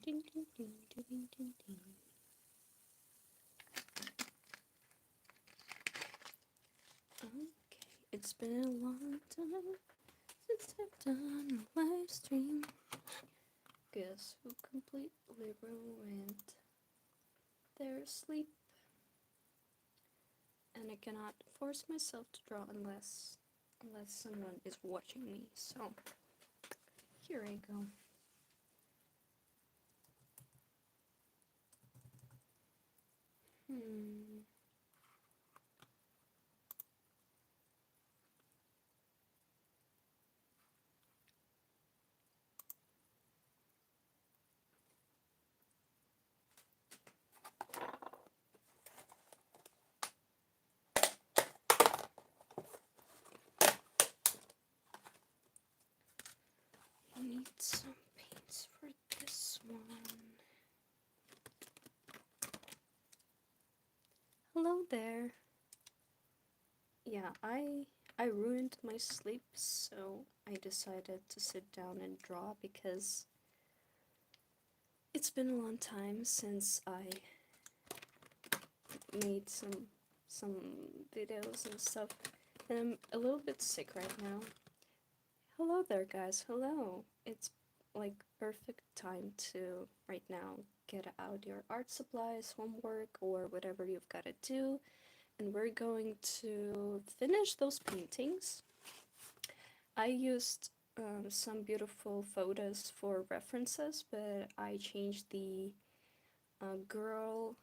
Okay, it's been a long time since I've done a live stream. Guess who completely ruined their sleep? And I cannot force myself to draw unless someone is watching me. So here I go. I need some paints for this one. Hello there. Yeah, I ruined my sleep, so I decided to sit down and draw because it's been a long time since I made some videos and stuff, and I'm a little bit sick right now. Hello there, guys. Hello. It's like perfect time to right now get out your art supplies, homework, or whatever you've got to do, and we're going to finish those paintings. I used some beautiful photos for references, but I changed the girl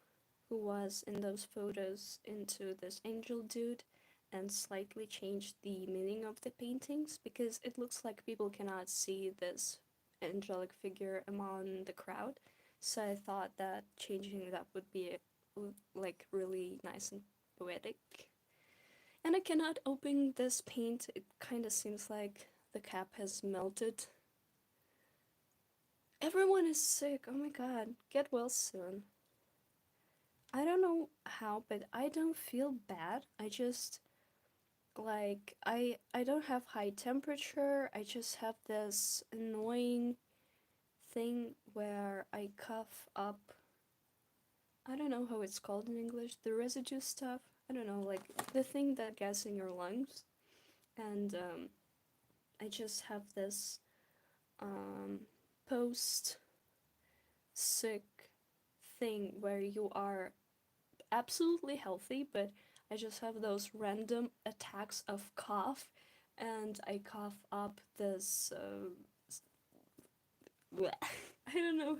who was in those photos into this angel dude and slightly changed the meaning of the paintings because it looks like people cannot see this angelic figure among the crowd. So I thought that changing that would be like really nice and poetic. And I cannot open this paint. It kind of seems like the cap has melted. Everyone is sick. Oh my god. Get well soon. I don't know how, but I don't feel bad. I just like I don't have high temperature. I just have this annoying thing where I cough up. I don't know how it's called in English. The residue stuff. I don't know, like the thing that gets in your lungs. And I just have this post sick thing where you are absolutely healthy, but I just have those random attacks of cough, and I cough up this. I don't know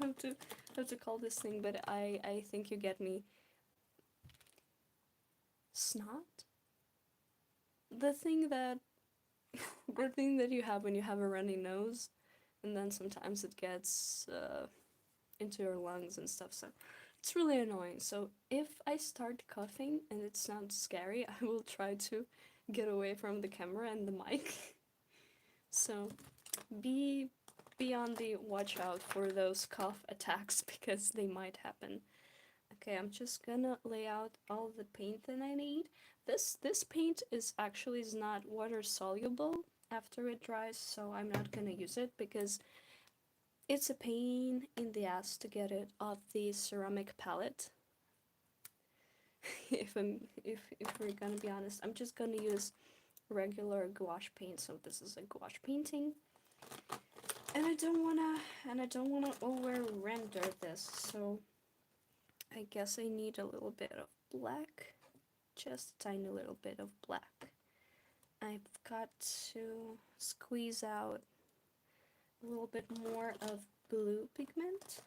how to call this thing, but I think you get me. Snot. The thing that the thing that you have when you have a runny nose, and then sometimes it gets into your lungs and stuff. So it's really annoying. So if I start coughing and it sounds scary, I will try to get away from the camera and the mic. So be on the watch out for those cough attacks because they might happen. Okay, I'm just gonna lay out all the paint that I need. This paint is not water soluble after it dries, so I'm not gonna use it because it's a pain in the ass to get it off the ceramic palette. if we're gonna be honest, I'm just gonna use regular gouache paint. So this is a gouache painting, and I don't wanna over render this. So I guess I need a little bit of black, just a tiny little bit of black. I've got to squeeze out a little bit more of blue pigment.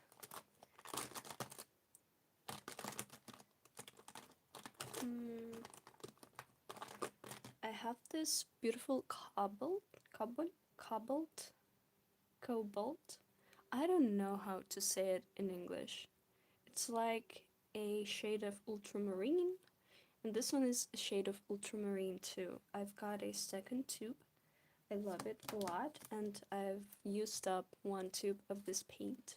I have this beautiful cobalt. I don't know how to say it in English. It's like a shade of ultramarine, and this one is a shade of ultramarine too. I've got a second tube. I love it a lot, and I've used up one tube of this paint,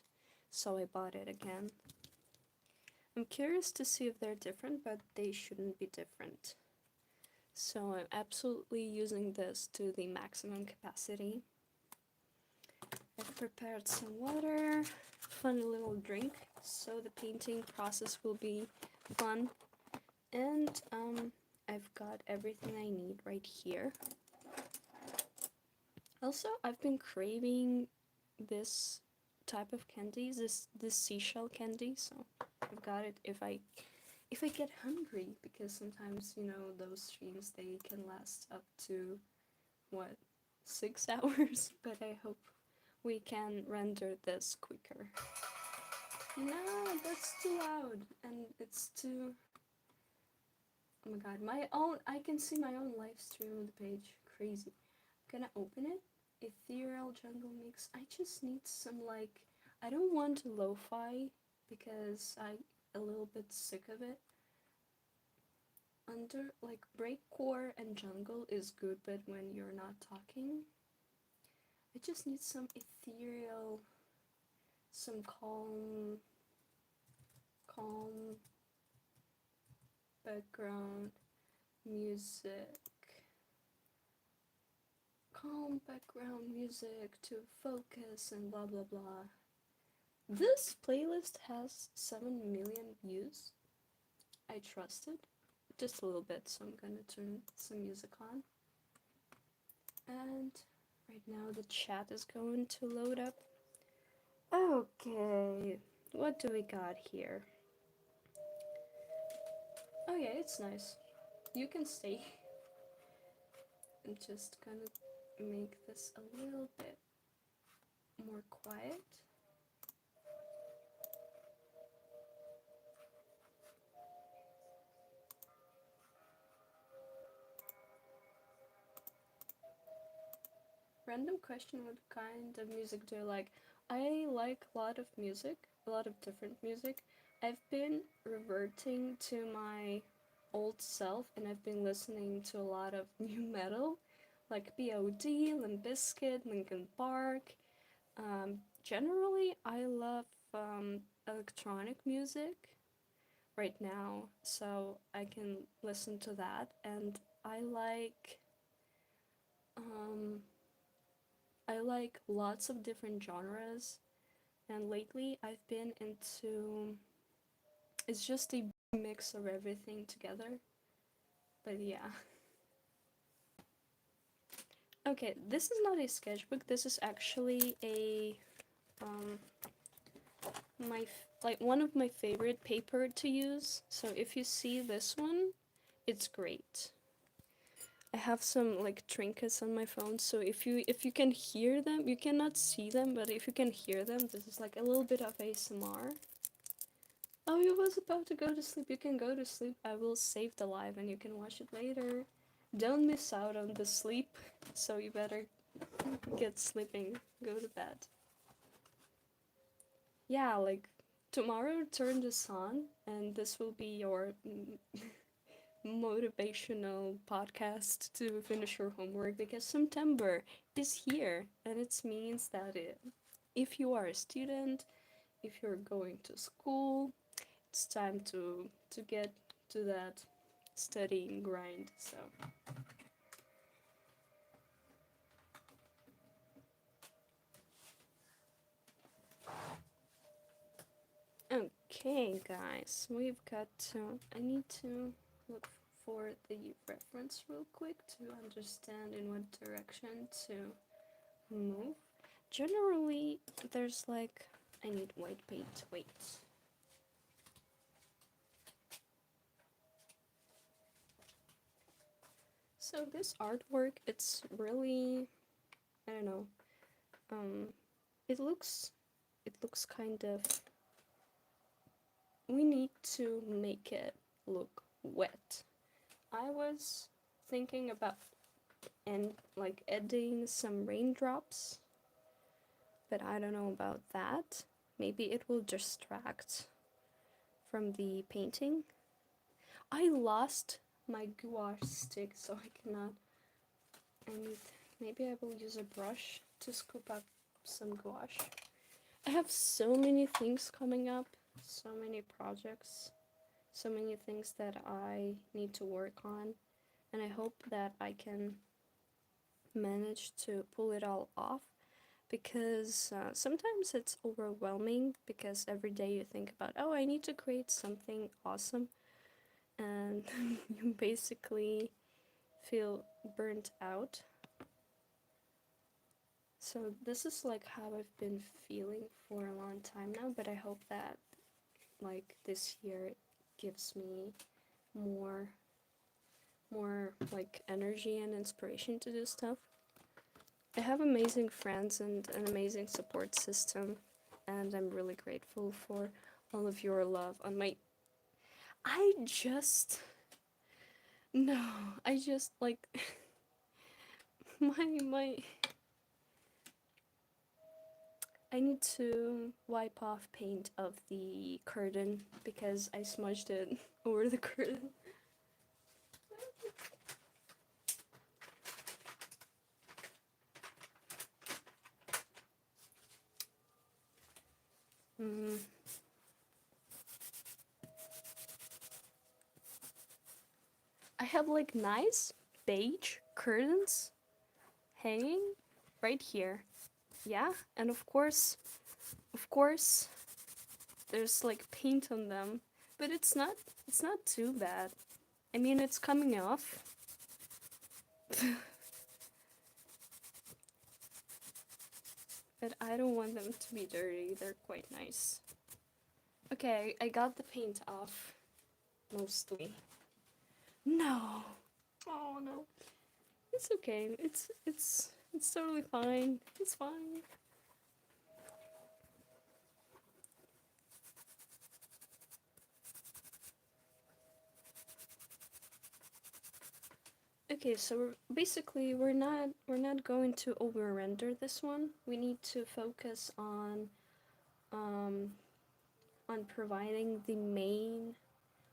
so I bought it again. I'm curious to see if they're different, but they shouldn't be different. So I'm absolutely using this to the maximum capacity. I've prepared some water fun little drink, so the painting process will be fun. And I've got everything I need right here. Also, I've been craving this type of candies, this seashell candy, so I've got it if I get hungry, because sometimes, you know, those streams, they can last up to what, 6 hours, but I hope we can render this quicker. No, that's too loud, and it's too... Oh my god, I can see my own live stream on the page. Crazy. I'm gonna open it. Ethereal jungle mix. I just need some, like, I don't want lo-fi because I'm a little bit sick of it. Under, like, breakcore and jungle is good, but when you're not talking, I just need some ethereal, some calm background music. Calm background music to focus and blah blah blah. This playlist has 7 million views. I trust it. Just a little bit, so I'm gonna turn some music on. And right now the chat is going to load up. Okay, what do we got here? Oh yeah, it's nice. You can stay. I'm just gonna make this a little bit more quiet. Random question, what kind of music do you like? I like a lot of music, a lot of different music. I've been reverting to my old self, and I've been listening to a lot of new metal, like B.O.D., Limp Bizkit, Linkin Park. Generally, I love electronic music right now, so I can listen to that, and I like lots of different genres, and lately I've been into... It's just a mix of everything together, but yeah. Okay, this is not a sketchbook, this is actually a... like one of my favorite paper to use, so if you see this one, it's great. I have some like trinkets on my phone, so if you can hear them, you cannot see them, but if you can hear them, this is like a little bit of ASMR. Oh, you was about to go to sleep. You can go to sleep. I will save the live and you can watch it later. Don't miss out on the sleep, so you better get sleeping. Go to bed. Yeah, like tomorrow turn the sun, and this will be your motivational podcast to finish your homework, because September is here, and it means that if you are a student, if you're going to school, it's time to get to that studying grind. So okay guys, we've got to... I need to look for the reference real quick to understand in what direction to move. Generally, there's like... I need white paint. Wait. So this artwork, it's really... I don't know. It looks kind of... We need to make it look wet. I was thinking about adding some raindrops, but I don't know about that. Maybe it will distract from the painting. I lost my gouache stick, so I cannot... Maybe I will use a brush to scoop up some gouache. I have so many things coming up, so many projects, so many things that I need to work on, and I hope that I can manage to pull it all off. because sometimes it's overwhelming because every day you think about, oh, I need to create something awesome, and you basically feel burnt out. So this is like how I've been feeling for a long time now, but I hope that like this year gives me more like energy and inspiration to do stuff. I have amazing friends and an amazing support system, and I'm really grateful for all of your love on my I just no, I just like my I need to wipe off paint of the curtain because I smudged it over the curtain. Mm. I have like nice beige curtains hanging right here. Yeah, and of course, there's like paint on them, but it's not too bad. I mean, it's coming off. But I don't want them to be dirty. They're quite nice. Okay, I got the paint off mostly. No. Oh no. It's okay. It's totally fine. It's fine. Okay, so basically we're not going to over render this one. We need to focus um on providing the main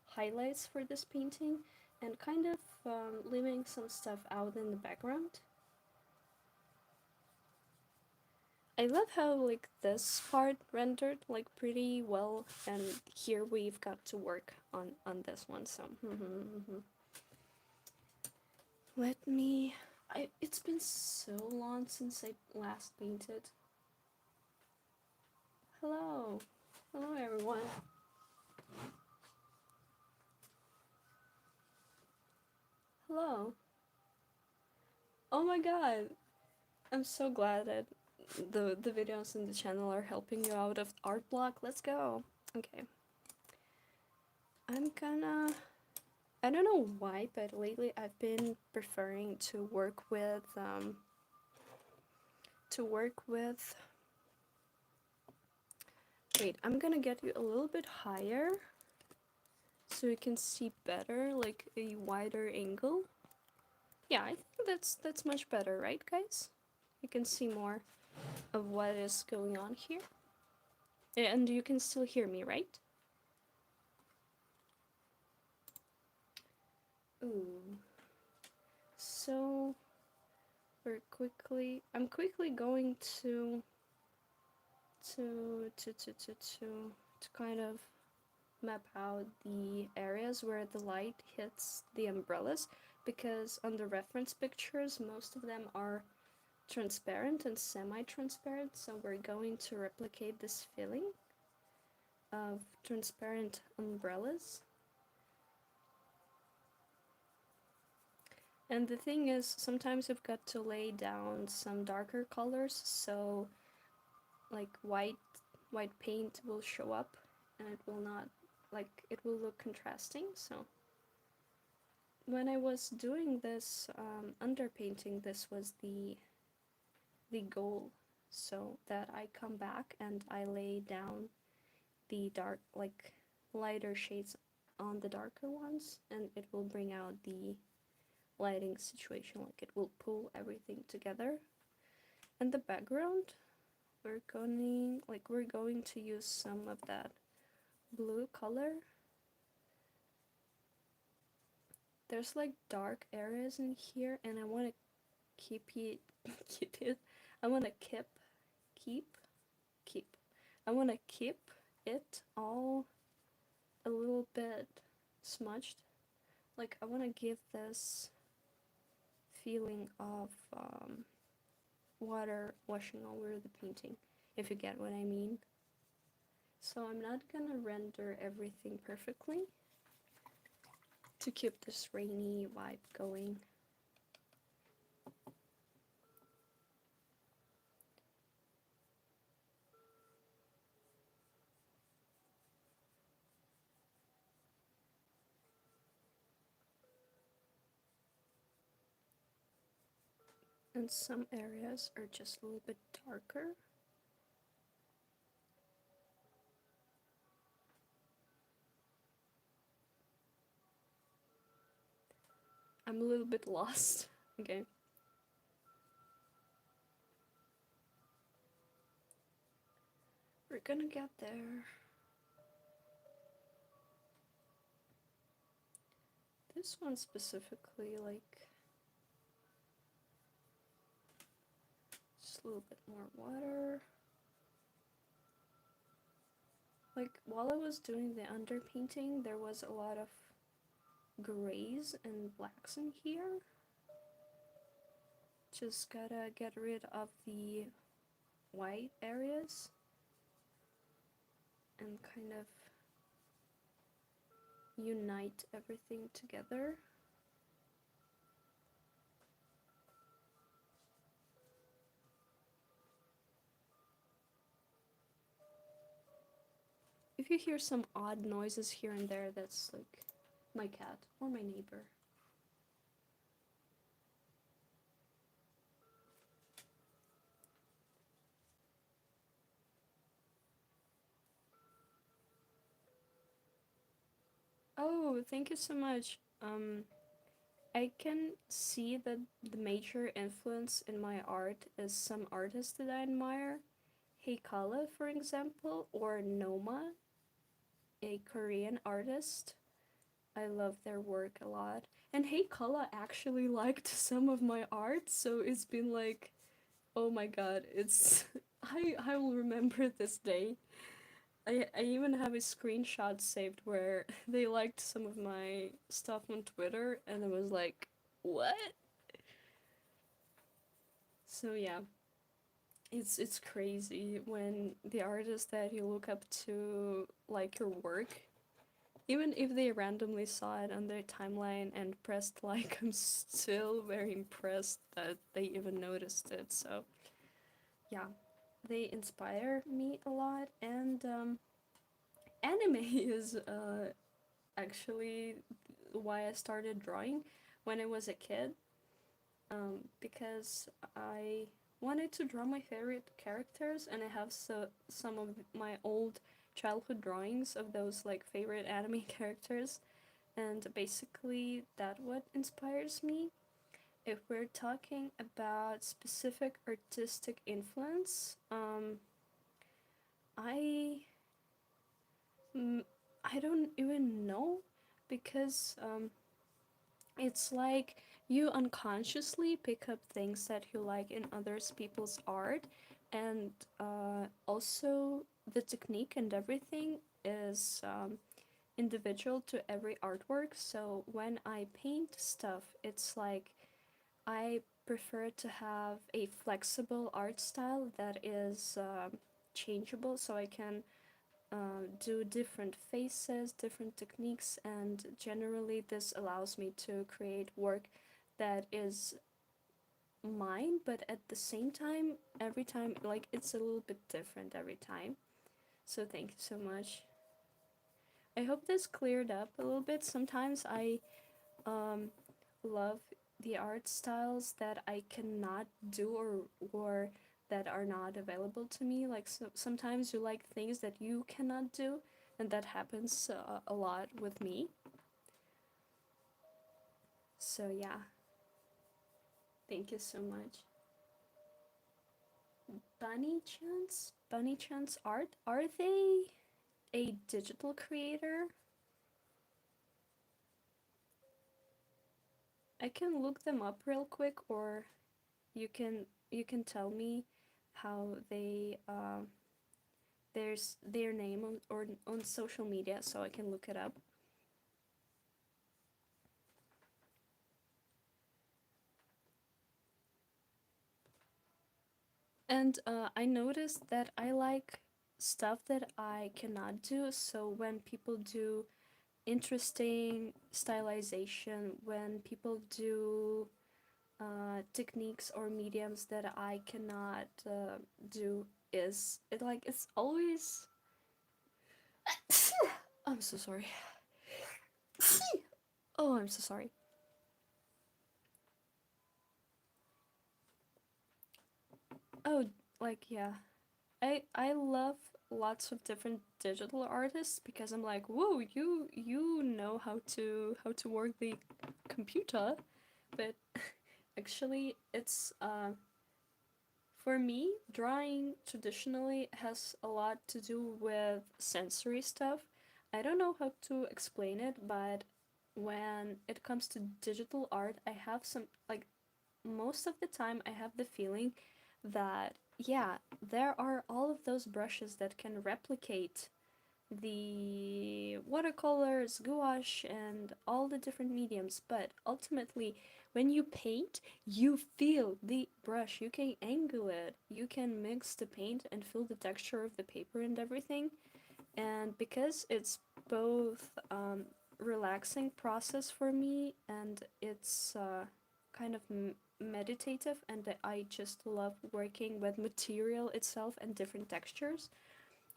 highlights for this painting and kind of leaving some stuff out in the background. I love how like this part rendered like pretty well, and here we've got to work on this one. So let me. It's been so long since I last painted. Hello, hello everyone. Hello. Oh my god, I'm so glad that the videos in the channel are helping you out of art block. Let's go. Okay. I'm gonna I don't know why, but lately I've been preferring to work with wait, I'm gonna get you a little bit higher so you can see better, like a wider angle. Yeah, I think that's much better, right guys? You can see more of what is going on here. And you can still hear me, right? Ooh. So I'm quickly going to kind of map out the areas where the light hits the umbrellas, because on the reference pictures most of them are transparent and semi-transparent, so we're going to replicate this feeling of transparent umbrellas. And the thing is, sometimes you've got to lay down some darker colors, so like white paint will show up and it will not, like, it will look contrasting. So when I was doing this underpainting, this was the goal, so that I come back and I lay down the dark, like lighter shades on the darker ones, and it will bring out the lighting situation, like it will pull everything together. And the background, we're going to use some of that blue color. There's like dark areas in here, and I want to keep it keep it I want to keep keep I want to keep it all a little bit smudged. Like, I want to give this feeling of water washing over the painting, if you get what I mean. So I'm not gonna render everything perfectly to keep this rainy vibe going. And some areas are just a little bit darker. I'm a little bit lost. Okay. We're gonna get there. This one specifically, like, just a little bit more water. Like, while I was doing the underpainting, there was a lot of grays and blacks in here. Just gotta get rid of the white areas and kind of unite everything together. If you hear some odd noises here and there, that's like my cat or my neighbor. Oh, thank you so much. I can see that the major influence in my art is some artists that I admire. Heikala, for example, or Noma, a Korean artist. I love their work a lot. And Heikala actually liked some of my art, so it's been like, oh my god, it's I will remember this day. I even have a screenshot saved where they liked some of my stuff on Twitter and it was like, what? So yeah, it's crazy when the artists that you look up to like your work, even if they randomly saw it on their timeline and pressed like, I'm still very impressed that they even noticed it. So yeah, they inspire me a lot, and anime is actually why I started drawing when I was a kid, because I wanted to draw my favorite characters, and I have some of my old childhood drawings of those like favorite anime characters, and basically that what inspires me. If we're talking about specific artistic influence, I I don't even know, because it's like you unconsciously pick up things that you like in others people's art, and also the technique and everything is individual to every artwork. So when I paint stuff, it's like I prefer to have a flexible art style that is changeable, so I can do different faces, different techniques, and generally this allows me to create work that is mine, but at the same time, every time, like, it's a little bit different every time. So thank you so much. I hope this cleared up a little bit. Sometimes I um, love the art styles that I cannot do, or that are not available to me. Like, sometimes you like things that you cannot do, and that happens a lot with me. So yeah, thank you so much. Bunny Chance art, are they a digital creator? I can look them up real quick, or you can tell me how they there's their name on, or on social media, so I can look it up. And I noticed that I like stuff that I cannot do. So when people do interesting stylization, when people do techniques or mediums that I cannot do, is it like it's always. I'm so sorry. Oh, I'm so sorry. Oh, like yeah, I love lots of different digital artists because I'm like, whoa, you know how to work the computer, but actually it's for me drawing traditionally has a lot to do with sensory stuff. I don't know how to explain it, but when it comes to digital art, I have some like most of the time I have the feeling that yeah, there are all of those brushes that can replicate the watercolors, gouache, and all the different mediums, but ultimately, when you paint, you feel the brush. You can angle it, you can mix the paint and feel the texture of the paper and everything. And because it's both relaxing process for me and it's kind of meditative, and I just love working with material itself and different textures.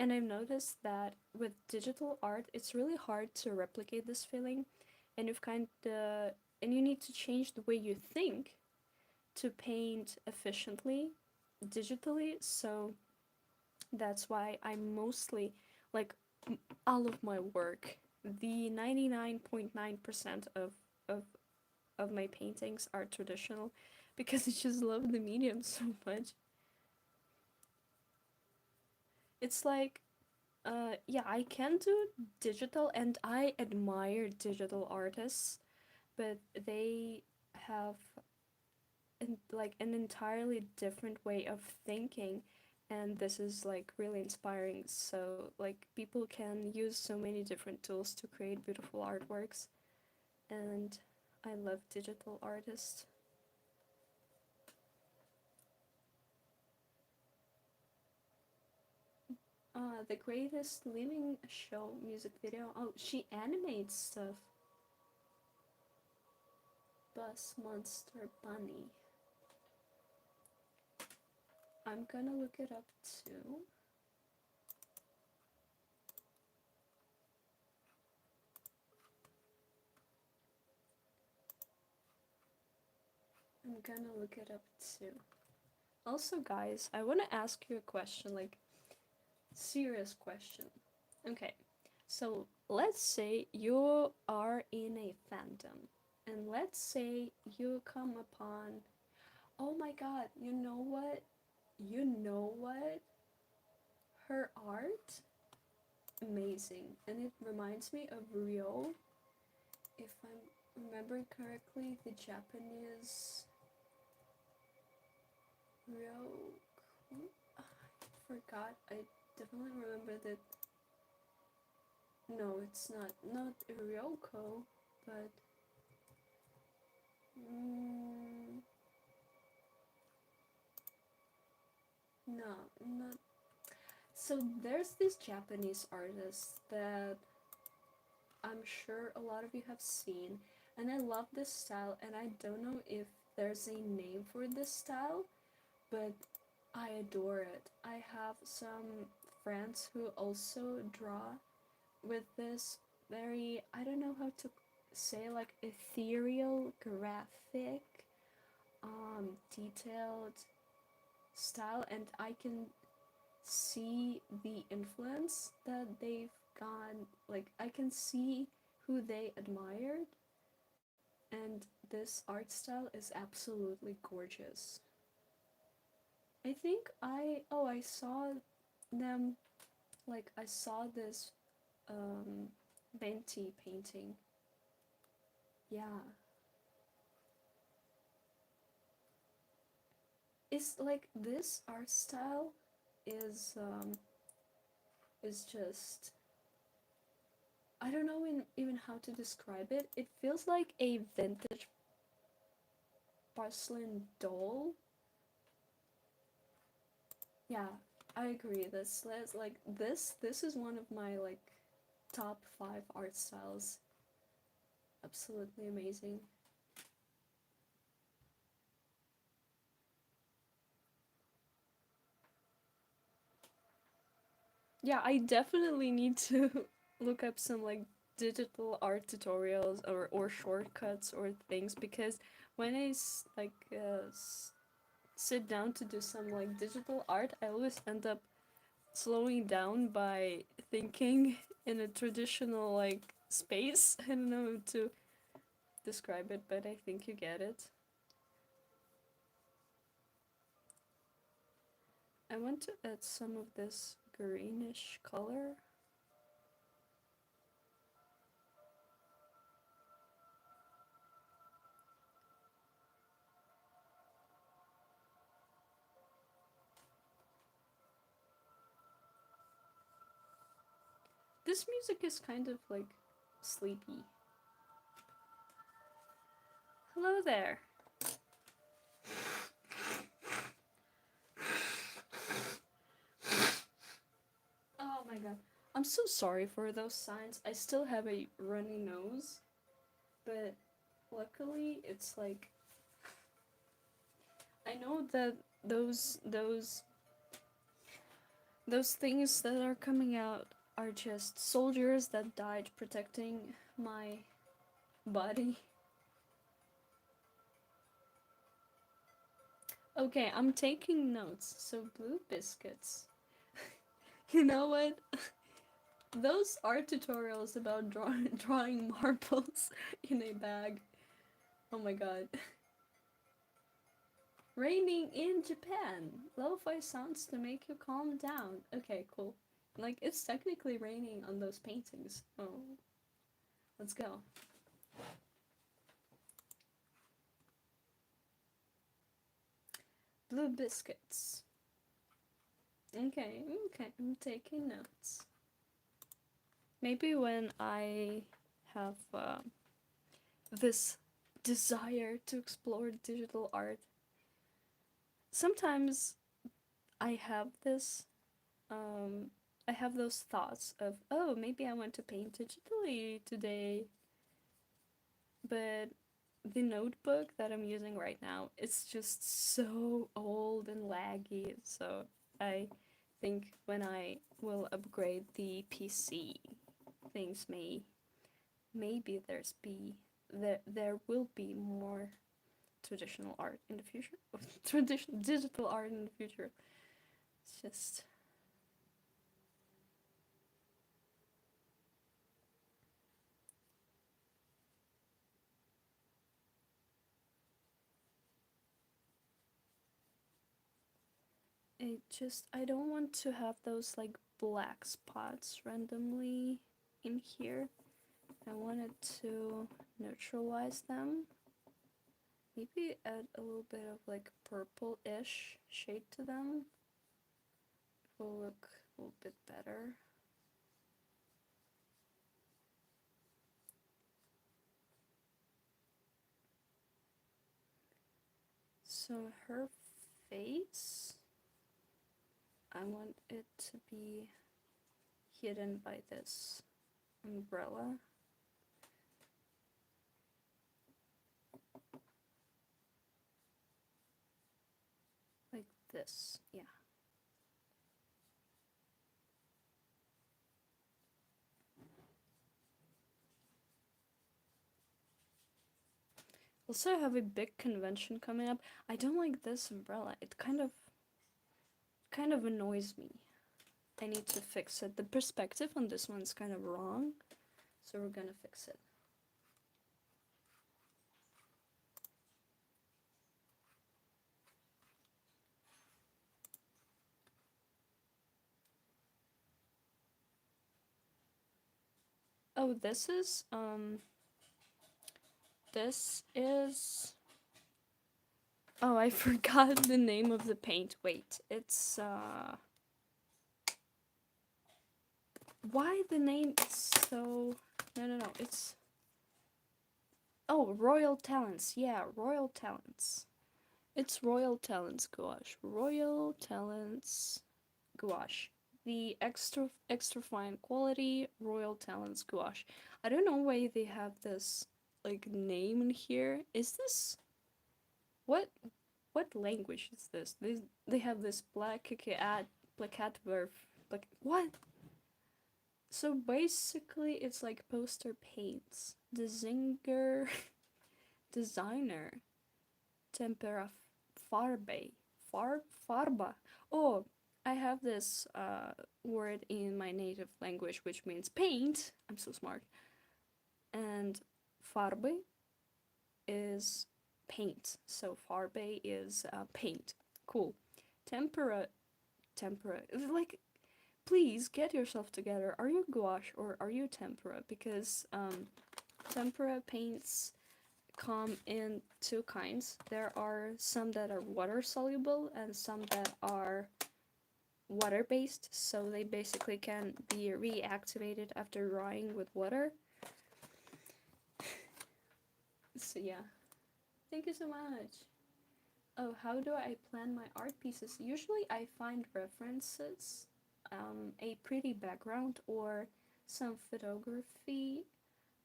And I've noticed that with digital art, it's really hard to replicate this feeling, and and you need to change the way you think to paint efficiently digitally. So that's why I mostly like all of my work. The 99.9% of of my paintings are traditional because I just love the medium so much. It's like yeah, I can do digital and I admire digital artists, but they have like an entirely different way of thinking, and this is like really inspiring. So like people can use so many different tools to create beautiful artworks, and I love digital artists. The Greatest Living Show music video. Oh, she animates stuff. Bus Monster Bunny. I'm gonna look it up too. I'm gonna look it up too. Also, guys, I want to ask you a question, like serious question. Okay, so let's say you are in a fandom, and let's say you come upon, oh my god, you know what? You know what? Her art, amazing, and it reminds me of Rio. If I'm remembering correctly, the Japanese Rio. I forgot. I definitely remember that. No, it's not Ryoko, but mm, no, not. So there's this Japanese artist that I'm sure a lot of you have seen, and I love this style, and I don't know if there's a name for this style, but I adore it. I have some friends who also draw with this very, I don't know how to say, like ethereal graphic detailed style, and I can see the influence that they've gone, like I can see who they admired, and this art style is absolutely gorgeous. I think I saw them, like I saw this Benti painting. Yeah, it's like this art style is just, I don't know even how to describe it. It feels like a vintage porcelain doll. Yeah, I agree. This is one of my like top 5 art styles. Absolutely amazing. Yeah, I definitely need to look up some like digital art tutorials or shortcuts or things because when sit down to do some like digital art, I always end up slowing down by thinking in a traditional like space. I don't know how to describe it, but I think you get it. I want to add some of this greenish color. This music is kind of like sleepy. Hello there. Oh my god. I'm so sorry for those signs. I still have a runny nose, but luckily it's like I know that those things that are coming out are just soldiers that died protecting my body. Okay, I'm taking notes. So blue biscuits. You know what? Those art tutorials about drawing marbles in a bag. Oh my god. Raining in Japan. Lo-fi sounds to make you calm down. Okay, cool. Like it's technically raining on those paintings. Oh, let's go. Blue biscuits. Okay, okay, I'm taking notes. Maybe when I have this desire to explore digital art, sometimes I have this, um, I have those thoughts of, oh, maybe I want to paint digitally today, but the notebook that I'm using right now is just so old and laggy, so I think when I will upgrade the PC, things maybe there will be more traditional art in the future. Traditional digital art in the future. It's just I don't want to have those like black spots randomly in here. I wanted to neutralize them. Maybe add a little bit of like purple-ish shade to them. It will look a little bit better. So her face, I want it to be hidden by this umbrella. Like this, yeah. Also, I have a big convention coming up. I don't like this umbrella. It kind of annoys me. I need to fix it. The perspective on this one's kind of wrong, so we're gonna fix it. Oh, this is oh, I forgot the name of the paint. Wait, it's why the name is so no, it's oh, Royal Talents. Yeah, Royal Talents. It's Royal Talents gouache. Royal Talents gouache. The extra fine quality Royal Talents gouache. I don't know why they have this like name in here. Is this what language is this? They have this black cat verb. Like what? So basically, it's like poster paints. The Zinger designer tempera farbe farba. Oh, I have this word in my native language which means paint. I'm so smart. And farbe is paint. So farbe is paint. Cool. Tempera like please get yourself together. Are you gouache or are you tempera? Because tempera paints come in two kinds. There are some that are water soluble and some that are water based, so they basically can be reactivated after drying with water. So yeah, thank you so much. Oh, how do I plan my art pieces? Usually I find references, a pretty background or some photography,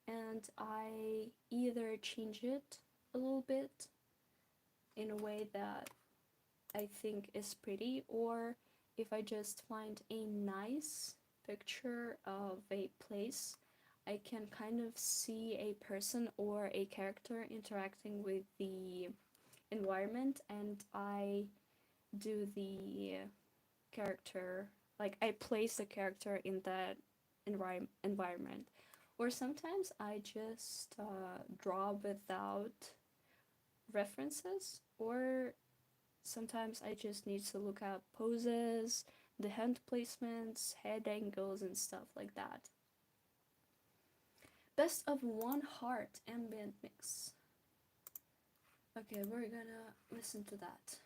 and I either change it a little bit in a way that I think is pretty, or if I just find a nice picture of a place, I can kind of see a person or a character interacting with the environment, and I do the character, like I place the character in that environment. Or sometimes I just draw without references, or sometimes I just need to look at poses, the hand placements, head angles, and stuff like that. Best of One Heart ambient mix. Okay, we're gonna listen to that.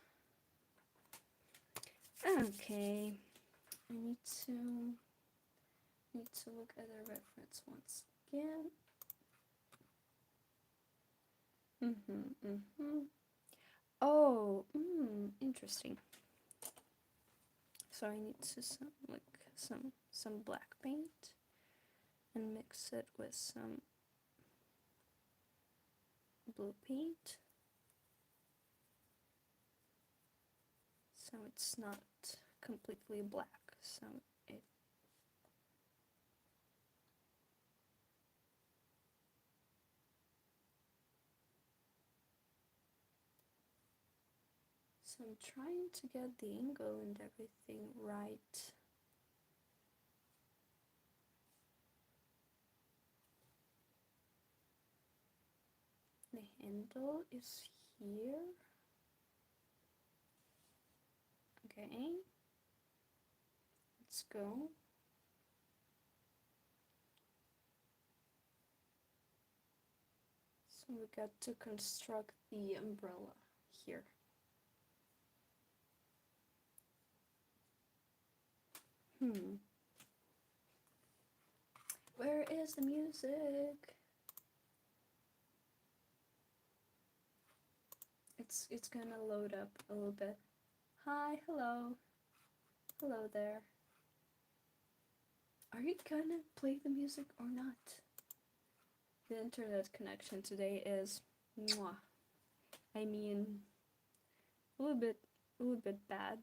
Okay, I need to look at the reference once again. Oh, interesting. So I need to some black paint and mix it with some blue paint, so it's not completely black. So it so I'm trying to get the angle and everything right. The handle is here. Okay, let's go. So we got to construct the umbrella here. Where is the music? It's gonna load up a little bit. Hi, hello. Hello there. Are you gonna play the music or not? The internet connection today is mwah. I mean a little bit bad.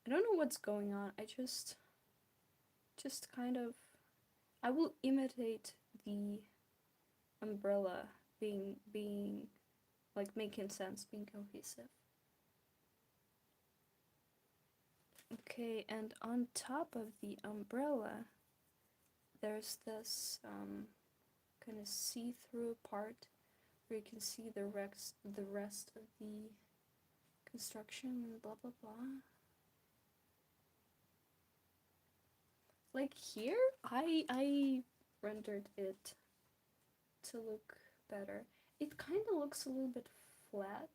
I don't know what's going on. I just kind of I will imitate the umbrella being like making sense, being cohesive. Okay, and on top of the umbrella there's this kind of see-through part where you can see the rest of the construction and blah blah blah. Like here, I rendered it to look better. It kind of looks a little bit flat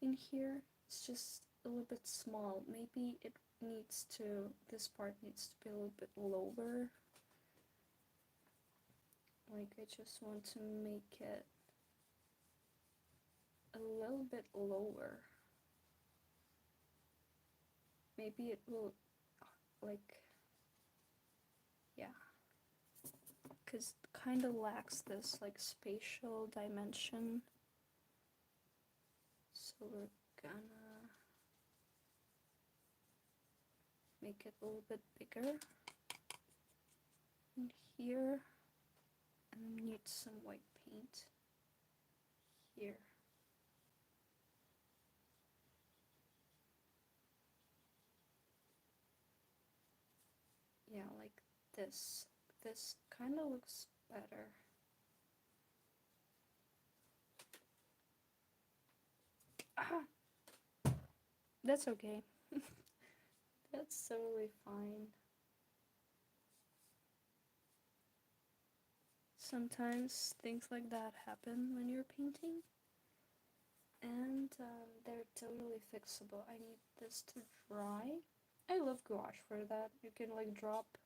in here. It's just a little bit small. Maybe it needs to, this part needs to be a little bit lower. Like I just want to make it a little bit lower. Maybe it will, like, yeah, because it kind of lacks this, like, spatial dimension. So we're gonna make it a little bit bigger in here, and we need some white paint here. Yeah, like this. This kind of looks better. Ah, that's okay. That's totally fine. Sometimes things like that happen when you're painting, and they're totally fixable. I need this to dry. I love gouache for that. You can like drop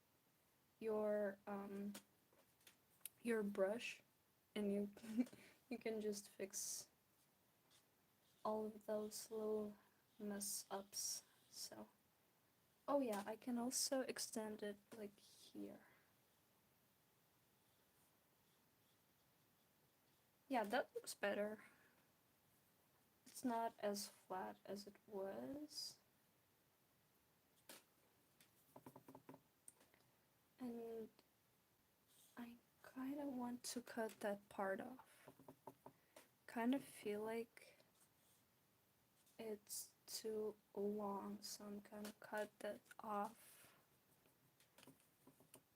your brush, and you you can just fix all of those little mess ups. So, oh yeah, I can also extend it like here. Yeah, that looks better. It's not as flat as it was. And I kind of want to cut that part off. Kind of feel like it's too long, so I'm gonna cut that off.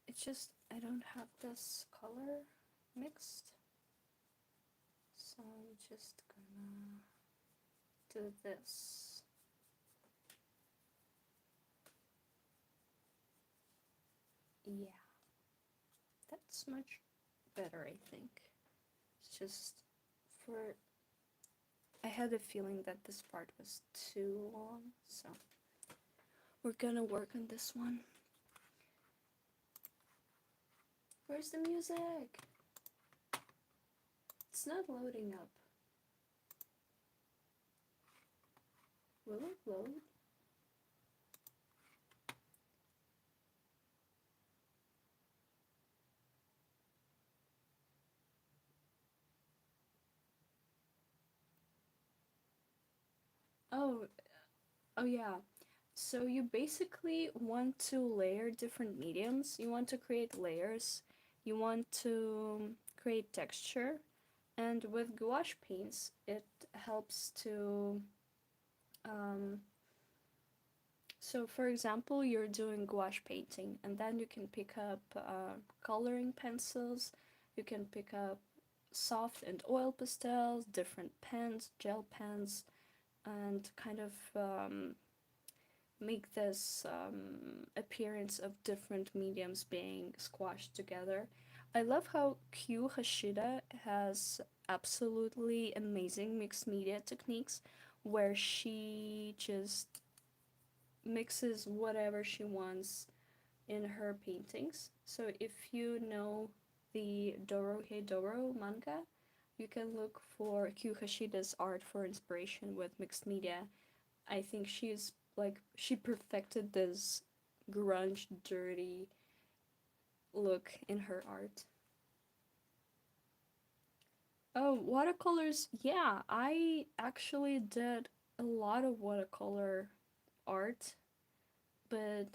It's just I don't have this color mixed, so I'm just gonna do this. Yeah, that's much better, I think. It's just for I had a feeling that this part was too long, so we're gonna work on this one. Where's the music? It's not loading up. Will it load? Oh, oh yeah. So you basically want to layer different mediums. You want to create layers. You want to create texture. And with gouache paints, it helps to so for example, you're doing gouache painting, and then you can pick up coloring pencils, you can pick up soft and oil pastels, different pens, gel pens, and kind of make this appearance of different mediums being squashed together. I love how Kyu Hashida has absolutely amazing mixed media techniques where she just mixes whatever she wants in her paintings. So if you know the Dorohei Doro manga, you can look for Kyu Hashida's art for inspiration with mixed media. I think she perfected this grunge, dirty look in her art. Oh, watercolors. Yeah, I actually did a lot of watercolor art, but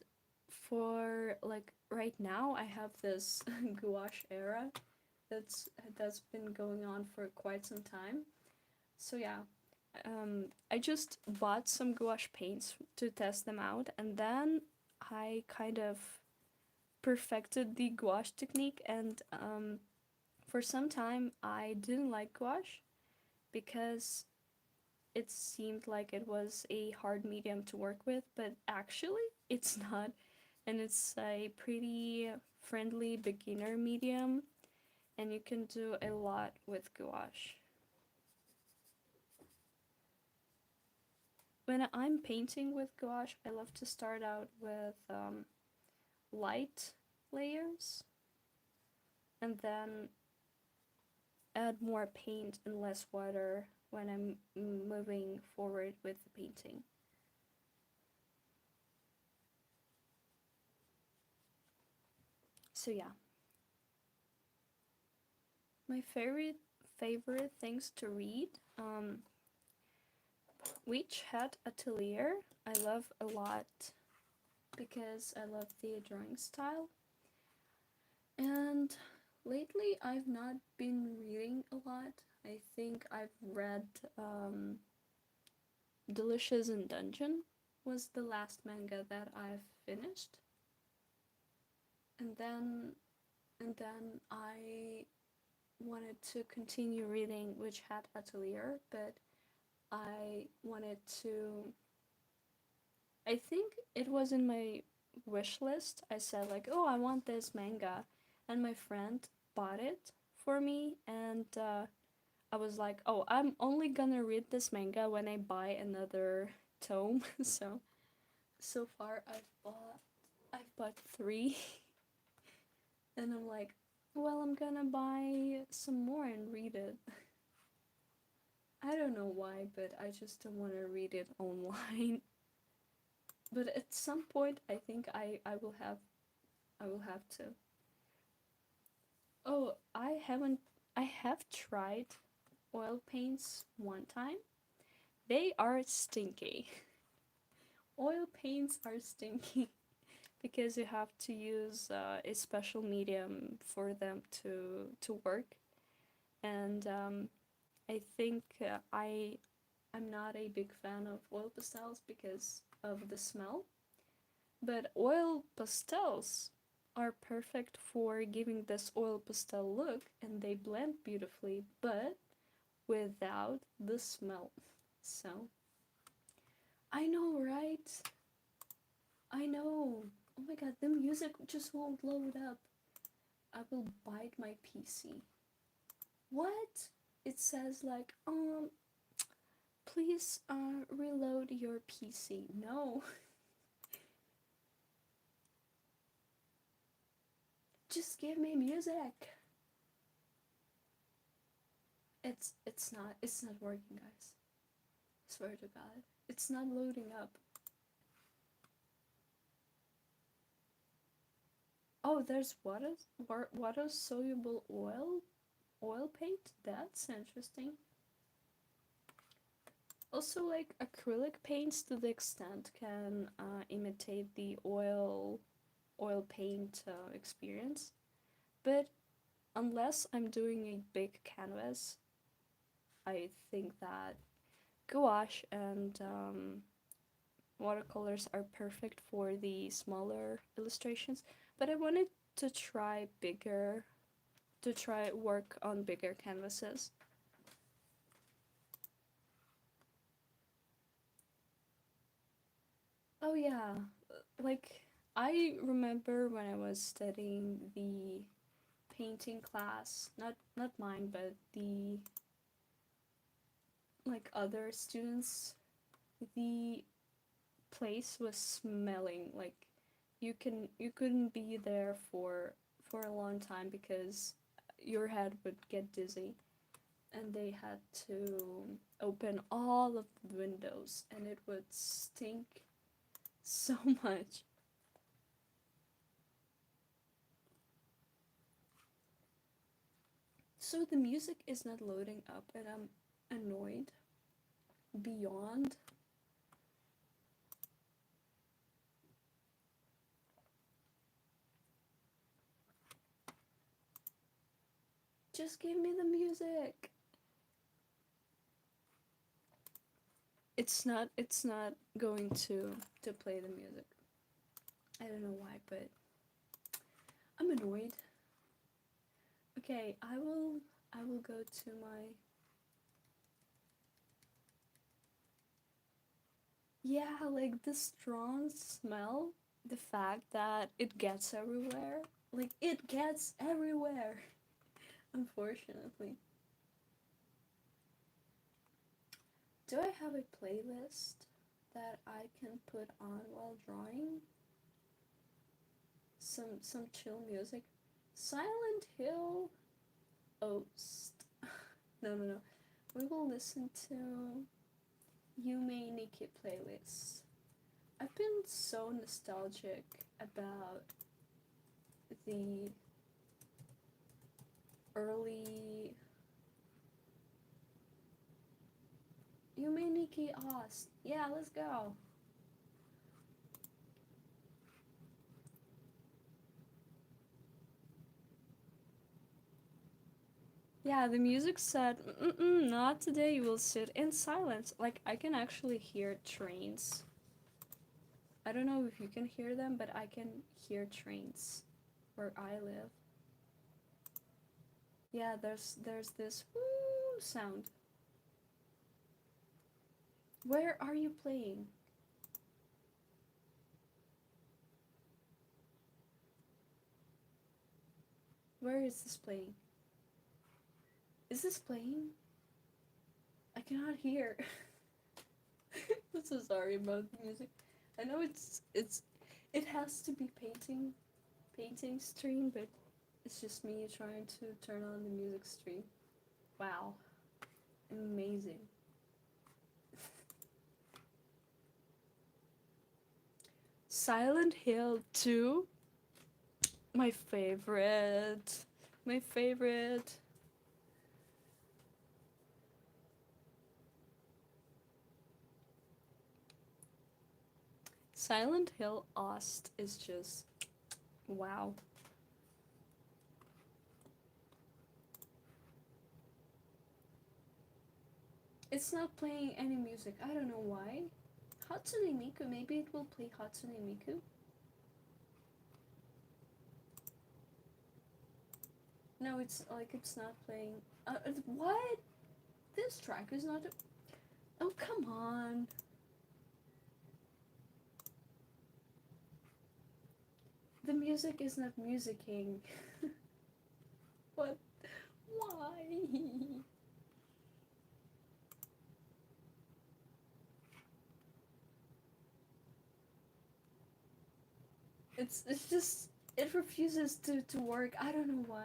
for like right now I have this gouache era that's been going on for quite some time. So yeah, I just bought some gouache paints to test them out, and then I kind of perfected the gouache technique. And for some time I didn't like gouache because it seemed like it was a hard medium to work with, but actually it's not, and it's a pretty friendly beginner medium, and you can do a lot with gouache. When I'm painting with gouache, I love to start out with light layers and then add more paint and less water when I'm moving forward with the painting. So yeah, my favorite things to read. Witch Hat Atelier I love a lot because I love the drawing style. And lately I've not been reading a lot. I think I've read Delicious in Dungeon was the last manga that I've finished. And then I wanted to continue reading Witch Hat Atelier, but I wanted to, I think it was in my wish list. I said like, "Oh, I want this manga." And my friend bought it for me, and I was like, "Oh, I'm only gonna read this manga when I buy another tome." So far I've bought 3. And I'm like, "Well, I'm gonna buy some more and read it." I don't know why, but I just don't want to read it online. But at some point I think I will have to. Oh, I have tried oil paints one time. They are stinky. Oil paints are stinky because you have to use a special medium for them to work. And I think I'm not a big fan of oil pastels because of the smell. But oil pastels are perfect for giving this oil pastel look, and they blend beautifully, but without the smell. So, I know, right? I know. Oh my god, the music just won't load up. I will bite my PC. What? It says like, please reload your PC. No. Just give me music. It's not working, guys. Swear to God. It's not loading up. Oh, there's water soluble oil paint. That's interesting. Also, like acrylic paints to the extent can imitate the oil paint experience, but unless I'm doing a big canvas, I think that gouache and watercolors are perfect for the smaller illustrations. But I wanted to try work on bigger canvases. Oh yeah, like I remember when I was studying the painting class, not mine, but the like other students, the place was smelling like you couldn't be there for a long time because your head would get dizzy, and they had to open all of the windows and it would stink so much. So the music is not loading up and I'm annoyed beyond. Just give me the music. It's not going to play the music. I don't know why, but I'm annoyed. Okay, I will go to my. Yeah, like the strong smell, the fact that it gets everywhere. Like it gets everywhere, unfortunately. Do I have a playlist that I can put on while drawing? Some chill music. Silent Hill Oast. No, no, no. we will listen to Yume Nikki playlist. I've been so nostalgic about the early Yume Nikki Ost. Yeah, let's go. Yeah, the music said, not today, you will sit in silence. Like, I can actually hear trains. I don't know if you can hear them, but I can hear trains where I live. Yeah, there's this woo sound. Where are you playing? Where is this playing? Is this playing? I cannot hear. I'm so sorry about the music. I know it has to be painting stream, but it's just me trying to turn on the music stream. Wow. Amazing. Silent Hill 2? My favorite. My favorite. Silent Hill Ost is just wow. It's not playing any music. I don't know why. Hatsune Miku, maybe it will play Hatsune Miku. No, it's not playing. What? This track is not. Oh, come on. The music is not musicking. What? Why? It's just it refuses to work. I don't know why.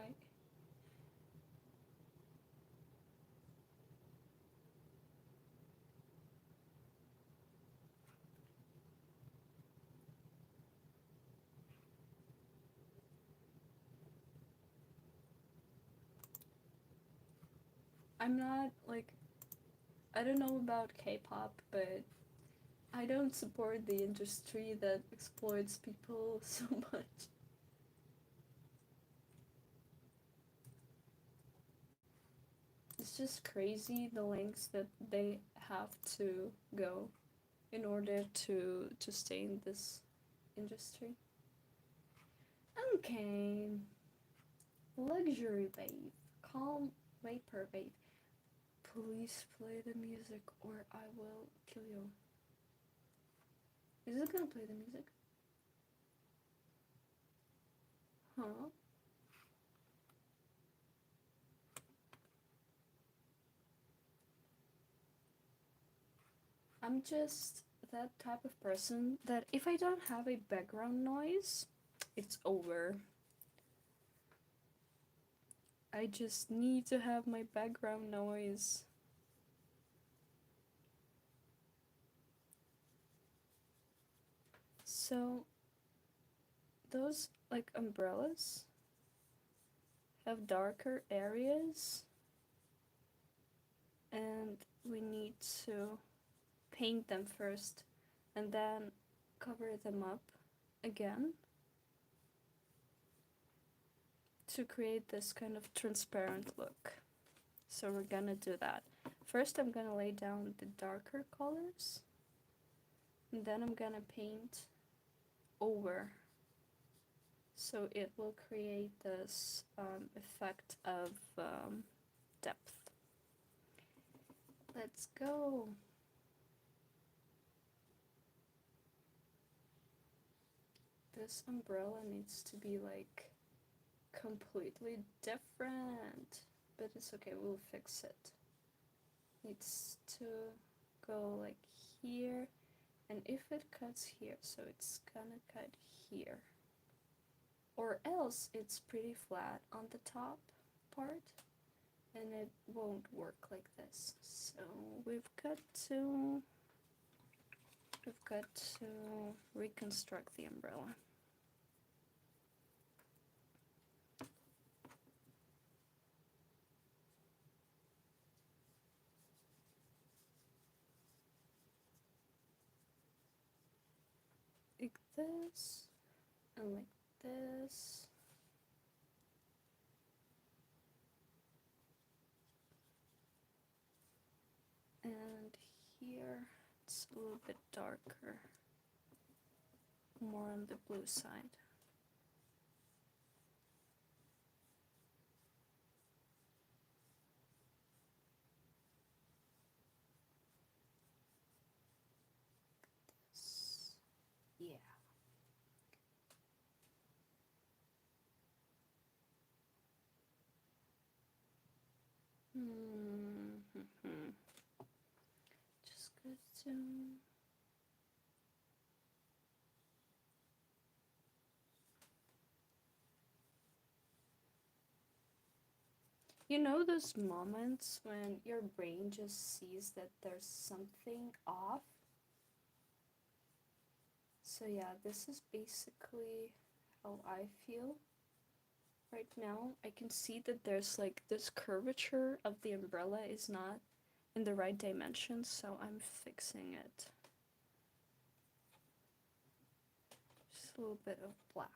I'm not like I don't know about K-pop, but I don't support the industry that exploits people so much. It's just crazy the lengths that they have to go in order to stay in this industry. Okay. Luxury babe. Calm vapor babe. Please play the music or I will kill you. Is it gonna play the music? Huh? I'm just that type of person that if I don't have a background noise, it's over. I just need to have my background noise. So, those like umbrellas have darker areas, and we need to paint them first and then cover them up again to create this kind of transparent look. So we're gonna do that. First I'm gonna lay down the darker colors and then I'm gonna paint over so it will create this effect of depth. Let's go. This umbrella needs to be like completely different, but it's okay, we'll fix it. Needs to go like here, and if it cuts here, so it's gonna cut here, or else it's pretty flat on the top part, and it won't work like this. So we've got to reconstruct the umbrella. Like this, and like this. And here it's a little bit darker, more on the blue side. This, yeah. Just good to. You know those moments when your brain just sees that there's something off? So yeah, this is basically how I feel right now. I can see that there's like this curvature of the umbrella is not in the right dimension, so I'm fixing it. Just a little bit of black.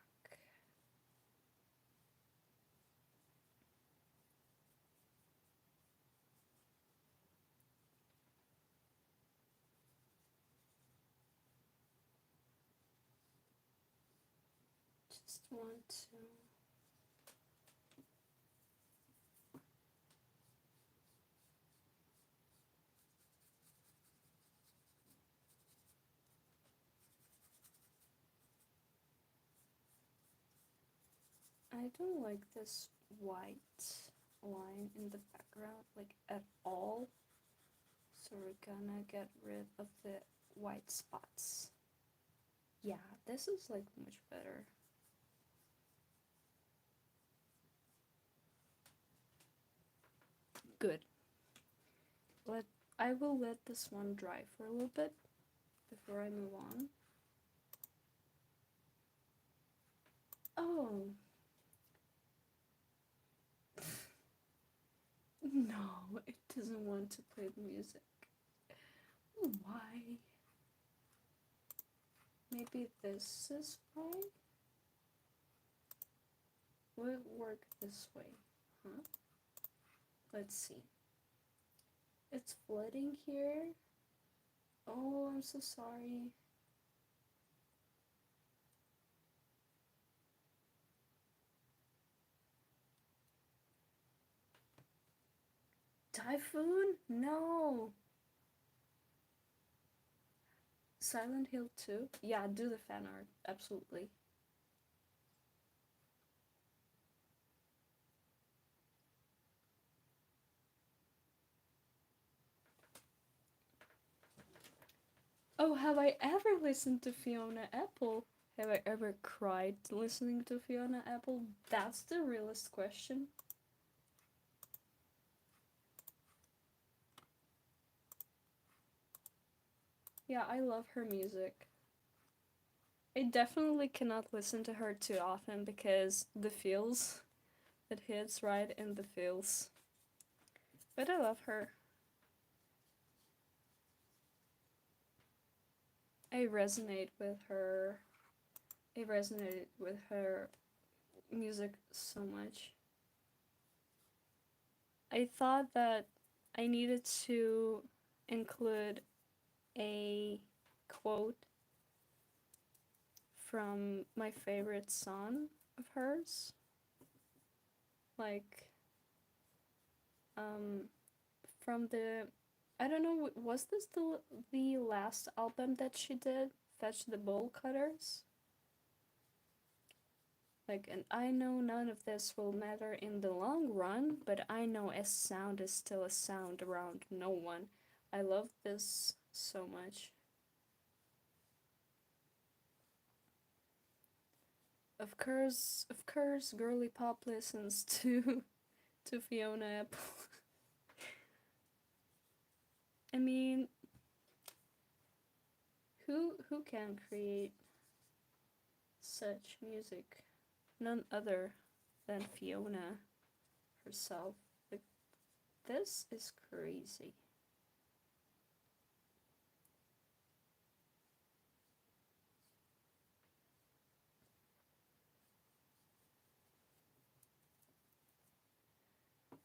Just want to. I don't like this white line in the background, like at all. So we're gonna get rid of the white spots. Yeah, this is like much better. Good. I will let this one dry for a little bit before I move on. Oh. No, it doesn't want to play the music. Why? Maybe this is why? Will it work this way? Huh? Let's see. It's flooding here. Oh, I'm so sorry. Typhoon? No. Silent Hill 2? Yeah, do the fan art. Absolutely. Oh, have I ever listened to Fiona Apple? Have I ever cried listening to Fiona Apple? That's the realest question. Yeah, I love her music. I definitely cannot listen to her too often because the feels, it hits right in the feels. But I love her. I resonate with her. I resonated with her music so much. I thought that I needed to include a quote from my favorite song of hers. Like, from the, I don't know, was this the last album that she did? Fetch the Bowl Cutters? Like, and I know none of this will matter in the long run, but I know a sound is still a sound around no one. I love this so much. Of course, girly pop listens to to Fiona Apple. I mean, who can create such music? None other than Fiona herself. Like, this is crazy.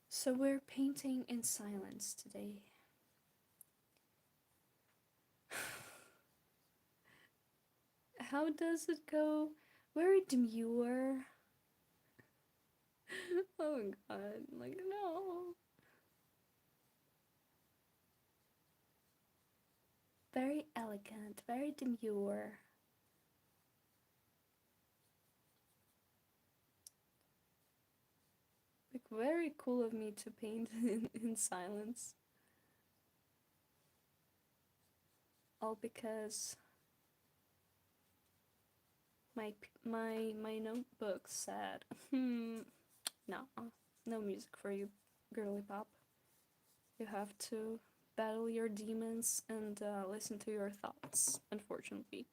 So we're painting in silence today. How does it go? Very demure. Oh my god, like, no. Very elegant, very demure. Like, very cool of me to paint in silence. All because my notebook said, no, no music for you, girly pop. You have to battle your demons and listen to your thoughts, unfortunately.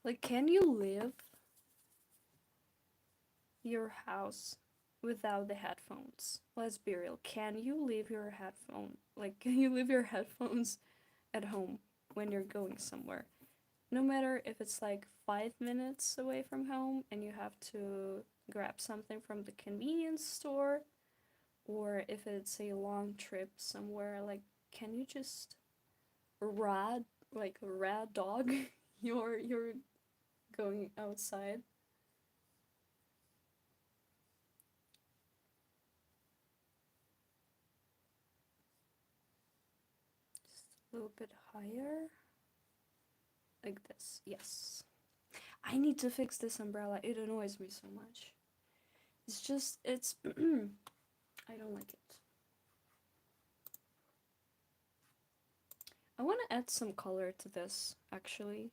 Like, can you live your house without the headphones? Let's be real. Can you leave your headphone? Like, can you leave your headphones at home when you're going somewhere? No matter if it's like 5 minutes away from home and you have to grab something from the convenience store, or if it's a long trip somewhere, like, can you just rad dog you're going outside? Just a little bit higher. Like this. Yes. I need to fix this umbrella. It annoys me so much. It's I don't like it. I want to add some color to this, actually.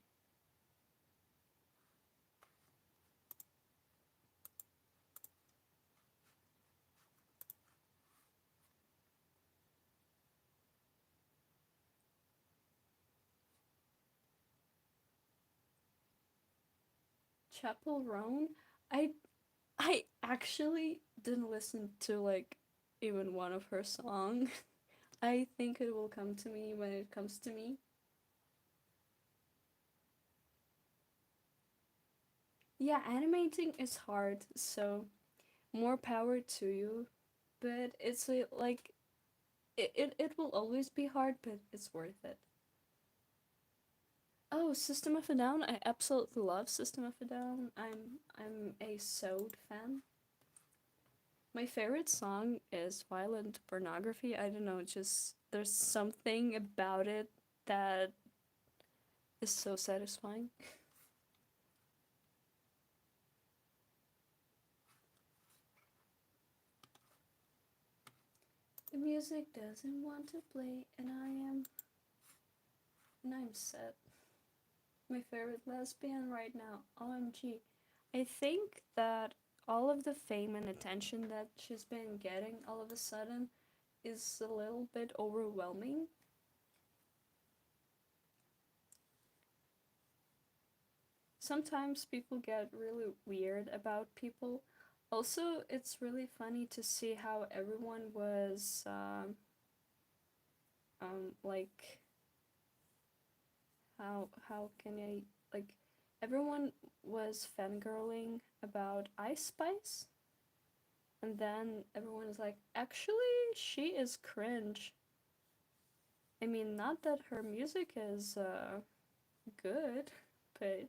Chapel Roan? I actually didn't listen to like even one of her songs. I think it will come to me when it comes to me. Yeah, animating is hard, so more power to you. But it's like it will always be hard, but it's worth it. Oh, System of a Down. I absolutely love System of a Down. I'm a Sode fan. My favorite song is Violent Pornography. I don't know, just there's something about it that is so satisfying. The music doesn't want to play, and I'm sad. My favorite lesbian right now, OMG. I think that all of the fame and attention that she's been getting all of a sudden is a little bit overwhelming. Sometimes people get really weird about people. Also, it's really funny to see how everyone was like, how can I, like, everyone was fangirling about Ice Spice, and then everyone is like, actually, she is cringe. I mean, not that her music is good, but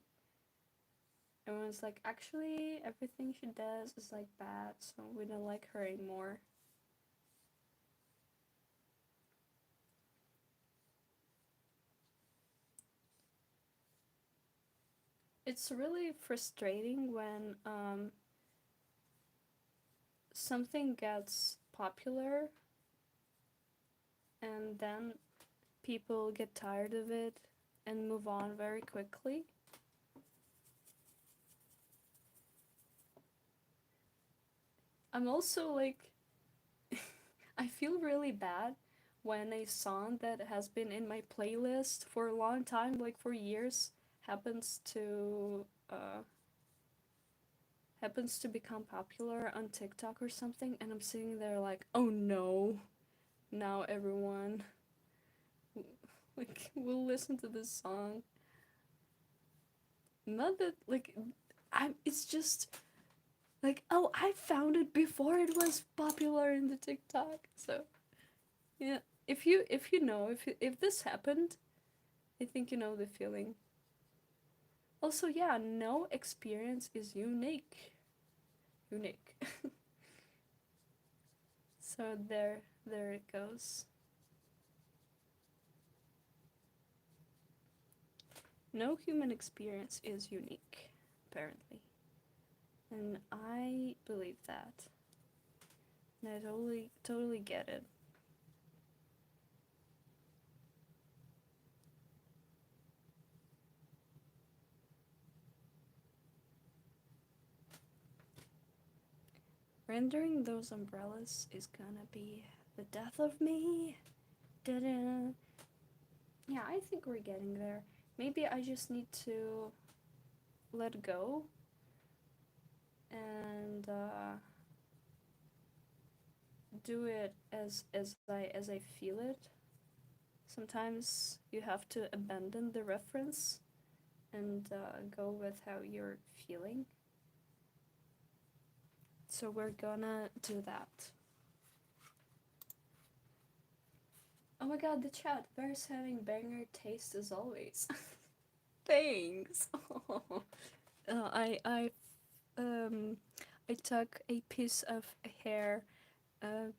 everyone's like, actually, everything she does is like bad, so we don't like her anymore. It's really frustrating when something gets popular and then people get tired of it and move on very quickly. I'm also like, I feel really bad when a song that has been in my playlist for a long time, like for years, happens to happens to become popular on TikTok or something, and I'm sitting there like, oh no, now everyone like will listen to this song. Not that like I'm. It's just like, oh, I found it before it was popular in the TikTok. So yeah, if you know if this happened, I think you know the feeling. Also, yeah, no experience is unique. Unique. So there it goes. No human experience is unique, apparently. And I believe that. And I totally get it. Rendering those umbrellas is gonna be the death of me. Da-da. Yeah, I think we're getting there. Maybe I just need to let go and do it as I feel it. Sometimes you have to abandon the reference and go with how you're feeling. So we're gonna do that. Oh my god, the chat. Bear's having banger taste as always. Thanks. I um I took a piece of hair uh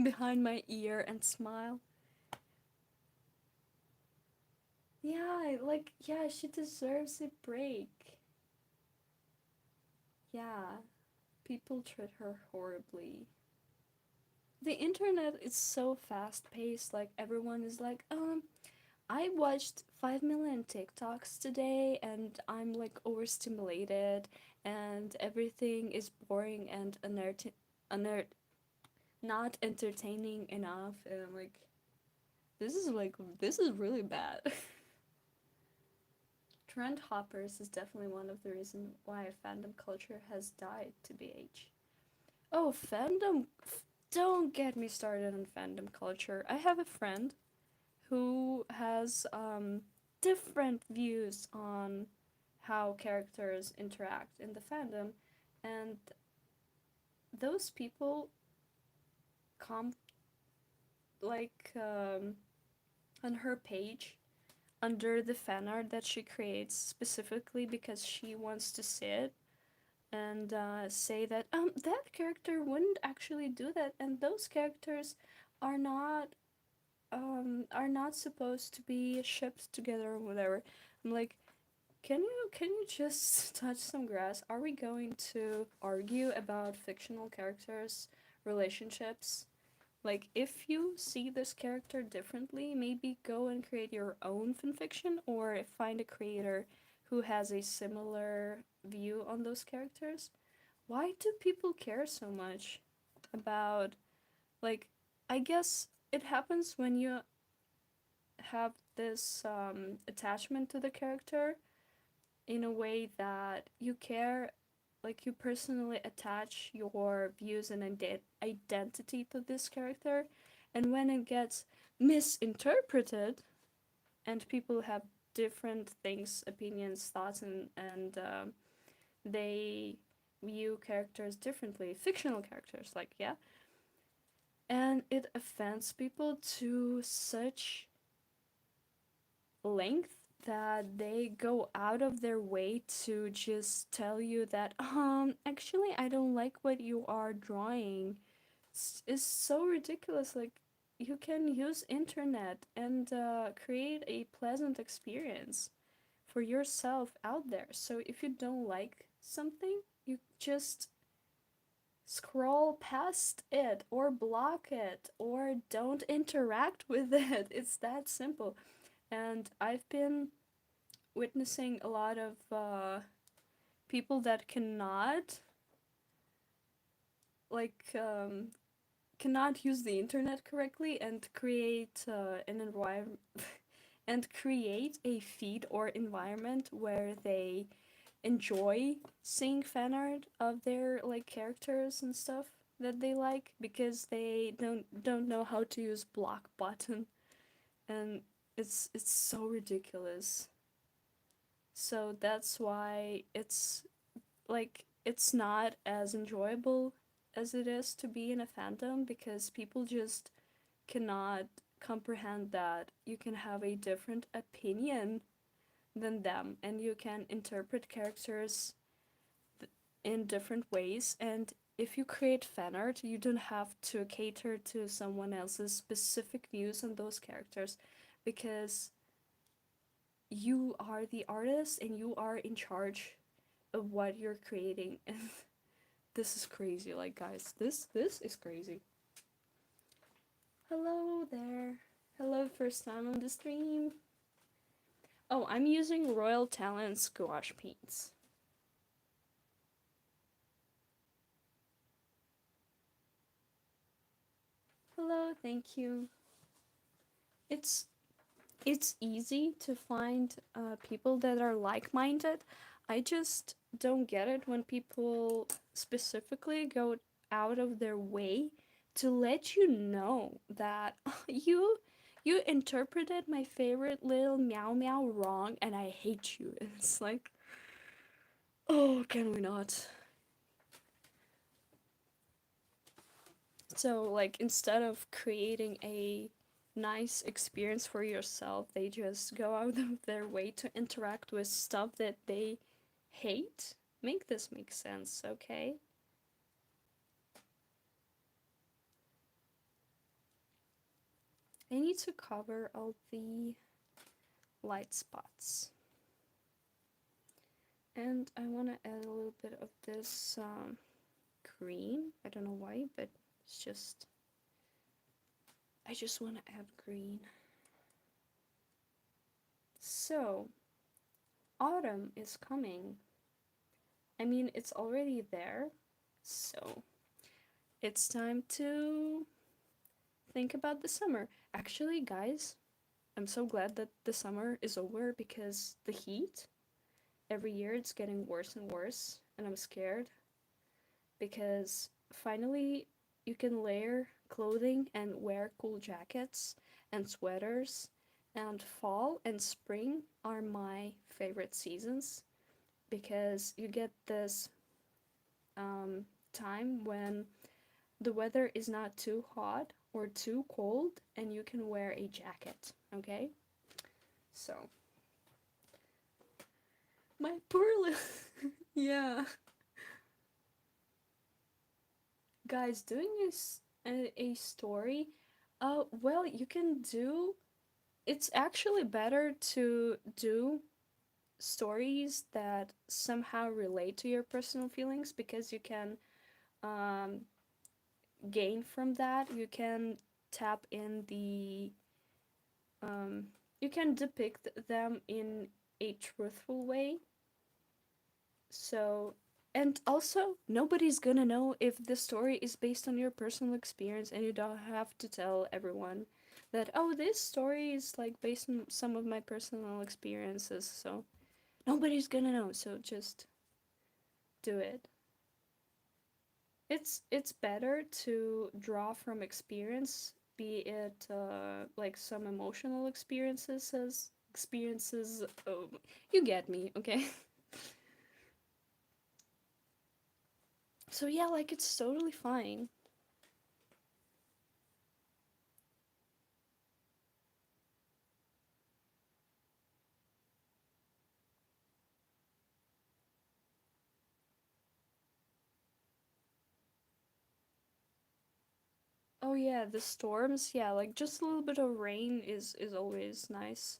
behind my ear and smile. Yeah, like yeah, she deserves a break. Yeah, people treat her horribly. The internet is so fast paced, like everyone is like, I watched 5 million TikToks today and I'm like overstimulated and everything is boring and not entertaining enough, and I'm like this is really bad. Trend hoppers is definitely one of the reasons why fandom culture has died to BH. Oh, fandom, don't get me started on fandom culture. I have a friend who has different views on how characters interact in the fandom, and those people come like on her page under the fan art that she creates specifically because she wants to see it and say that that character wouldn't actually do that, and those characters are not supposed to be shipped together or whatever. I'm like, can you just touch some grass? Are we going to argue about fictional characters' relationships? Like, if you see this character differently, maybe go and create your own fanfiction or find a creator who has a similar view on those characters. Why do people care so much about, like, I guess it happens when you have this attachment to the character in a way that you care, like you personally attach your views and identity to this character, and when it gets misinterpreted and people have different things, opinions, thoughts, and they view characters differently, fictional characters, like, yeah, and it offends people to such length that they go out of their way to just tell you that actually I don't like what you are drawing. It's so ridiculous. Like, you can use internet and create a pleasant experience for yourself out there. So if you don't like something, you just scroll past it or block it or don't interact with it. It's that simple. And I've been witnessing a lot of people that cannot like cannot use the internet correctly and create an environment and create a feed or environment where they enjoy seeing fan art of their like characters and stuff that they like because they don't know how to use block button, and it's so ridiculous. So that's why it's like it's not as enjoyable as it is to be in a fandom because people just cannot comprehend that you can have a different opinion than them and you can interpret characters in different ways. And if you create fan art, you don't have to cater to someone else's specific views on those characters because you are the artist and you are in charge of what you're creating. And this is crazy, like guys, this is crazy. Hello there. Hello, first time on the stream. Oh, I'm using Royal Talent gouache paints. Hello, thank you. It's it's easy to find people that are like-minded. I just don't get it when people specifically go out of their way to let you know that you interpreted my favorite little meow meow wrong and I hate you. And it's like, oh, can we not? So like instead of creating a nice experience for yourself, they just go out of their way to interact with stuff that they hate. Make this make sense, okay? I need to cover all the light spots. And I want to add a little bit of this green. I don't know why, but it's just... I just want to add green. So, autumn is coming. I mean, it's already there, so it's time to think about the summer. Actually, guys, I'm so glad that the summer is over because the heat, every year it's getting worse and worse, and I'm scared because finally you can layer clothing and wear cool jackets and sweaters, and fall and spring are my favorite seasons because you get this time when the weather is not too hot or too cold and you can wear a jacket, okay? So, my poor little... yeah. Guys, doing a story, well, you can do... It's actually better to do stories that somehow relate to your personal feelings because you can um, gain from that. You can tap in the you can depict them in a truthful way. So, and also nobody's gonna know if the story is based on your personal experience, and you don't have to tell everyone that, oh, this story is like based on some of my personal experiences. So nobody's gonna know, so just do it. It's better to draw from experience, be it like some emotional experiences as experiences. Oh, you get me, okay? So yeah, like it's totally fine. Oh yeah, the storms, yeah, like just a little bit of rain is always nice.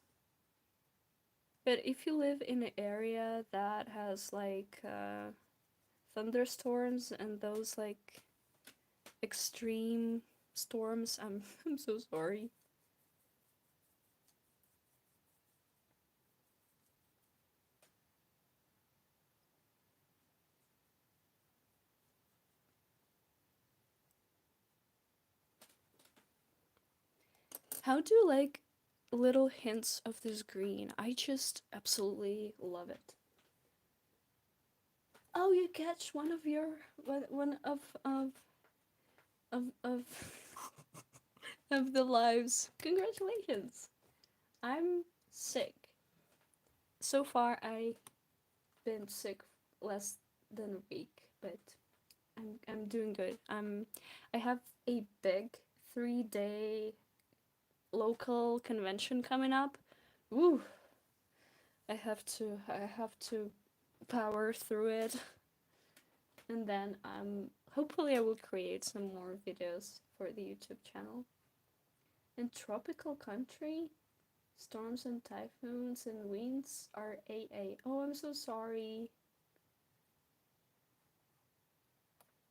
But if you live in an area that has like thunderstorms and those like extreme storms, I'm I'm so sorry. How do you like little hints of this green? I just absolutely love it. Oh, you catch one of your one of of the lives. Congratulations. I'm sick. So far I been sick less than a week, but I'm doing good. I have a big 3-day local convention coming up. Ooh, I have to power through it, and then hopefully I will create some more videos for the YouTube channel. In tropical country, storms and typhoons and winds are AA. Oh, I'm so sorry.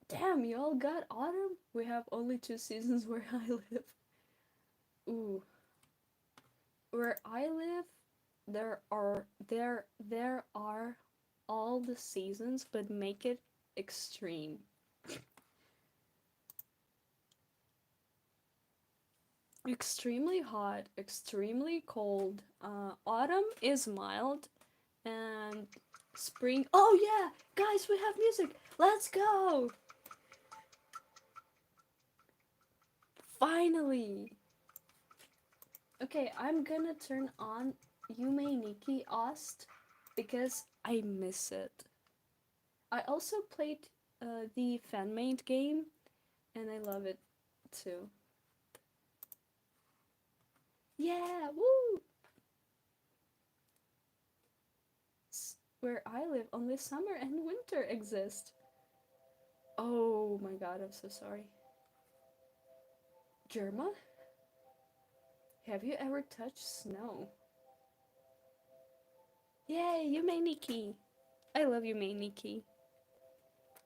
Damn, you all got autumn? We have only 2 seasons where I live. Ooh. Where I live, there are all the seasons, but make it extreme. Extremely hot, extremely cold. Autumn is mild, and spring. Oh yeah, guys, we have music. Let's go! Finally. Okay, I'm gonna turn on Yume Nikki Ost because I miss it. I also played the fan-made game, and I love it too. Yeah, woo! Where I live, only summer and winter exist. Oh my god, I'm so sorry. Germa? Have you ever touched snow? Yay, Yume Nikki! I love Yume Nikki.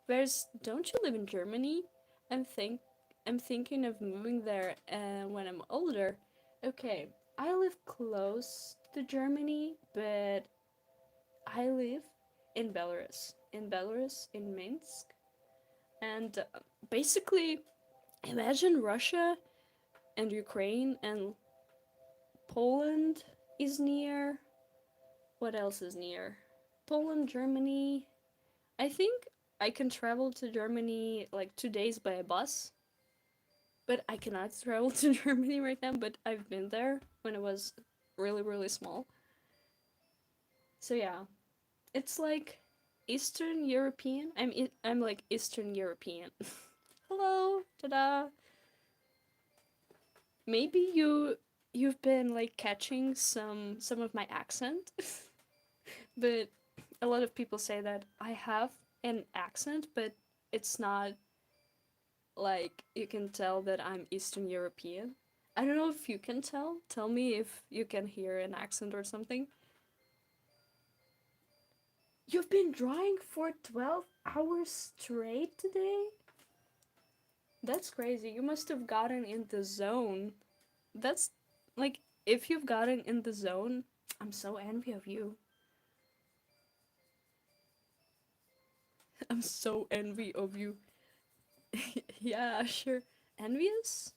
Where's don't you live in Germany? I'm think I'm thinking of moving there when I'm older. Okay, I live close to Germany, but I live in Belarus. In Belarus, in Minsk. And basically, imagine Russia and Ukraine and Poland is near. What else is near? Poland, Germany. I think I can travel to Germany like 2 days by a bus. But I cannot travel to Germany right now, but I've been there when I was really, really small. So yeah, it's like Eastern European. I'm like Eastern European. Hello, ta-da. Maybe you've been like catching some of my accent, but a lot of people say that I have an accent, but it's not like you can tell that I'm Eastern European. I don't know if you can tell. Tell me if you can hear an accent or something. You've been drawing for 12 hours straight today? That's crazy. You must have gotten in the zone. That's like, if you've gotten in the zone, I'm so envy of you. I'm so envy of you. Yeah, sure. Envious?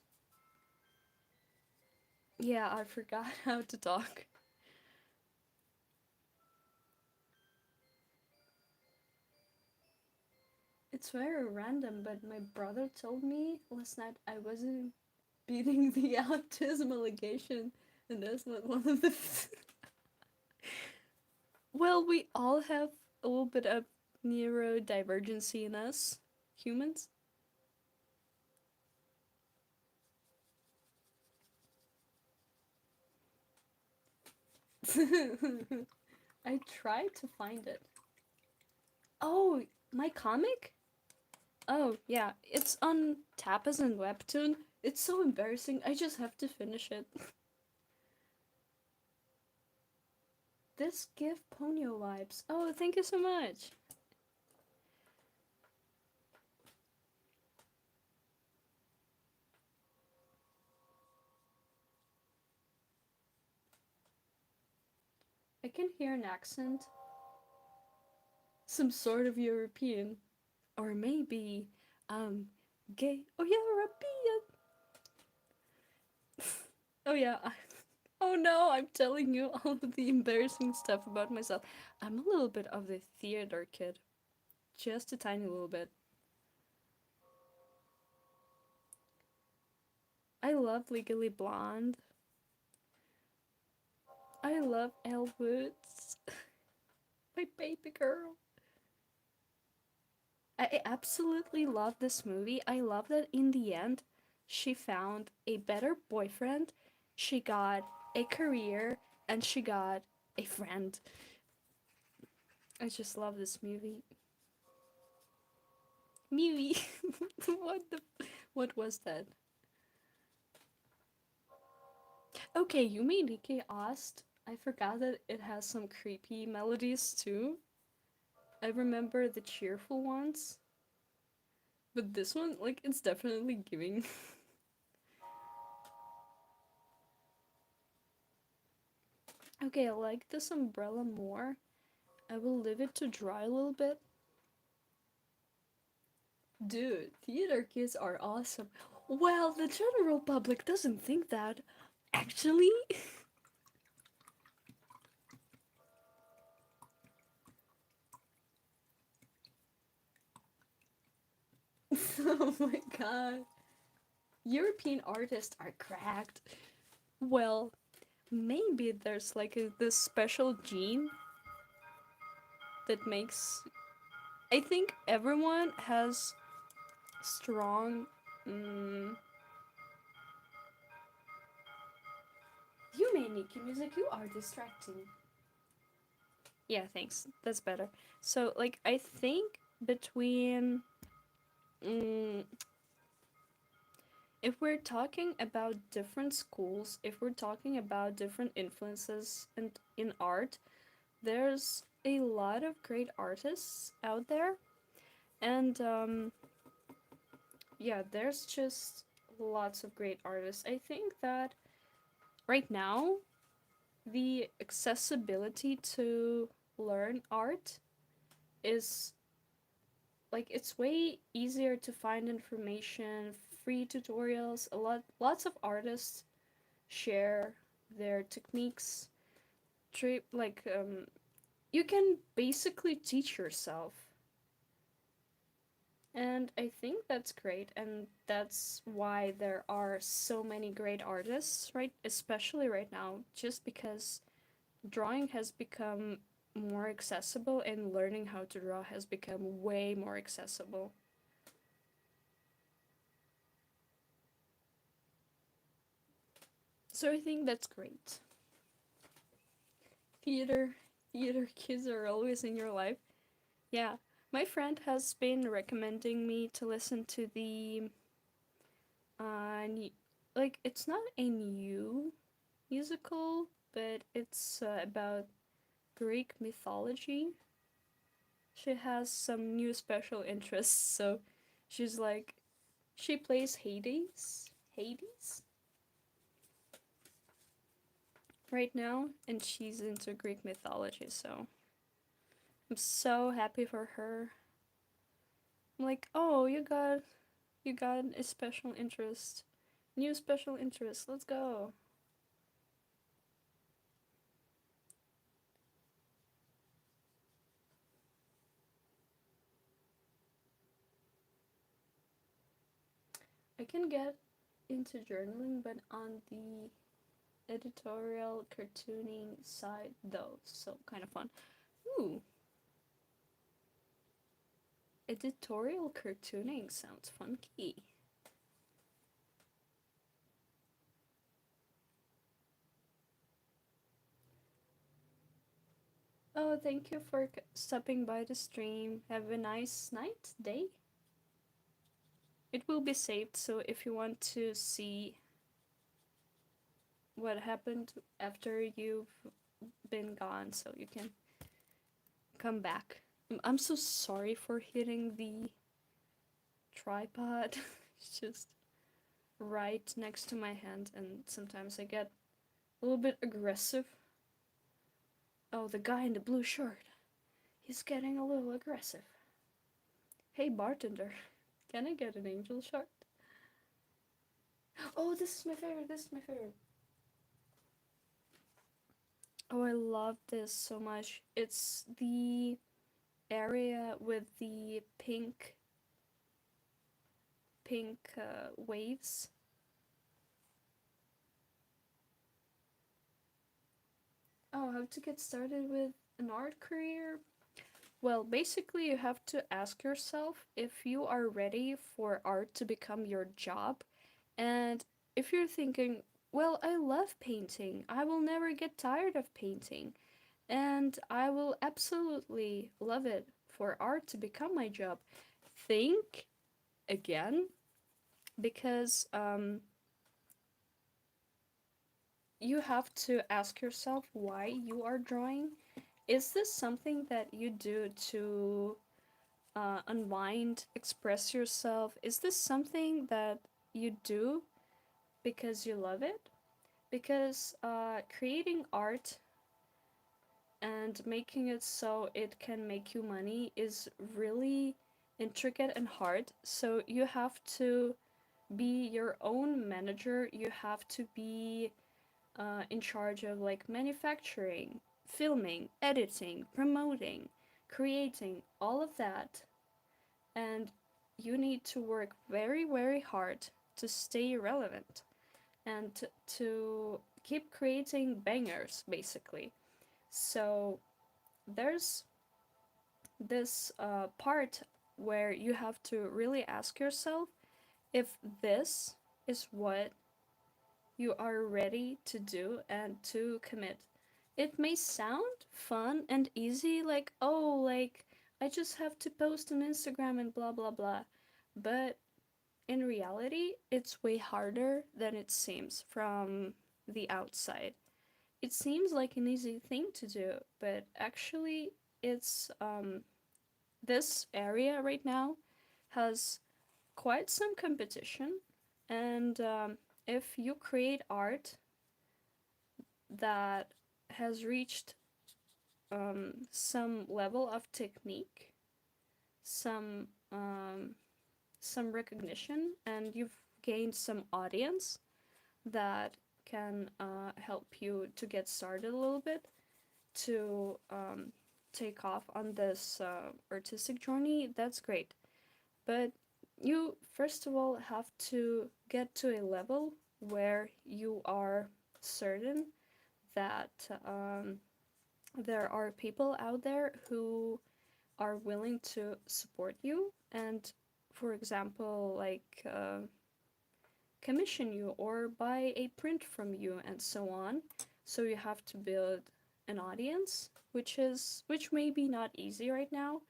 Yeah, I forgot how to talk. It's very random, but my brother told me last night I wasn't beating the autism allegation, and that's not one of the. Well, we all have a little bit of neurodivergency in us, humans. I tried to find it. Oh, my comic? Oh, yeah, it's on Tapas and Webtoon. It's so embarrassing. I just have to finish it. This give Ponyo vibes. Oh, thank you so much. I can hear an accent. Some sort of European. Or maybe, gay or European. Oh yeah. Oh no, I'm telling you all of the embarrassing stuff about myself. I'm a little bit of the theater kid. Just a tiny little bit. I love Legally Blonde. I love Elle Woods. My baby girl. I absolutely love this movie. I love that in the end, she found a better boyfriend, she got a career, and she got a friend. I just love this movie. Movie. What was that? Okay, Yumi Nike asked. I forgot that it has some creepy melodies too. I remember the cheerful ones, but this one, like, it's definitely giving. Okay, I like this umbrella more. I will leave it to dry a little bit. Dude, theater kids are awesome. Well, the general public doesn't think that. Actually? Oh my god. European artists are cracked. Well, maybe there's like this special gene that makes. I think everyone has strong. Mm, you may Nikki music, you are distracting. Yeah, thanks. That's better. So, like, I think between. Mm, if we're talking about different schools, if we're talking about different influences in art, there's a lot of great artists out there. And yeah, there's just lots of great artists. I think that right now, the accessibility to learn art is like it's way easier to find information, free tutorials. Lots of artists share their techniques. You can basically teach yourself, and I think that's great, and that's why there are so many great artists, right? Especially right now, just because drawing has become more accessible and learning how to draw has become way more accessible. So I think that's great. theater Theater kids are always in your life. Yeah, my friend has been recommending me to listen to the like it's not a new musical, but it's about Greek mythology. She has some new special interests, so she's like she plays Hades right now, and she's into Greek mythology, so I'm so happy for her. I'm like, oh, you got a special interest. New special interest. Let's go. I can get into journaling, but on the editorial cartooning side, though, so kind of fun. Ooh, editorial cartooning sounds funky. Oh, thank you for stopping by the stream. Have a nice night, day. It will be saved, so if you want to see what happened after you've been gone, so you can come back. I'm so sorry for hitting the tripod. It's just right next to my hand, and sometimes I get a little bit aggressive. Oh, the guy in the blue shirt. He's getting a little aggressive. Hey, bartender, can I get an angel shard? Oh, this is my favorite. This is my favorite. Oh, I love this so much. It's the area with the pink waves. Oh, how to get started with an art career? Well, basically, you have to ask yourself if you are ready for art to become your job. And if you're thinking, well, I love painting, I will never get tired of painting, and I will absolutely love it for art to become my job, think again, because you have to ask yourself why you are drawing. Is this something that you do to unwind, express yourself? Is this something that you do because you love it? Because creating art and making it so it can make you money is really intricate and hard. So you have to be your own manager. You have to be in charge of like manufacturing, filming, editing, promoting, creating, all of that. And you need to work very, very hard to stay relevant and to keep creating bangers, basically. So there's this part where you have to really ask yourself if this is what you are ready to do and to commit. It may sound fun and easy, like, oh, like, I just have to post on Instagram and blah blah blah. But in reality, it's way harder than it seems from the outside. It seems like an easy thing to do, but actually, it's this area right now has quite some competition, and if you create art that has reached some level of technique, some some recognition, and you've gained some audience that can help you to get started a little bit to take off on this artistic journey, that's great. But you first of all have to get to a level where you are certain that there are people out there who are willing to support you and, for example, like commission you or buy a print from you and so on. So you have to build an audience, which may be not easy right now,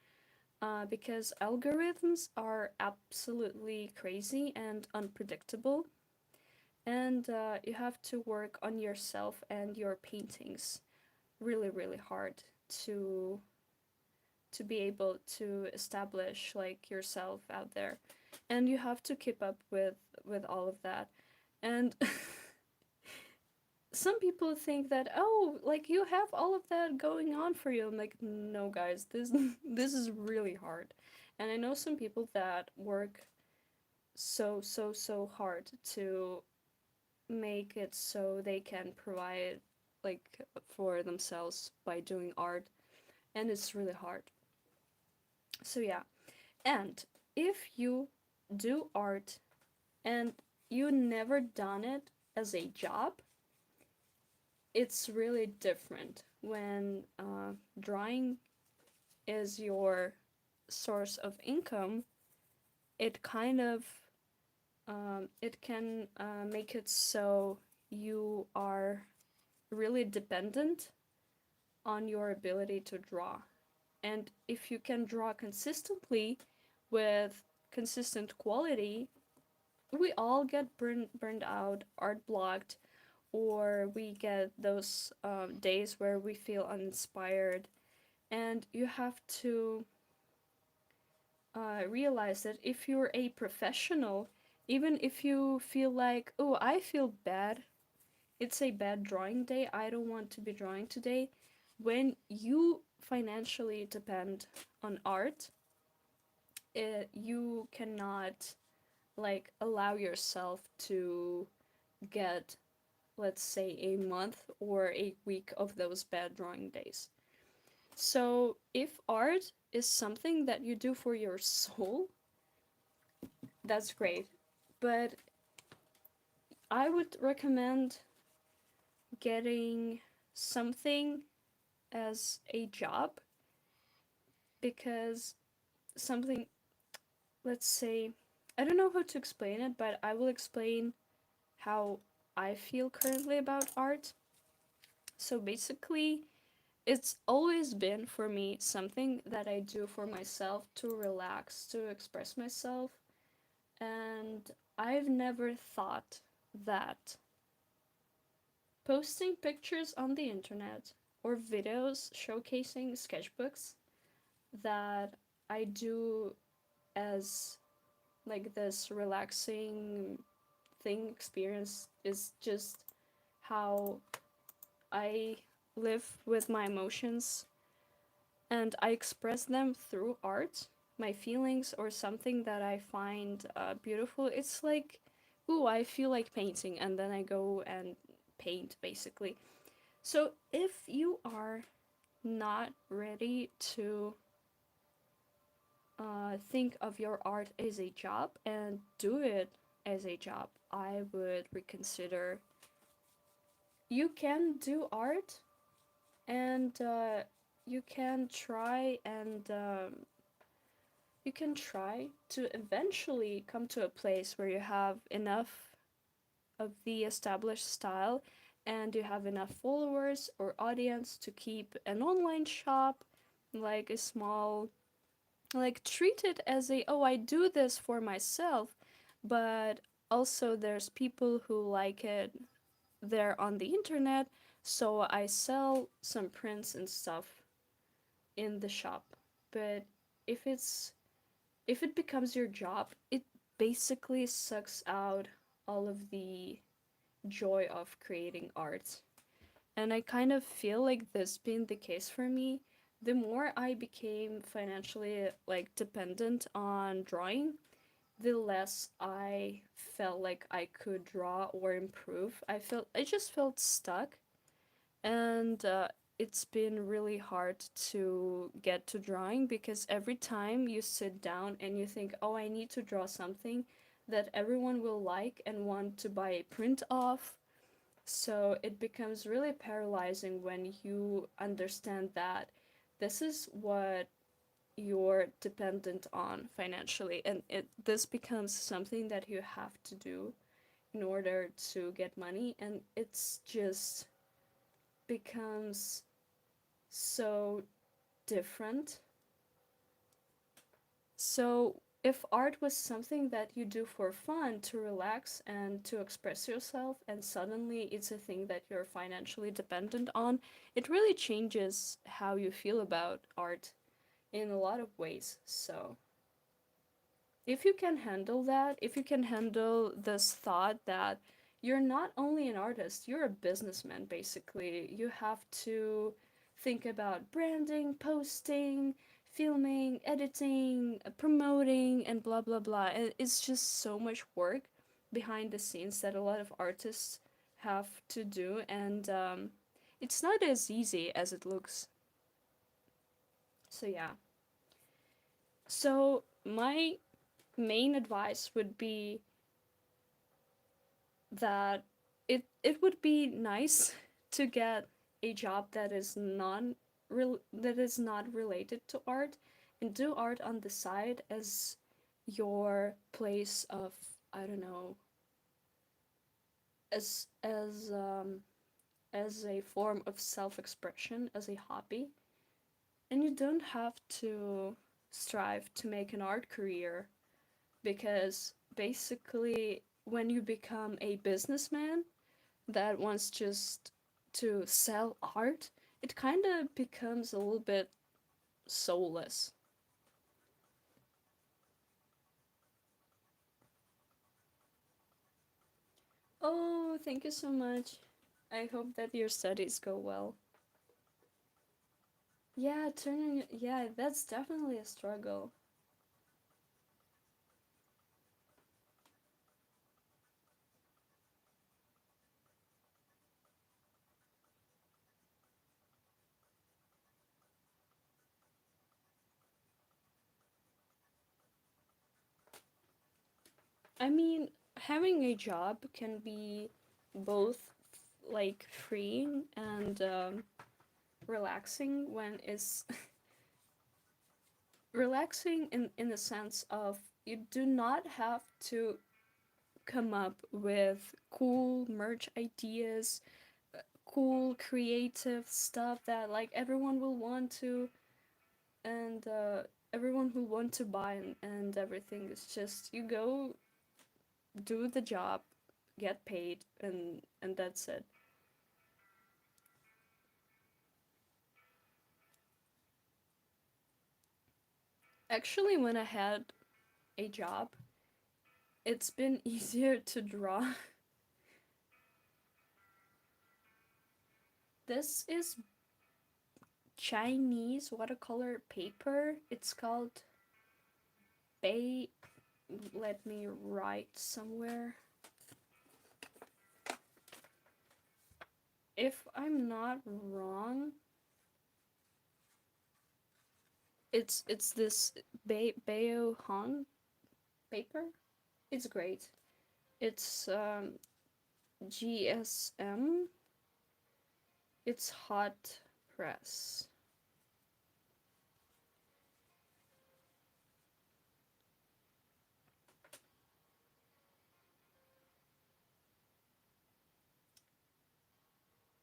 because algorithms are absolutely crazy and unpredictable, and you have to work on yourself and your paintings really, really hard to to be able to establish like yourself out there, and you have to keep up with all of that. And some people think that, oh, like you have all of that going on for you. I'm like, no guys, this this is really hard. And I know some people that work so hard to make it so they can provide like for themselves by doing art, and it's really hard. So yeah. And if you do art and you never done it as a job, it's really different when drawing is your source of income. It kind of it can make it so you are really dependent on your ability to draw. And if you can draw consistently with consistent quality, we all get burned out, art blocked, or we get those days where we feel uninspired. And you have to realize that if you're a professional, even if you feel like, oh, I feel bad, it's a bad drawing day, I don't want to be drawing today, when you financially depend on art, you cannot like allow yourself to get let's say, a month or a week of those bad drawing days. So, if art is something that you do for your soul, that's great. But I would recommend getting something as a job, because something, let's say, I don't know how to explain it, but I will explain how I feel currently about art. So basically, it's always been for me something that I do for myself to relax, to express myself, and I've never thought that posting pictures on the internet or videos showcasing sketchbooks that I do as like this relaxing thing experience is just how I live with my emotions and I express them through art, my feelings or something that I find beautiful. It's like, ooh, I feel like painting, and then I go and paint basically. So if you are not ready to think of your art as a job and do it as a job, I would reconsider. You can do art, and you can try and you can try to eventually come to a place where you have enough of the established style and you have enough followers or audience to keep an online shop, like a small, like treat it as a, oh, I do this for myself, but also there's people who like it there on the internet, so I sell some prints and stuff in the shop. But if it's if it becomes your job, it basically sucks out all of the joy of creating art. And I kind of feel like this being the case for me, the more I became financially like dependent on drawing, the less I felt like I could draw or improve. I just felt stuck, and it's been really hard to get to drawing because every time you sit down and you think, oh, I need to draw something that everyone will like and want to buy a print of. So it becomes really paralyzing when you understand that this is what you're dependent on financially, and this becomes something that you have to do in order to get money, and it's just becomes so different. So, if art was something that you do for fun, to relax and to express yourself, and suddenly it's a thing that you're financially dependent on, it really changes how you feel about art in a lot of ways. So, if you can handle that, if you can handle this thought that you're not only an artist, you're a businessman basically. You have to think about branding, posting, filming, editing, promoting, and blah blah blah. And it's just so much work behind the scenes that a lot of artists have to do, and it's not as easy as it looks. So, yeah. So, my main advice would be that it would be nice to get a job that is that is not related to art, and do art on the side as your place of, I don't know, as a form of self-expression, as a hobby. And you don't have to strive to make an art career, because basically when you become a businessman that wants just to sell art, it kind of becomes a little bit soulless. Oh, thank you so much. I hope that your studies go well. Yeah, turning, yeah, that's definitely a struggle. I mean, having a job can be both like freeing and relaxing when it's relaxing in the sense of you do not have to come up with cool merch ideas, cool creative stuff that like everyone will want to and everyone will want to buy and everything. It's just you go do the job, get paid, and that's it. Actually, when I had a job, it's been easier to draw. This is Chinese watercolor paper. It's called Bay. Let me write somewhere. If I'm not wrong, it's this Bayo Han paper. It's great. It's GSM. It's hot press.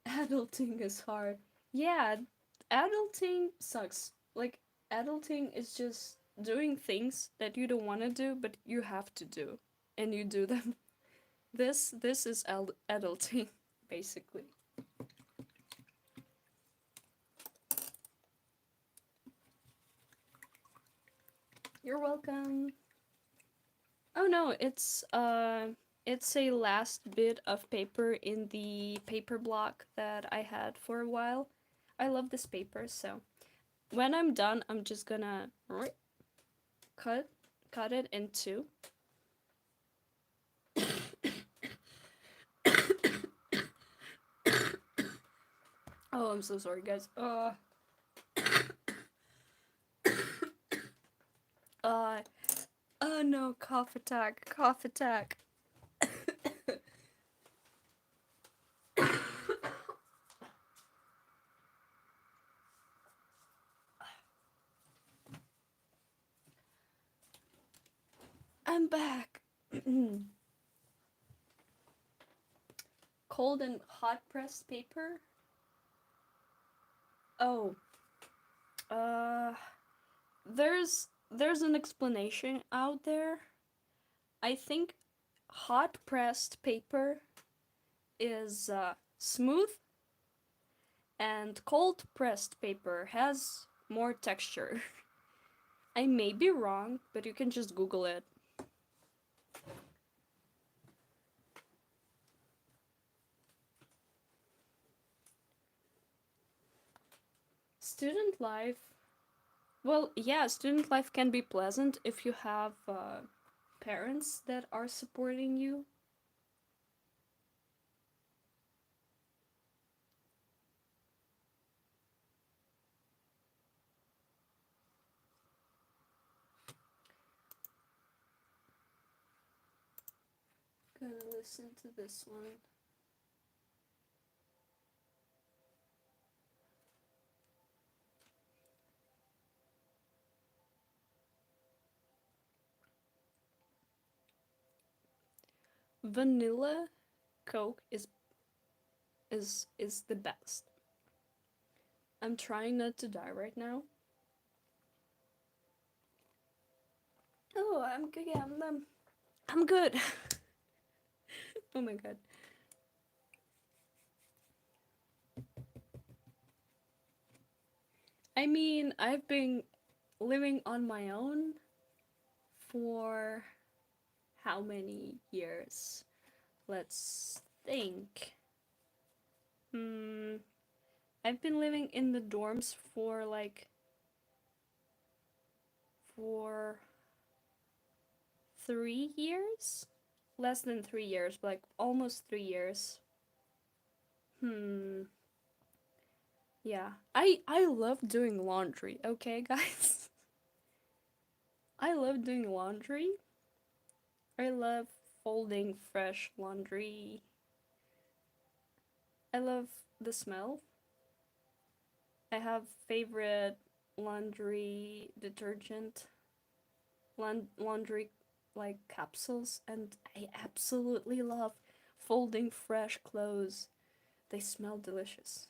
Adulting is hard. Yeah, adulting sucks. Like adulting is just doing things that you don't want to do but you have to do and you do them. This is adulting basically. You're welcome. Oh no, it's a last bit of paper in the paper block that I had for a while. I love this paper, so when I'm done, I'm just gonna cut cut it in two. Oh, I'm so sorry, guys. Uh, oh no, cough attack, cough attack. I'm back. Cold and hot pressed paper. Oh, uh, there's an explanation out there. I think hot pressed paper is smooth, and cold pressed paper has more texture. I may be wrong, but you can just Google it. Student life. Well, yeah, student life can be pleasant if you have parents that are supporting you. Gonna listen to this one. Vanilla Coke is the best. I'm trying not to die right now. Oh, I'm good. Yeah, I'm good. Oh my god. I mean, I've been living on my own for how many years? Let's think. Hmm. I've been living in the dorms for like for 3 years? Less than 3 years, but like almost 3 years. Hmm. Yeah. I love doing laundry, okay, guys? I love doing laundry. I love folding fresh laundry. I love the smell. I have favorite laundry detergent, laundry like capsules, and I absolutely love folding fresh clothes. They smell delicious.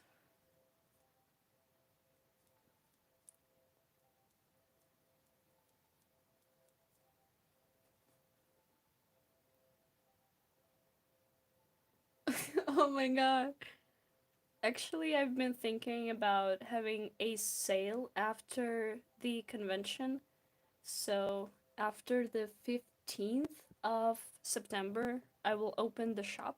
Oh my god. Actually, I've been thinking about having a sale after the convention. So, after the 15th of September, I will open the shop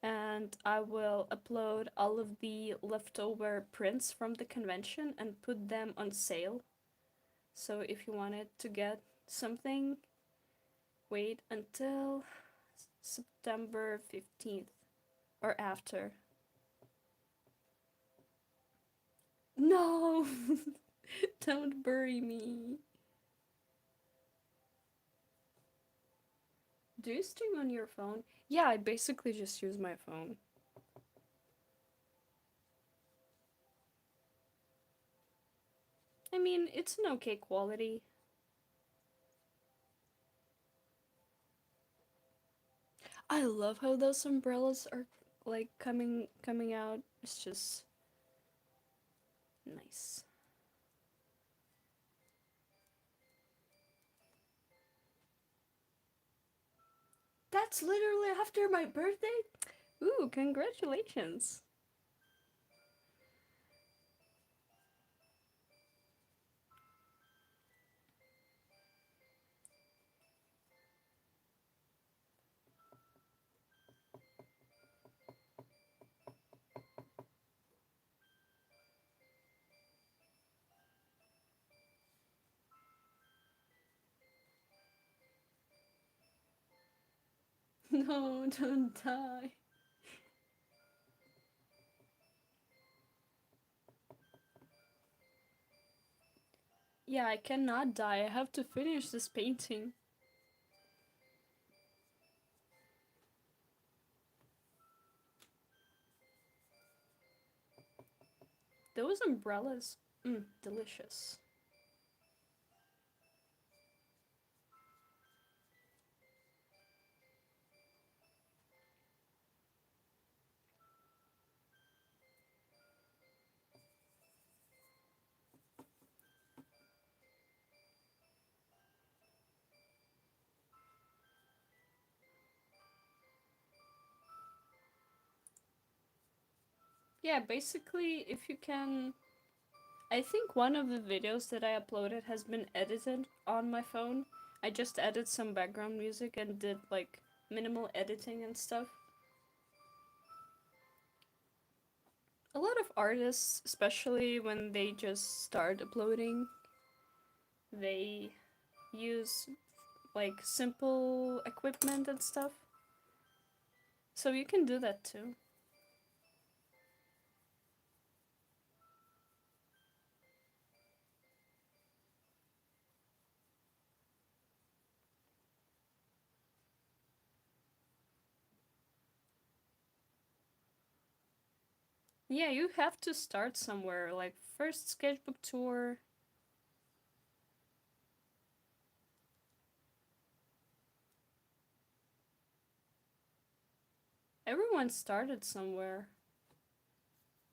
and I will upload all of the leftover prints from the convention and put them on sale. So, if you wanted to get something, wait until September 15th or after. No! Don't bury me. Do you stream on your phone? Yeah, I basically just use my phone. I mean, it's an okay quality. I love how those umbrellas are like coming out. It's just nice. That's literally after my birthday? Ooh, congratulations. No, don't die. Yeah, I cannot die. I have to finish this painting. Those umbrellas, delicious. Yeah, basically, if you can. I think one of the videos that I uploaded has been edited on my phone. I just added some background music and did like minimal editing and stuff. A lot of artists, especially when they just start uploading, they use like simple equipment and stuff. So you can do that too. Yeah, you have to start somewhere. Like, first sketchbook tour. Everyone started somewhere.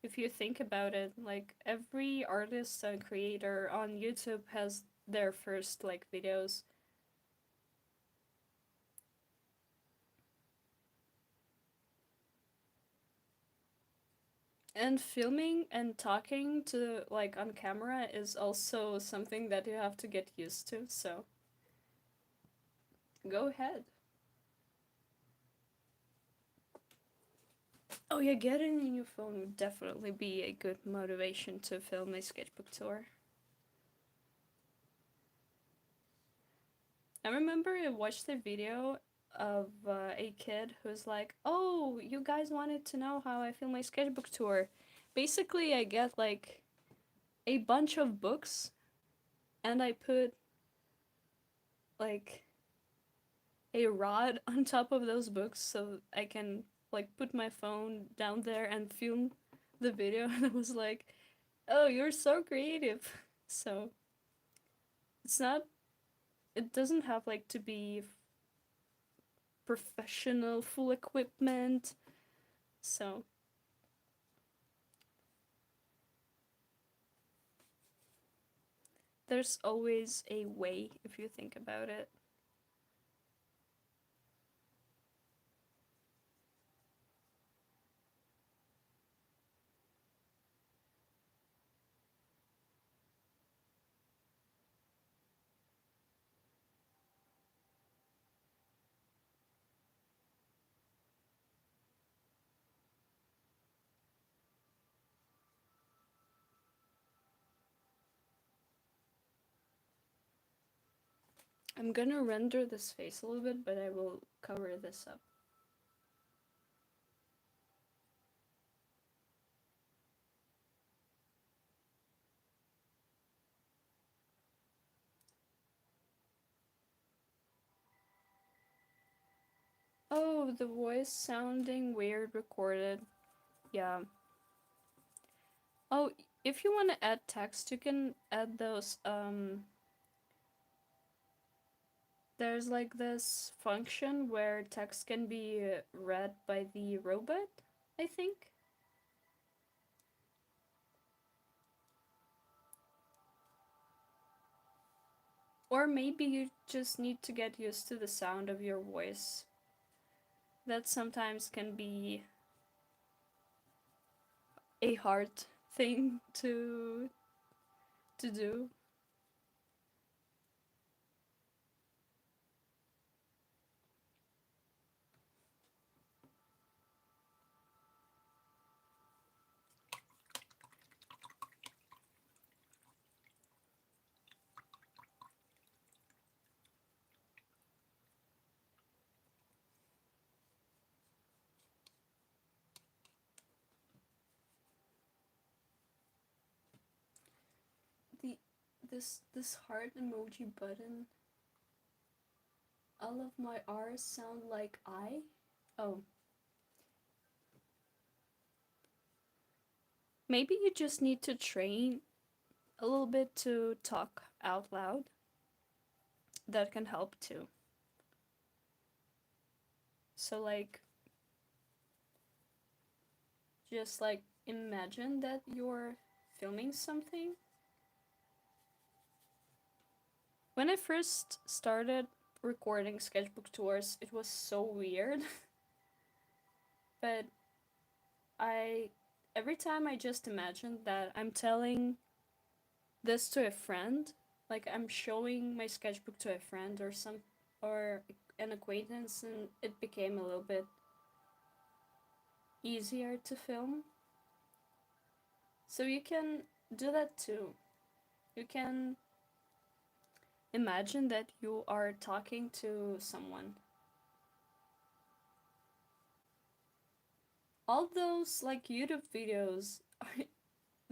If you think about it, like every artist and creator on YouTube has their first like videos. And filming and talking to like on camera is also something that you have to get used to, so go ahead. Oh yeah, getting a new phone would definitely be a good motivation to film a sketchbook tour. I remember I watched a video of a kid who's like, "Oh, you guys wanted to know how I film my sketchbook tour." Basically, I get like a bunch of books and I put like a rod on top of those books so I can like put my phone down there and film the video. And I was like, oh, you're so creative. So it's not, it doesn't have like to be professional full equipment. So there's always a way if you think about it. I'm gonna render this face a little bit, but I will cover this up. Oh, the voice sounding weird recorded. Yeah. Oh, if you want to add text, you can add those, there's like this function where text can be read by the robot, I think. Or maybe you just need to get used to the sound of your voice. That sometimes can be a hard thing to do. The this heart emoji button. All of my R's sound like I. Oh. Maybe you just need to train a little bit to talk out loud. That can help too. So like just like imagine that you're filming something. When I first started recording sketchbook tours, it was so weird. But I every time I just imagine that I'm telling this to a friend, like I'm showing my sketchbook to a friend or an acquaintance, and it became a little bit easier to film. So you can do that too. You can imagine that you are talking to someone. All those like YouTube videos are,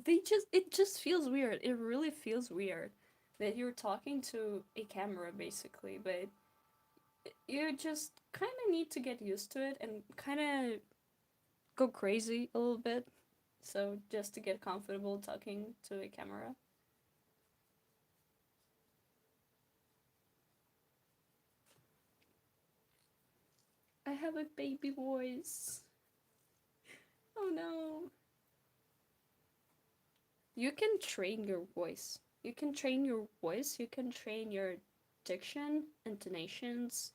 it just feels weird. It really feels weird that you're talking to a camera basically, but you just kind of need to get used to it and kind of go crazy a little bit. So just to get comfortable talking to a camera. I have a baby voice. Oh no. You can train your voice. You can train your voice, you can train your diction, intonations,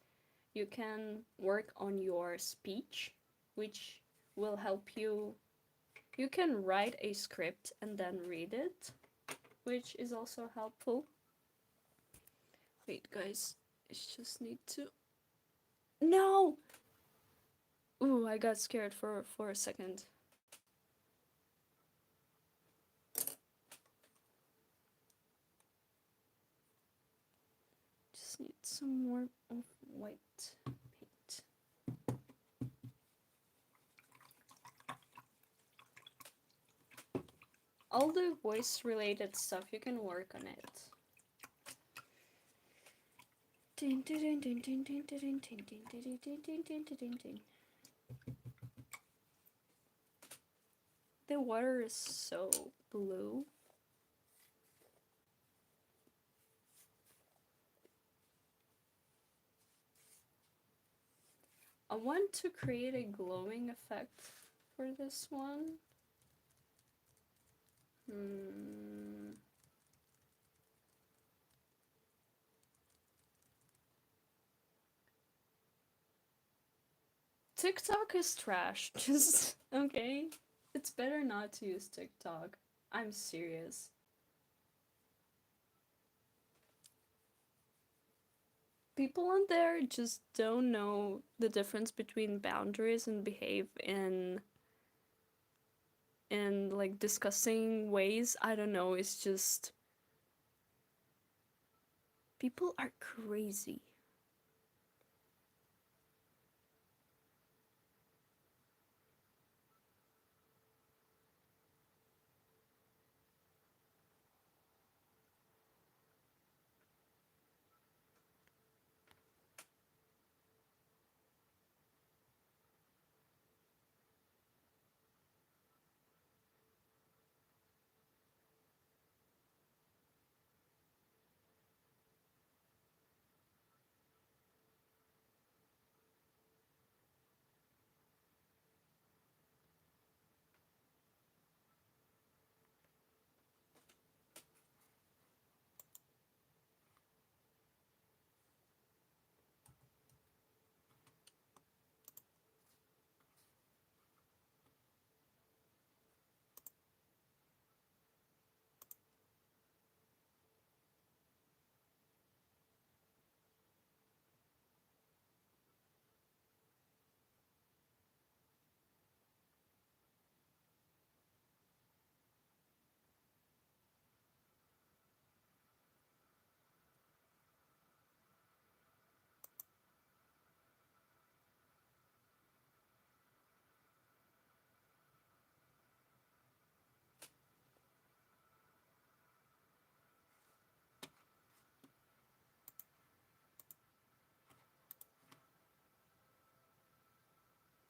you can work on your speech, which will help you. You can write a script and then read it, which is also helpful. Wait, guys, I just need to. No! Ooh, I got scared for a second. Just need some more of white paint. All the voice related stuff, you can work on it. The water is so blue. I want to create a glowing effect for this one. TikTok is trash. Just okay. It's better not to use TikTok. I'm serious. People on there just don't know the difference between boundaries and behave in like disgusting ways. I don't know, it's just people are crazy.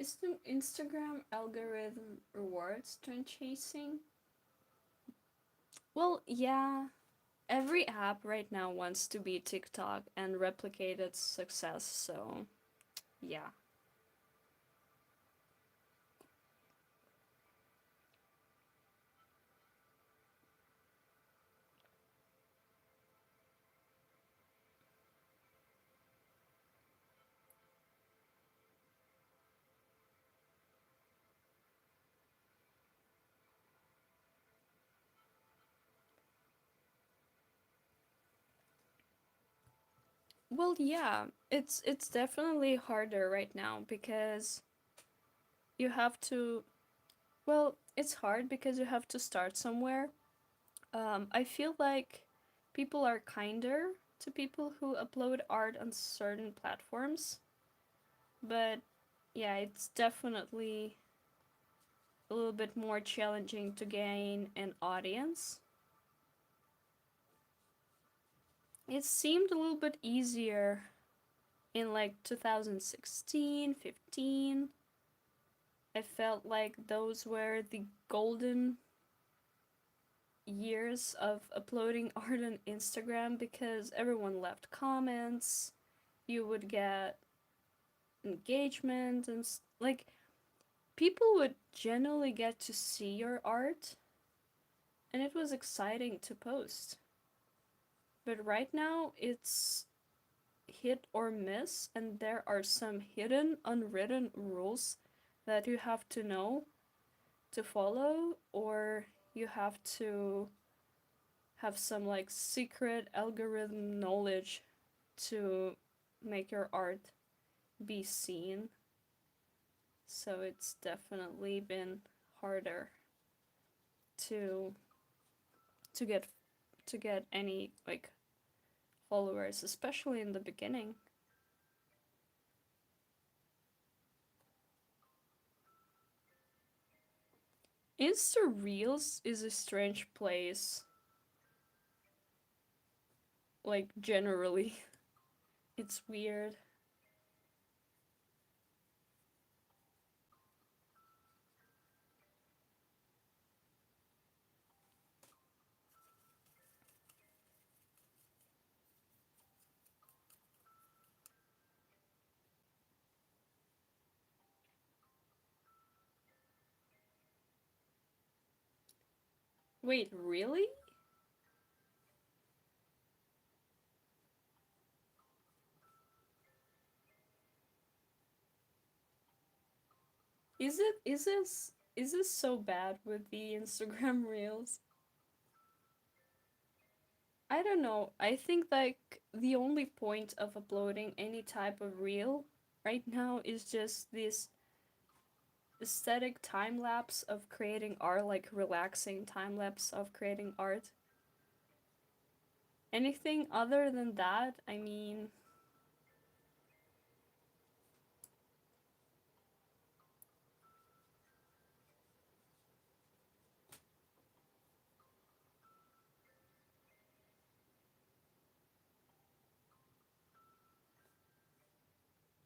Is the Instagram algorithm rewards trend chasing? Well, yeah. Every app right now wants to be TikTok and replicate its success, so yeah. Well, yeah, it's definitely harder right now because you have to well, it's hard because you have to start somewhere. I feel like people are kinder to people who upload art on certain platforms, but yeah, it's definitely a little bit more challenging to gain an audience. It seemed a little bit easier in like 2016, 15. I felt like those were the golden years of uploading art on Instagram because everyone left comments. You would get engagement and like people would genuinely get to see your art and it was exciting to post. But right now it's hit or miss and there are some hidden unwritten rules that you have to know to follow or you have to have some like secret algorithm knowledge to make your art be seen. So it's definitely been harder to to get to get any like followers, especially in the beginning. Insta Reels is a strange place, like generally. It's weird. Wait, really? Is this so bad with the Instagram Reels? I don't know. I think like the only point of uploading any type of reel right now is just this aesthetic time lapse of creating art, like relaxing time lapse of creating art. Anything other than that, I mean,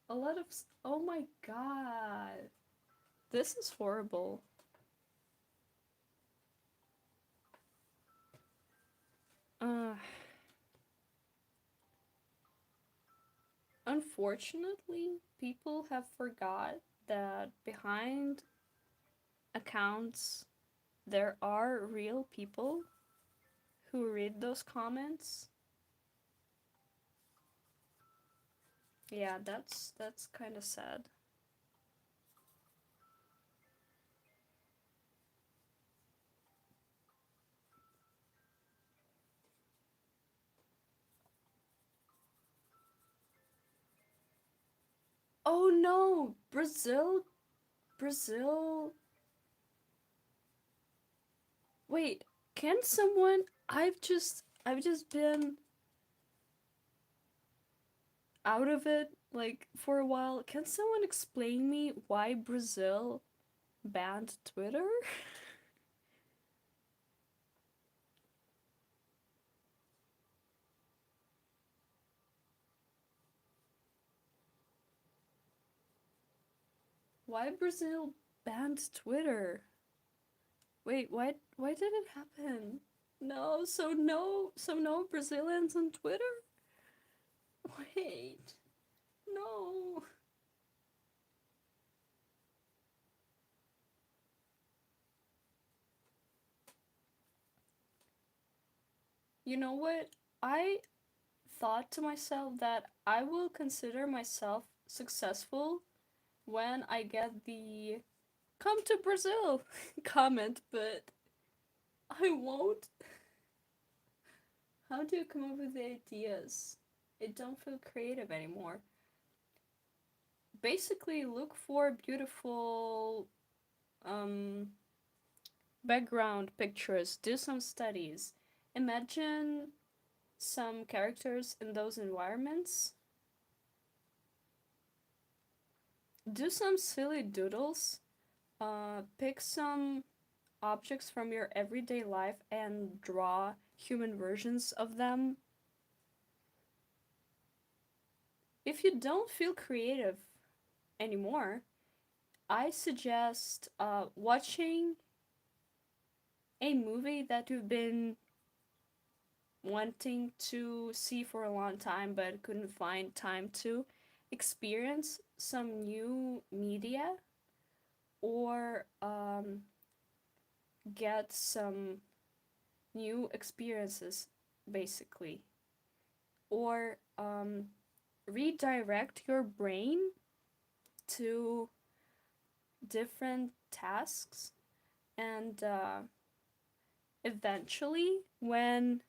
a lot of. Oh my god. This is horrible. Uh, Unfortunately, people have forgot that behind accounts there are real people who read those comments. Yeah, that's kind of sad. Oh no, Brazil. Wait, can someone? I've just been out of it like for a while. Can someone explain me why Brazil banned Twitter? Why Brazil banned Twitter? Wait, why did it happen? No, so no Brazilians on Twitter? Wait. No. You know what? I thought to myself that I will consider myself successful when I get the come to Brazil comment, but I won't. How do you come up with the ideas? It don't feel creative anymore. Basically, look for beautiful um, background pictures, do some studies. Imagine some characters in those environments. Do some silly doodles. Pick some objects from your everyday life and draw human versions of them. If you don't feel creative anymore, I suggest watching a movie that you've been wanting to see for a long time but couldn't find time to experience some new media or get some new experiences basically or redirect your brain to different tasks and eventually when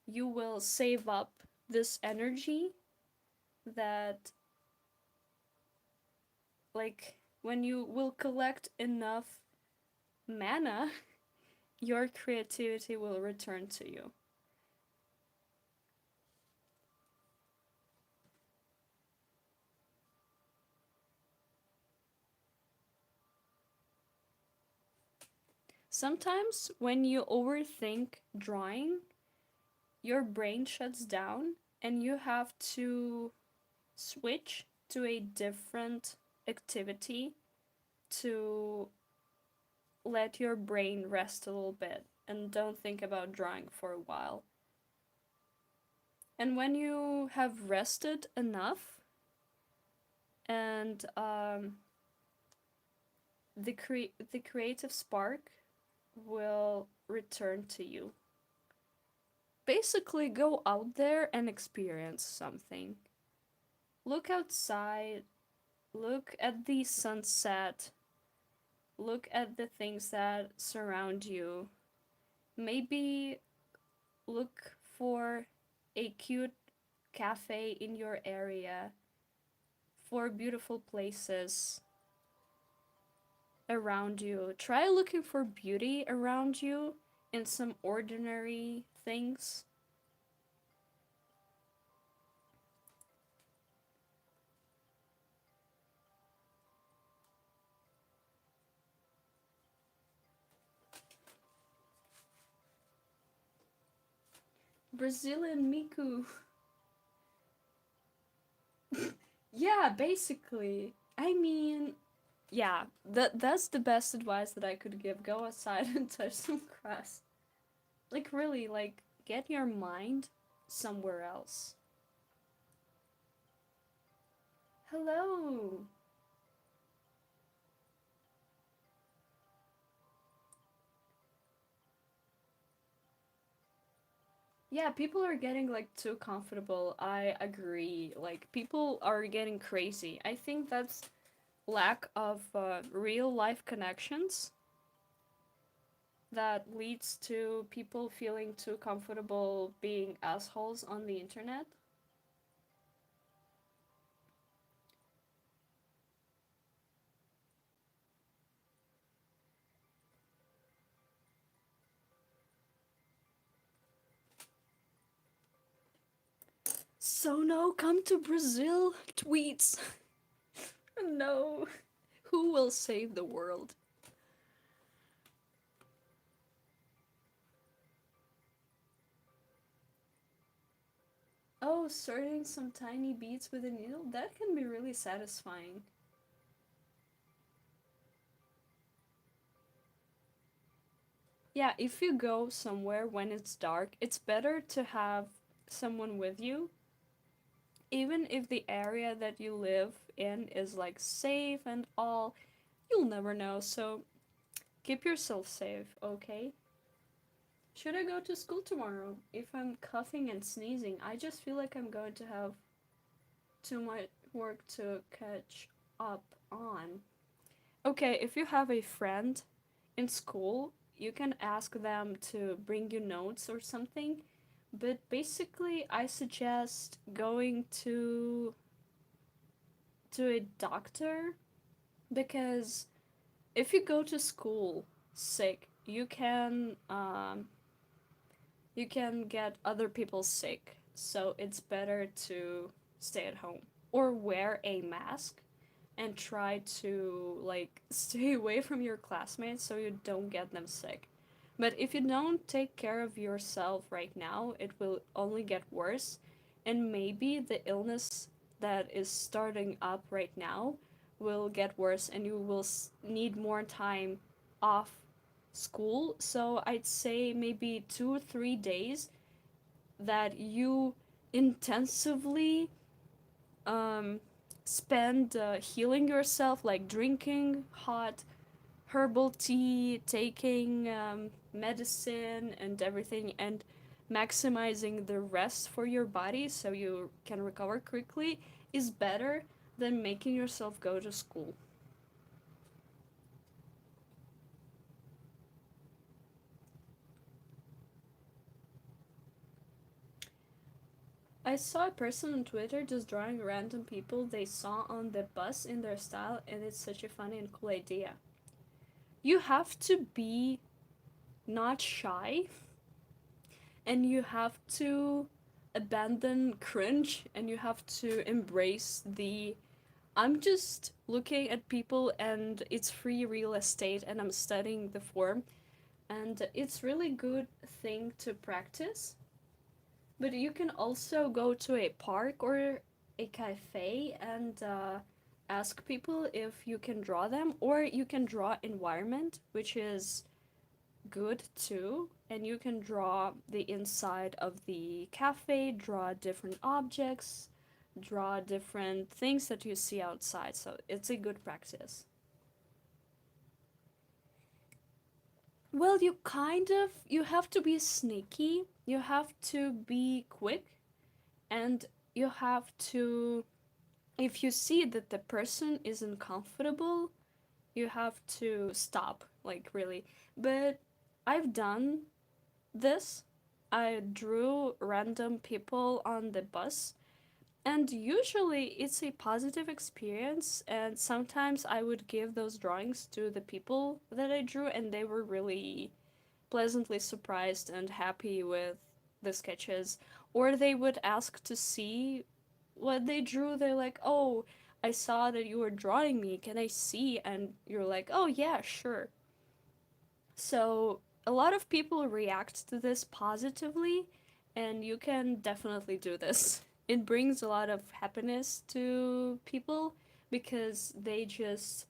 you will save up this energy that like when you will collect enough mana your creativity will return to you. Sometimes when you overthink drawing your brain shuts down and you have to switch to a different activity to let your brain rest a little bit and don't think about drawing for a while. And when you have rested enough and the creative spark will return to you. Basically, go out there and experience something. Look outside, look at the sunset, look at the things that surround you. Maybe look for a cute cafe in your area, for beautiful places around you. Try looking for beauty around you in some ordinary things. Brazilian Miku. Yeah, basically. I mean, yeah, that's the best advice that I could give. Go outside and touch some grass. Like really, like get your mind somewhere else. Hello. Yeah, people are getting like too comfortable. I agree. Like people are getting crazy. I think that's lack of real life connections that leads to people feeling too comfortable being assholes on the internet. So no, come to Brazil tweets. No. Who will save the world? Oh, sorting some tiny beads with a needle? That can be really satisfying. Yeah, if you go somewhere when it's dark, it's better to have someone with you. Even if the area that you live in is like safe and all, you'll never know, so keep yourself safe, okay? Should I go to school tomorrow? If I'm coughing and sneezing, I just feel like I'm going to have too much work to catch up on. Okay, if you have a friend in school, you can ask them to bring you notes or something. But basically, I suggest going to a doctor because if you go to school sick, you can get other people sick. So it's better to stay at home or wear a mask and try to like stay away from your classmates so you don't get them sick. But if you don't take care of yourself right now, it will only get worse, and maybe the illness that is starting up right now will get worse and you will need more time off school. So I'd say maybe 2 or 3 days that you intensively um, spend healing yourself, like drinking hot herbal tea, taking medicine, and everything, and maximizing the rest for your body so you can recover quickly is better than making yourself go to school. I saw a person on Twitter just drawing random people they saw on the bus in their style, and it's such a funny and cool idea. You have to be not shy, and you have to abandon cringe, and you have to embrace the I'm just looking at people and it's free real estate and I'm studying the form, and it's really good thing to practice. But you can also go to a park or a cafe and ask people if you can draw them, or you can draw environment, which is good too. And you can draw the inside of the cafe, draw different objects, draw different things that you see outside. So it's a good practice. Well, you have to be sneaky, you have to be quick, and you have to, if you see that the person isn't comfortable, you have to stop, like really. But I've done this. I drew random people on the bus, and usually it's a positive experience, and sometimes I would give those drawings to the people that I drew, and they were really pleasantly surprised and happy with the sketches. Or they would ask to see what they drew. They're like, oh, I saw that you were drawing me, can I see? And you're like, oh yeah, sure. So a lot of people react to this positively, and you can definitely do this. It brings a lot of happiness to people because they just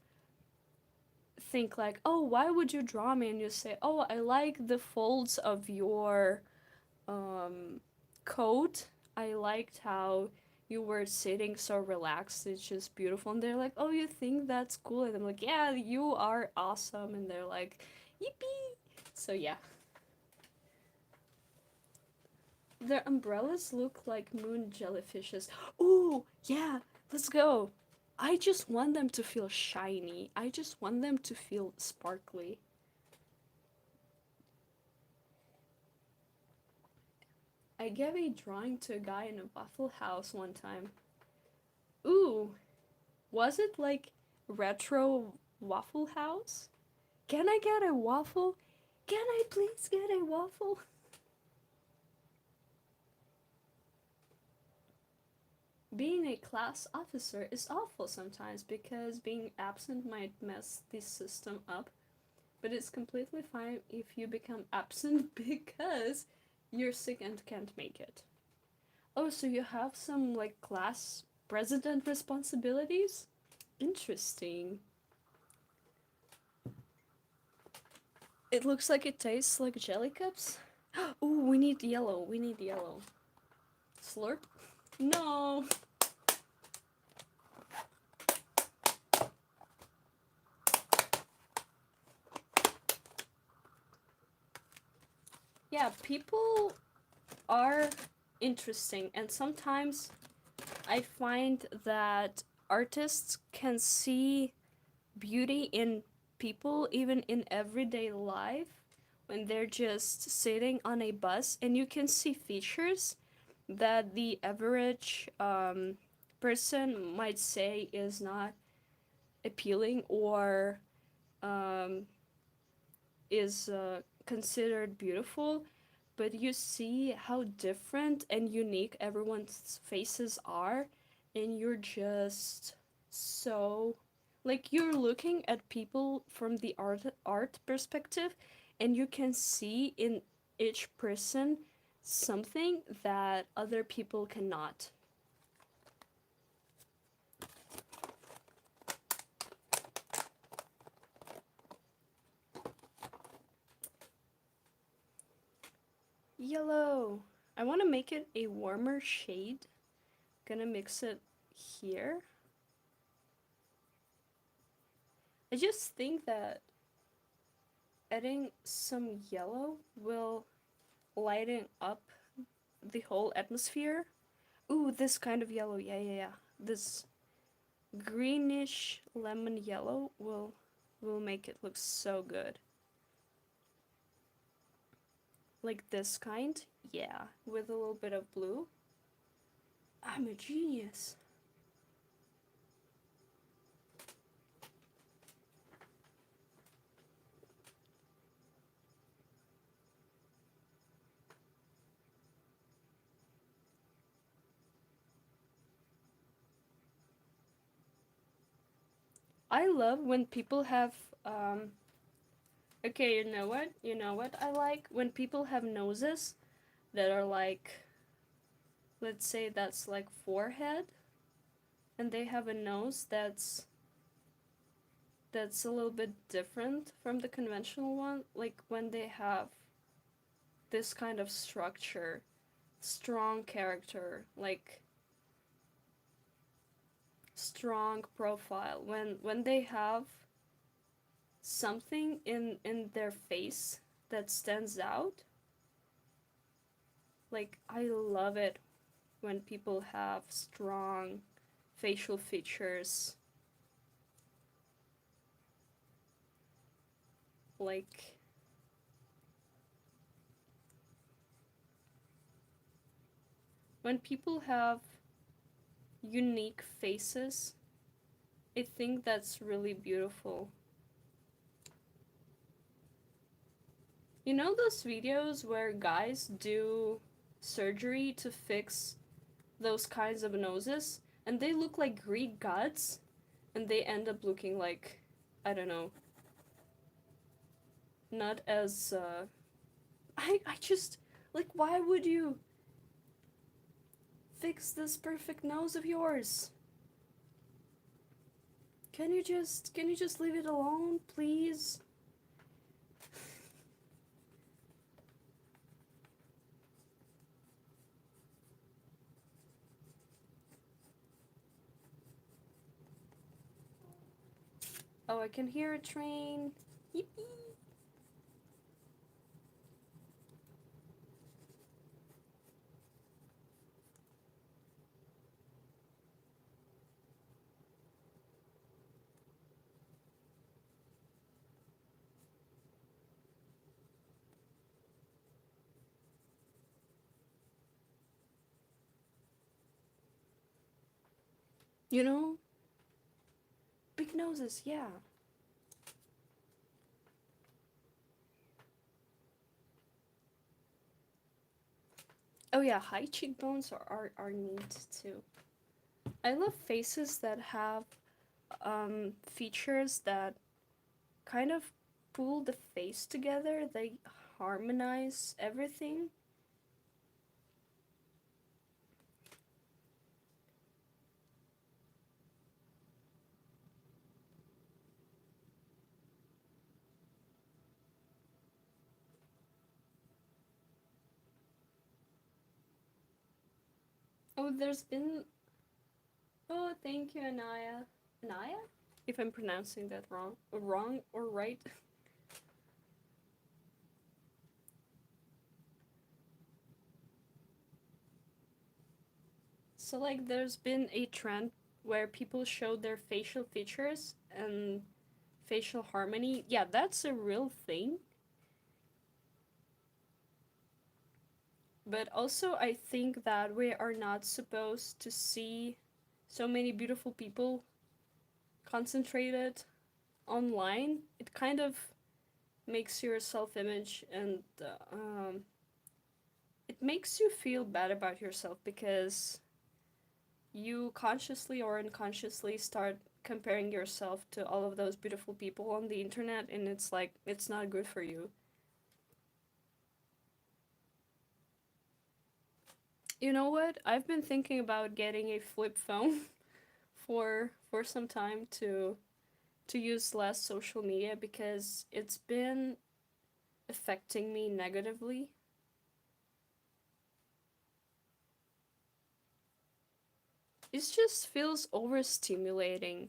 think like, oh, why would you draw me? And you say, oh, I like the folds of your um, coat. I liked how you were sitting so relaxed. It's just beautiful. And they're like, oh, you think that's cool? And I'm like, yeah, you are awesome. And they're like, yippee. So yeah. Their umbrellas look like moon jellyfishes. Ooh, yeah, let's go. I just want them to feel shiny. I just want them to feel sparkly. I gave a drawing to a guy in a Waffle House one time. Ooh, was it like retro Waffle House? Can I get a waffle? Can I please get a waffle? Being a class officer is awful sometimes because being absent might mess the system up, but it's completely fine if you become absent because you're sick and can't make it. Oh, so you have some like class president responsibilities? Interesting. It looks like it tastes like jelly cups. Ooh, we need yellow. We need yellow. Slurp? No. Yeah, people are interesting, and sometimes I find that artists can see beauty in people, even in everyday life, when they're just sitting on a bus, and you can see features that the average person might say is not appealing or um, is considered beautiful, but you see how different and unique everyone's faces are, and you're just so like you're looking at people from the art perspective, and you can see in each person something that other people cannot. Yellow. I want to make it a warmer shade. Gonna mix it here. I just think that adding some yellow will lighten up the whole atmosphere. Ooh, this kind of yellow. Yeah, yeah, yeah. This greenish lemon yellow will make it look so good. Like this kind. Yeah, with a little bit of blue. I'm a genius. I love when people have okay, you know what? You know what I like? When people have noses that are like let's say that's like forehead, and they have a nose that's a little bit different from the conventional one, like when they have this kind of structure, strong character, like strong profile, when they have something in their face that stands out. Like, I love it when people have strong facial features, like when people have unique faces. I think that's really beautiful. You know those videos where guys do surgery to fix those kinds of noses, and they look like Greek gods, and they end up looking like, I don't know, not as I just, like, why would you fix this perfect nose of yours? Can you just leave it alone, please? Oh, I can hear a train. Yippee! You know, big noses, yeah. Oh yeah, high cheekbones are neat too. I love faces that have features that kind of pull the face together. They harmonize everything. Oh, there's been. Oh, thank you, Anaya. Anaya? If I'm pronouncing that wrong or right. So, like, there's been a trend where people show their facial features and facial harmony. Yeah, that's a real thing. But also, I think that we are not supposed to see so many beautiful people concentrated online. It kind of makes your self image and it makes you feel bad about yourself because you consciously or unconsciously start comparing yourself to all of those beautiful people on the internet, and it's like, it's not good for you. You know what? I've been thinking about getting a flip phone for some time to use less social media because it's been affecting me negatively. It just feels overstimulating.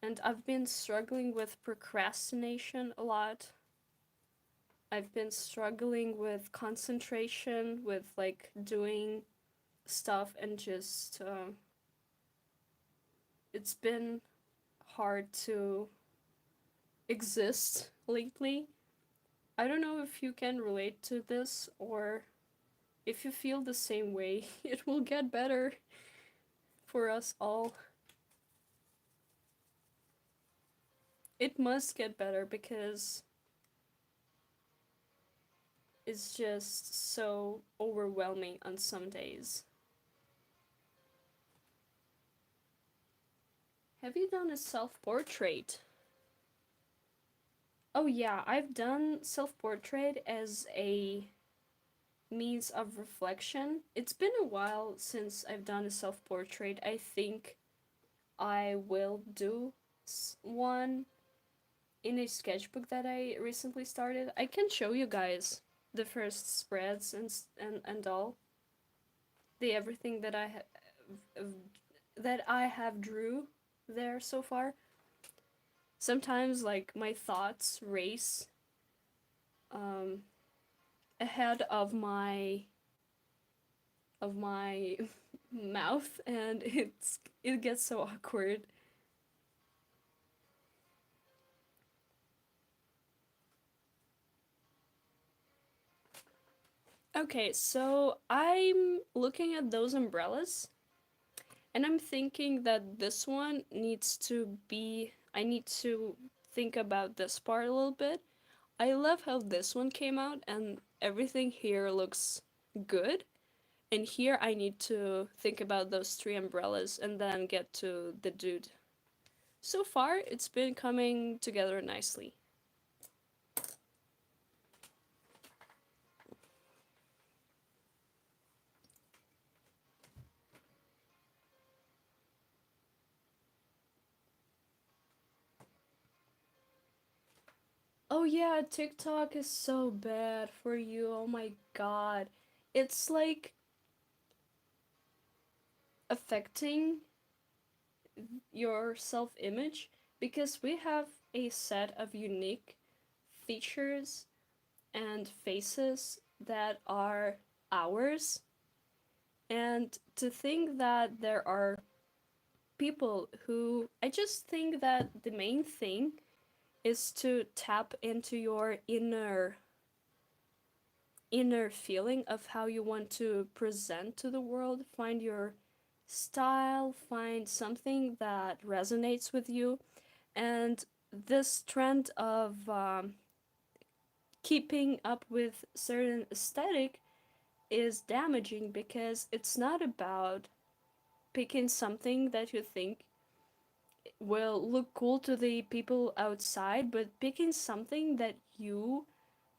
And I've been struggling with procrastination a lot. I've been struggling with concentration, with like doing stuff, and just it's been hard to exist lately. I don't know if you can relate to this or if you feel the same way. It will get better for us all. It must get better because it's just so overwhelming on some days. Have you done a self portrait? Oh, yeah, I've done self portrait as a means of reflection. It's been a while since I've done a self portrait. I think I will do one in a sketchbook that I recently started. I can show you guys the first spreads and all the everything that I have drew there so far. Sometimes like my thoughts race um, ahead of my mouth, and it gets so awkward. Okay, so I'm looking at those umbrellas, and I'm thinking that this one needs to be. I need to think about this part a little bit. I love how this one came out, and everything here looks good. And here I need to think about those three umbrellas and then get to the dude. So far, it's been coming together nicely. Oh yeah, TikTok is so bad for you. Oh my god. It's like affecting your self image because we have a set of unique features and faces that are ours. And to think that there are people who. I just think that the main thing is to tap into your inner feeling of how you want to present to the world, find your style, find something that resonates with you. And this trend of keeping up with certain aesthetic is damaging because it's not about picking something that you think will look cool to the people outside, but picking something that you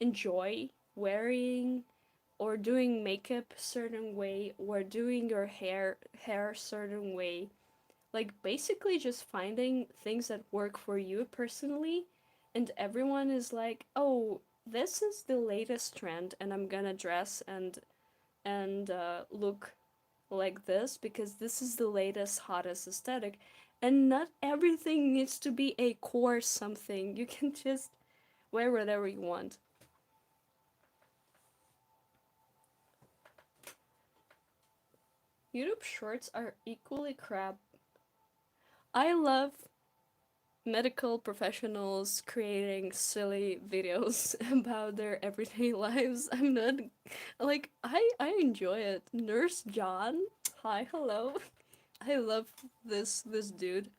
enjoy wearing, or doing makeup certain way, or doing your hair certain way. Like basically just finding things that work for you personally, and everyone is like, "Oh, this is the latest trend and I'm gonna dress and look like this because this is the latest hottest aesthetic." And not everything needs to be a core something. You can just wear whatever you want. YouTube shorts are equally crap. I love medical professionals creating silly videos about their everyday lives. I'm not like I enjoy it. Nurse John, hi, hello. I love this dude.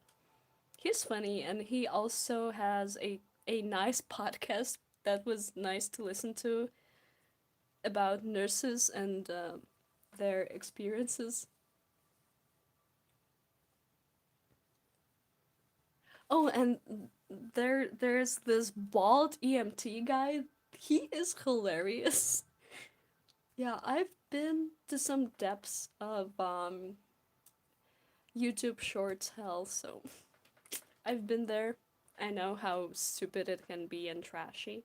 He's funny, and he also has a nice podcast that was nice to listen to about nurses and their experiences. Oh, and there's this bald EMT guy. He is hilarious. Yeah, I've been to some depths of YouTube Shorts hell, so I've been there. I know how stupid it can be and trashy.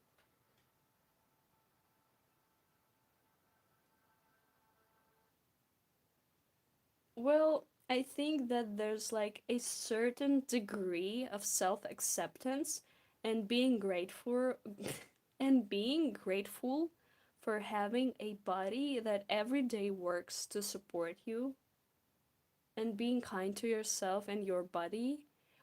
Well, I think that there's like a certain degree of self-acceptance and being grateful and being grateful for having a body that every day works to support you, and being kind to yourself and your body,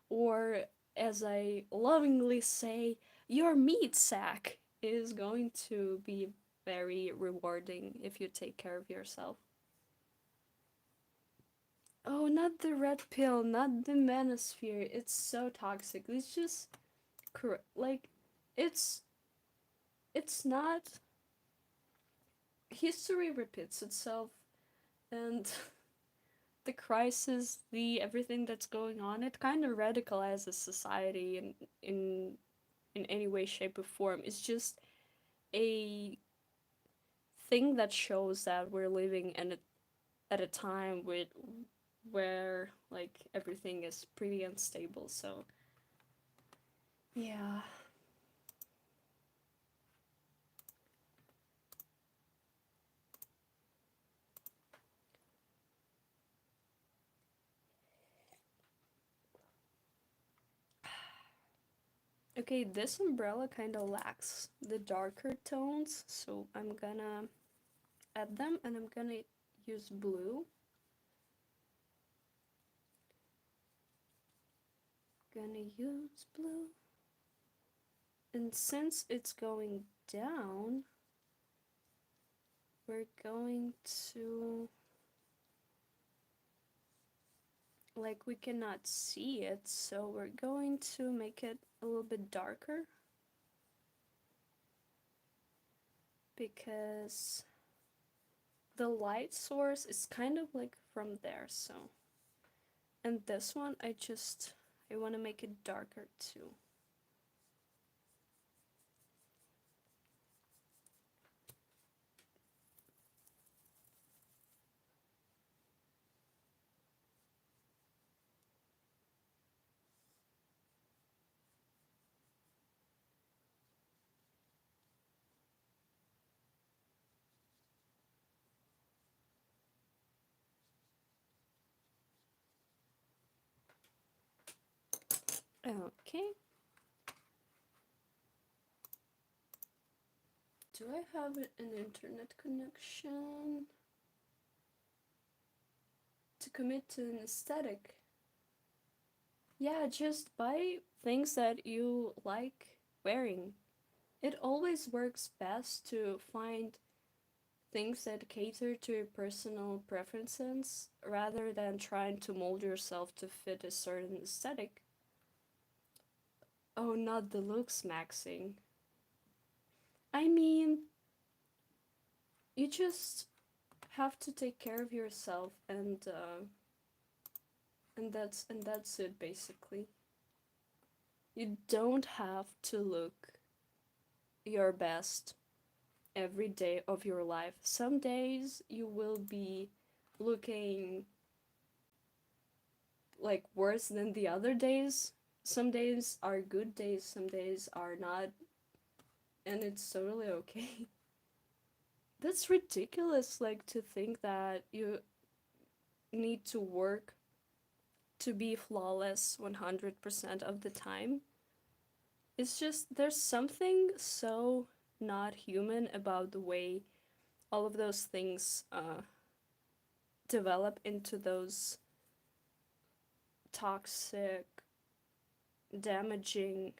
or as I lovingly say, your meat sack is going to be very rewarding if you take care of yourself. Oh, not the red pill, not the manosphere. It's so toxic. It's just like it's it's not. History repeats itself, and the crisis, the everything that's going on, it kind of radicalizes society in any way, shape, or form. It's just a thing that shows that we're living at a time with where like everything is pretty unstable. So yeah. Okay, this umbrella kind of lacks the darker tones, so I'm gonna add them, and I'm gonna use blue. Gonna use blue. And since it's going down, we're going to, like, we cannot see it, so we're going to make it a little bit darker, because the light source is kind of like from there. So, and this one I want to make it darker too. Okay. Do I have an internet connection to commit to an aesthetic? Yeah, just buy things that you like wearing. It always works best to find things that cater to your personal preferences rather than trying to mold yourself to fit a certain aesthetic. Oh, not the looks maxing. I mean, you just have to take care of yourself, and that's it basically. You don't have to look your best every day of your life. Some days you will be looking like worse than the other days. Some days are good days, some days are not, and it's totally okay. That's ridiculous, like, to think that you need to work to be flawless 100% of the time. It's just, there's something so not human about the way all of those things develop into those toxic, damaging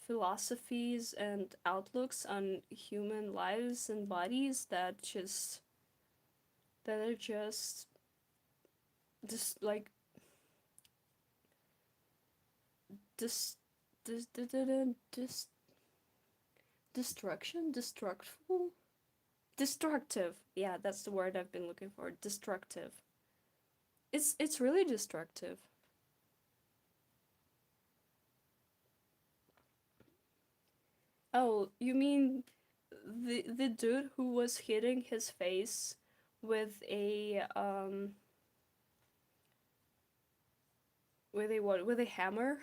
philosophies and outlooks on human lives and bodies that are just like dis dis dis dis destruction destructful destructive. Yeah, that's the word I've been looking for. Destructive. It's really destructive. Oh, you mean the dude who was hitting his face with a what, with a hammer?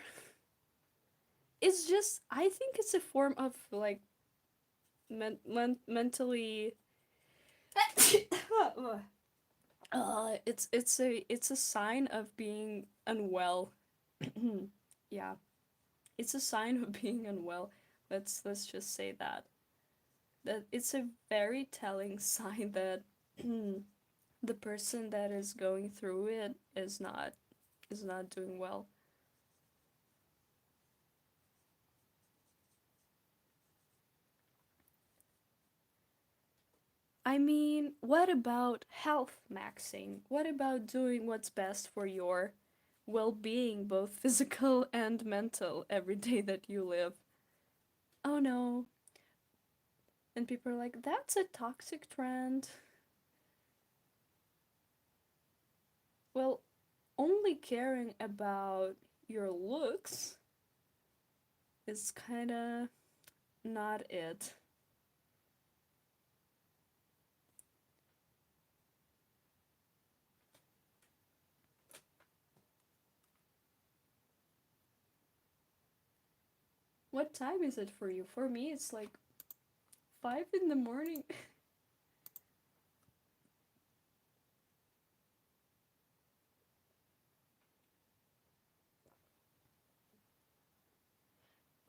It's just, I think it's a form of like mentally it's a sign of being unwell. Yeah, it's a sign of being unwell. Let's just say that it's a very telling sign that the person that is going through it is not doing well. I mean, what about health maxing? What about doing what's best for your well-being, both physical and mental, every day that you live? Oh no. And people are like, that's a toxic trend. Well, only caring about your looks is kind of not it. What time is it for you? For me, it's like 5 in the morning.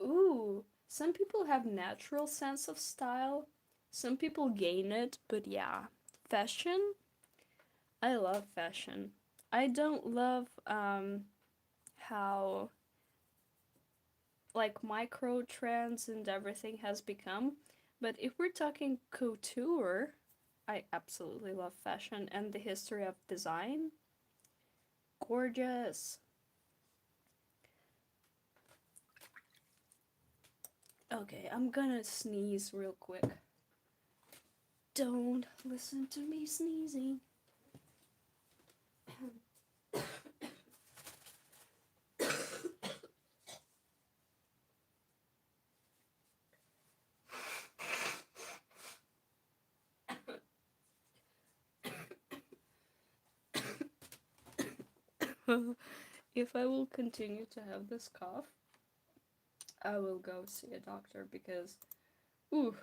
Ooh, some people have natural sense of style. Some people gain it, but yeah. Fashion? I love fashion. I don't love how like micro trends and everything has become, but if we're talking couture, I absolutely love fashion and the history of design. Gorgeous. Okay, I'm gonna sneeze real quick. Don't listen to me sneezing. If I will continue to have this cough, I will go see a doctor because, ooh,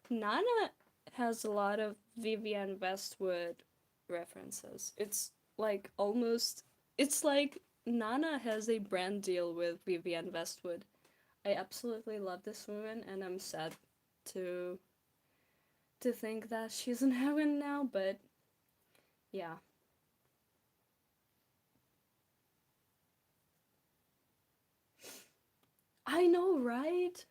Nana has a lot of Vivienne Westwood references. It's like almost, it's like Nana has a brand deal with Vivienne Westwood. I absolutely love this woman, and I'm sad to think that she's in heaven now, but yeah. I know, right?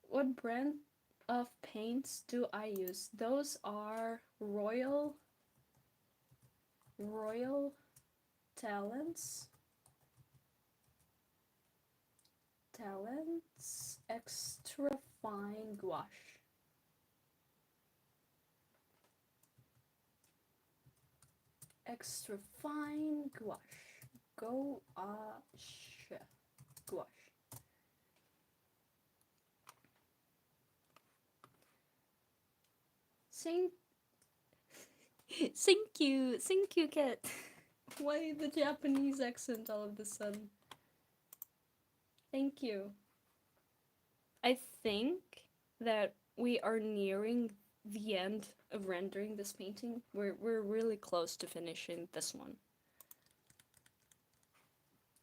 What brand of paints do I use? Those are Royal Talents. Talents Extra Fine Gouache. Extra Fine Gouache. Gouache. Gouache. Thank, thank you, Kat. Why the Japanese accent all of a sudden? Thank you. I think that we are nearing the end of rendering this painting. We're really close to finishing this one.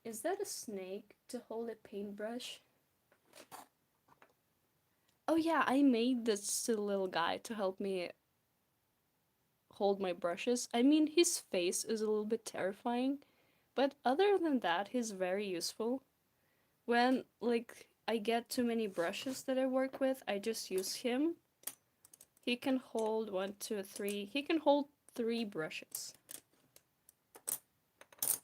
Is that a snake to hold a paintbrush? Oh yeah, I made this little guy to help me hold my brushes. I mean, his face is a little bit terrifying, but other than that, he's very useful. When like I get too many brushes that I work with, I just use him. He can hold one, two, three. He can hold 3 brushes.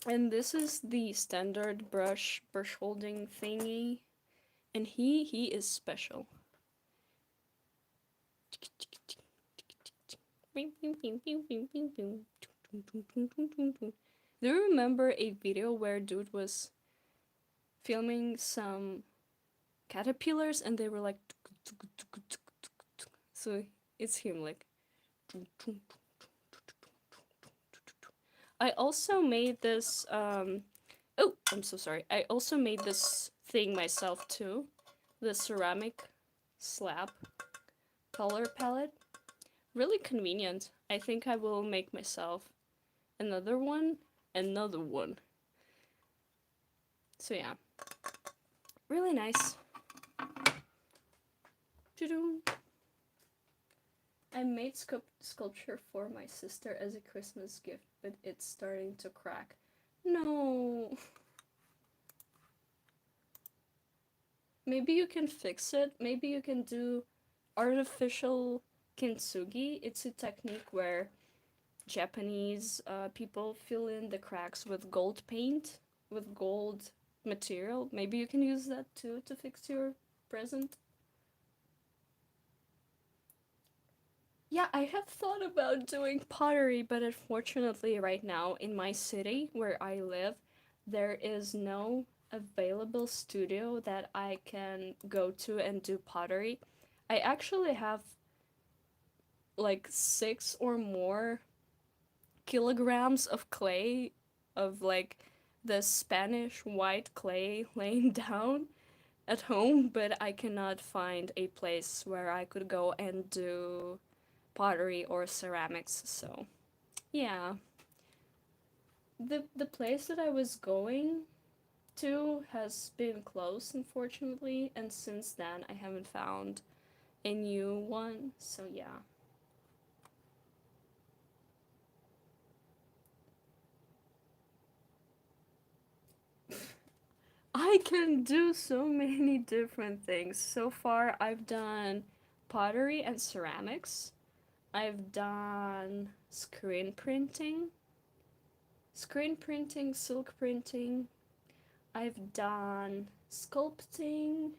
And this is the standard brush holding thingy, and he is special. Do you remember a video where dude was filming some caterpillars and they were like, so it's him like. I also made this oh, I'm so sorry. I also made this thing myself too. The ceramic slab color palette. Really convenient. I think I will make myself another one. Another one. So yeah. Really nice. I made sculpture for my sister as a Christmas gift, but it's starting to crack. No. Maybe you can fix it. Maybe you can do artificial kintsugi. It's a technique where Japanese people fill in the cracks with gold paint, with gold material. Maybe you can use that too to fix your present. Yeah, I have thought about doing pottery, but unfortunately, right now in my city where I live, there is no available studio that I can go to and do pottery. I actually have like 6 or more kilograms of clay, of like the Spanish white clay laying down at home, but I cannot find a place where I could go and do pottery or ceramics. So, yeah. The place that I was going to has been closed, unfortunately, and since then I haven't found a new one. So, yeah. I can do so many different things. So far, I've done pottery and ceramics. I've done screen printing, silk printing. I've done sculpting.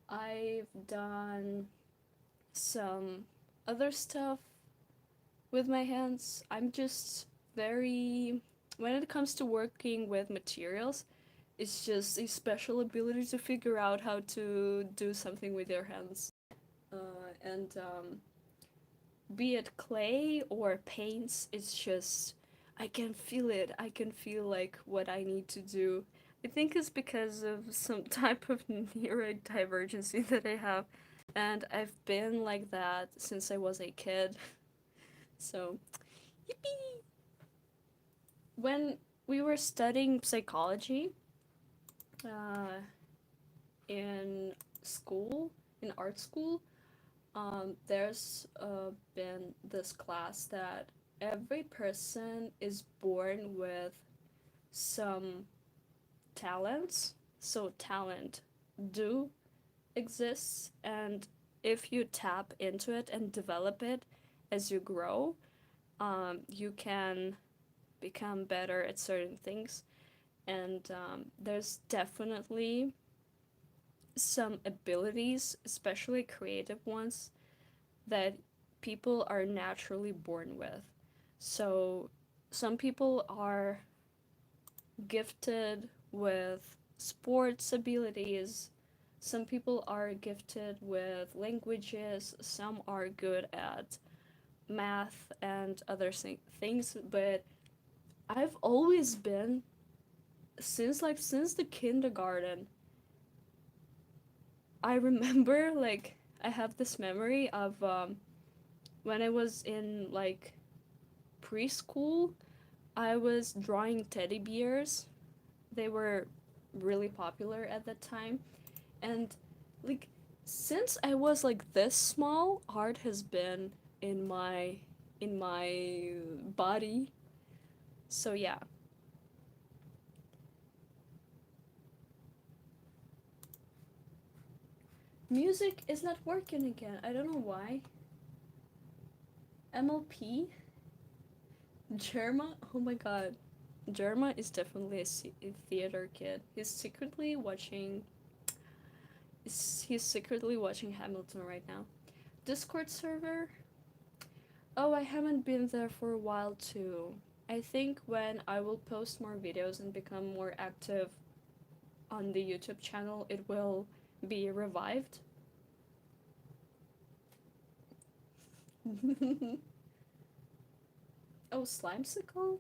I've done some other stuff with my hands. I'm just very, when it comes to working with materials, it's just a special ability to figure out how to do something with your hands. And be it clay or paints, it's just, I can feel it. I can feel like what I need to do. I think it's because of some type of neurodivergency that I have, and I've been like that since I was a kid. So, yippee! When we were studying psychology uh, in school, in art school, there's been this class that every person is born with some talents. So, talent do exists, and if you tap into it and develop it as you grow, you can become better at certain things. And there's definitely some abilities, especially creative ones, that people are naturally born with. So, some people are gifted with sports abilities, some people are gifted with languages, some are good at math and other things, but I've always been, since the kindergarten, I remember, like, I have this memory of when I was in like preschool, I was drawing teddy bears. They were really popular at that time. And like since I was like this small, art has been in my body. So yeah. Music is not working again. I don't know why. MLP? Jerma? Oh my god. Jerma is definitely a theater kid. He's secretly watching Hamilton right now. Discord server? Oh, I haven't been there for a while too. I think when I will post more videos and become more active on the YouTube channel, it will be revived. Oh, Slimesicle?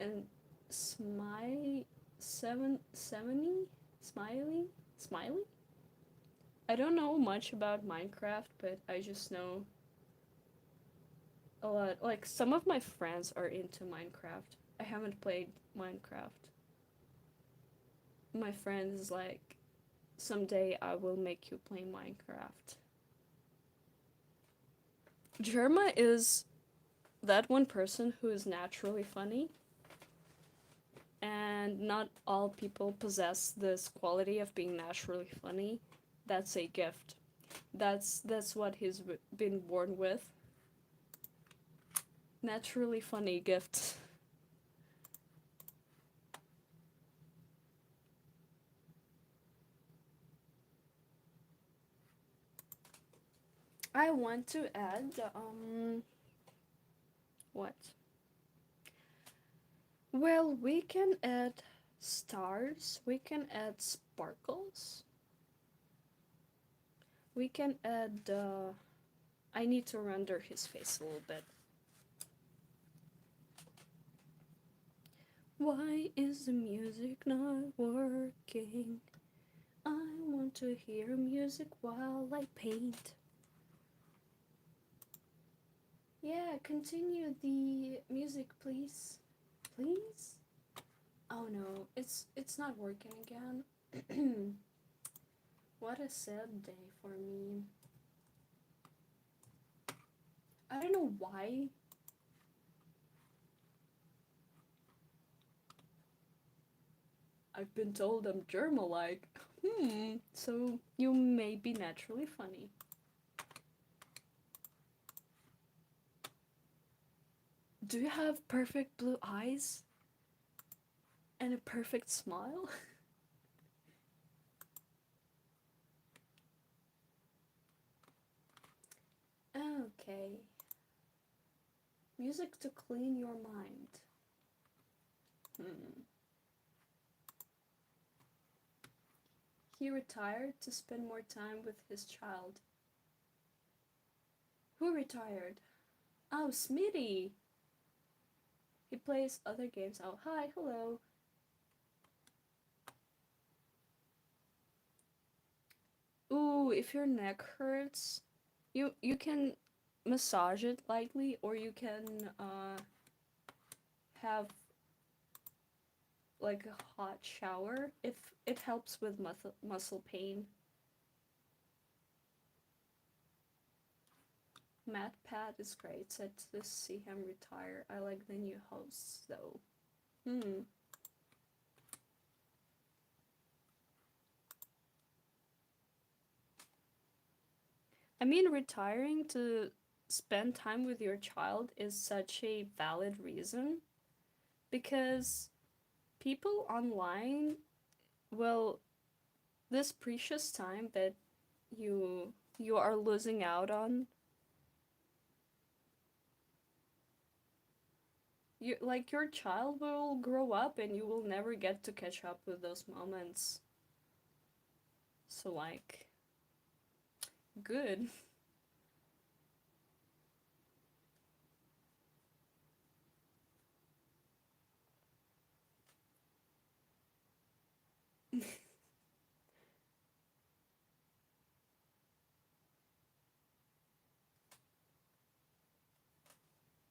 And Smiley 770? Smiley? I don't know much about Minecraft, but I just know a lot. Like, some of my friends are into Minecraft. I haven't played Minecraft. My friend is like, someday I will make you play Minecraft. Germa is that one person who is naturally funny, and not all people possess this quality of being naturally funny. That's a gift. That's what he's been born with. Naturally funny gift. I want to add what? Well, we can add stars, we can add sparkles, we can add I need to render his face a little bit. Why is the music not working? I want to hear music while I paint. Yeah, continue the music, please. Please? Oh no, it's not working again. What a sad day for me. I don't know why. I've been told I'm Germa-like. So you may be naturally funny. Do you have perfect blue eyes? And a perfect smile? Okay. Music to clean your mind. Hmm. He retired to spend more time with his child. Who retired? Oh, Smitty! He plays other games. Oh, hi, hello. Ooh, if your neck hurts, you can massage it lightly, or you can have like a hot shower if it helps with muscle pain. Matt Pat is great. Sad to see him retire. I like the new hosts though. Hmm. I mean, retiring to spend time with your child is such a valid reason because people online, well, this precious time that you are losing out on, you like your child will grow up and you will never get to catch up with those moments. So like, good.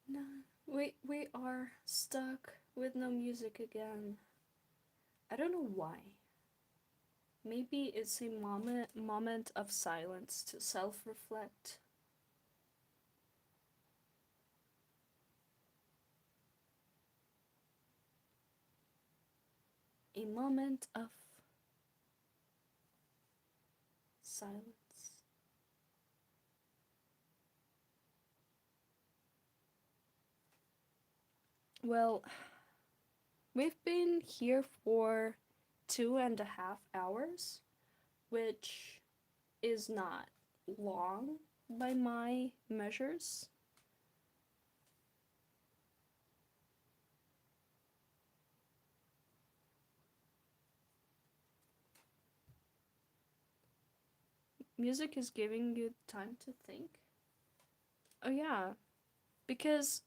No, we are stuck with no music again. I don't know why. Maybe it's a moment of silence to self-reflect. A moment of silence. Well, we've been here for 2.5 hours, which is not long by my measures. Music is giving you time to think. Oh yeah, because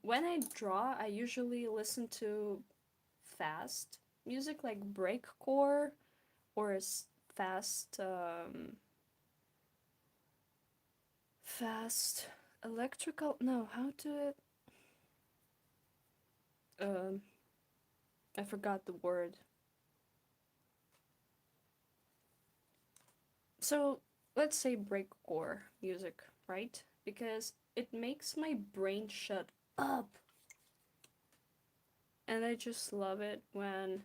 when I draw, I usually listen to fast music like breakcore or fast fast electrical. No, how to it? Um, I forgot the word. So let's say breakcore music, right? Because it makes my brain shut up, and I just love it when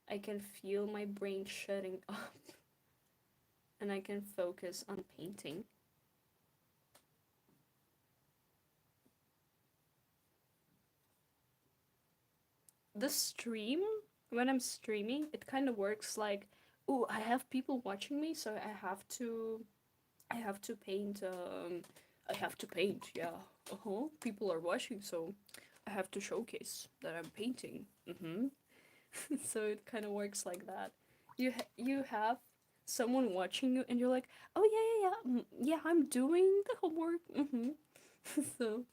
I can feel my brain shutting up, and I can focus on painting. The stream, when I'm streaming, it kind of works like, oh, I have people watching me, so I have to paint. I have to paint. Yeah. Uh huh. People are watching, so I have to showcase that I'm painting. Mm-hmm. So it kind of works like that. You have someone watching you, and you're like, oh yeah yeah yeah yeah, I'm doing the homework. Mm-hmm. So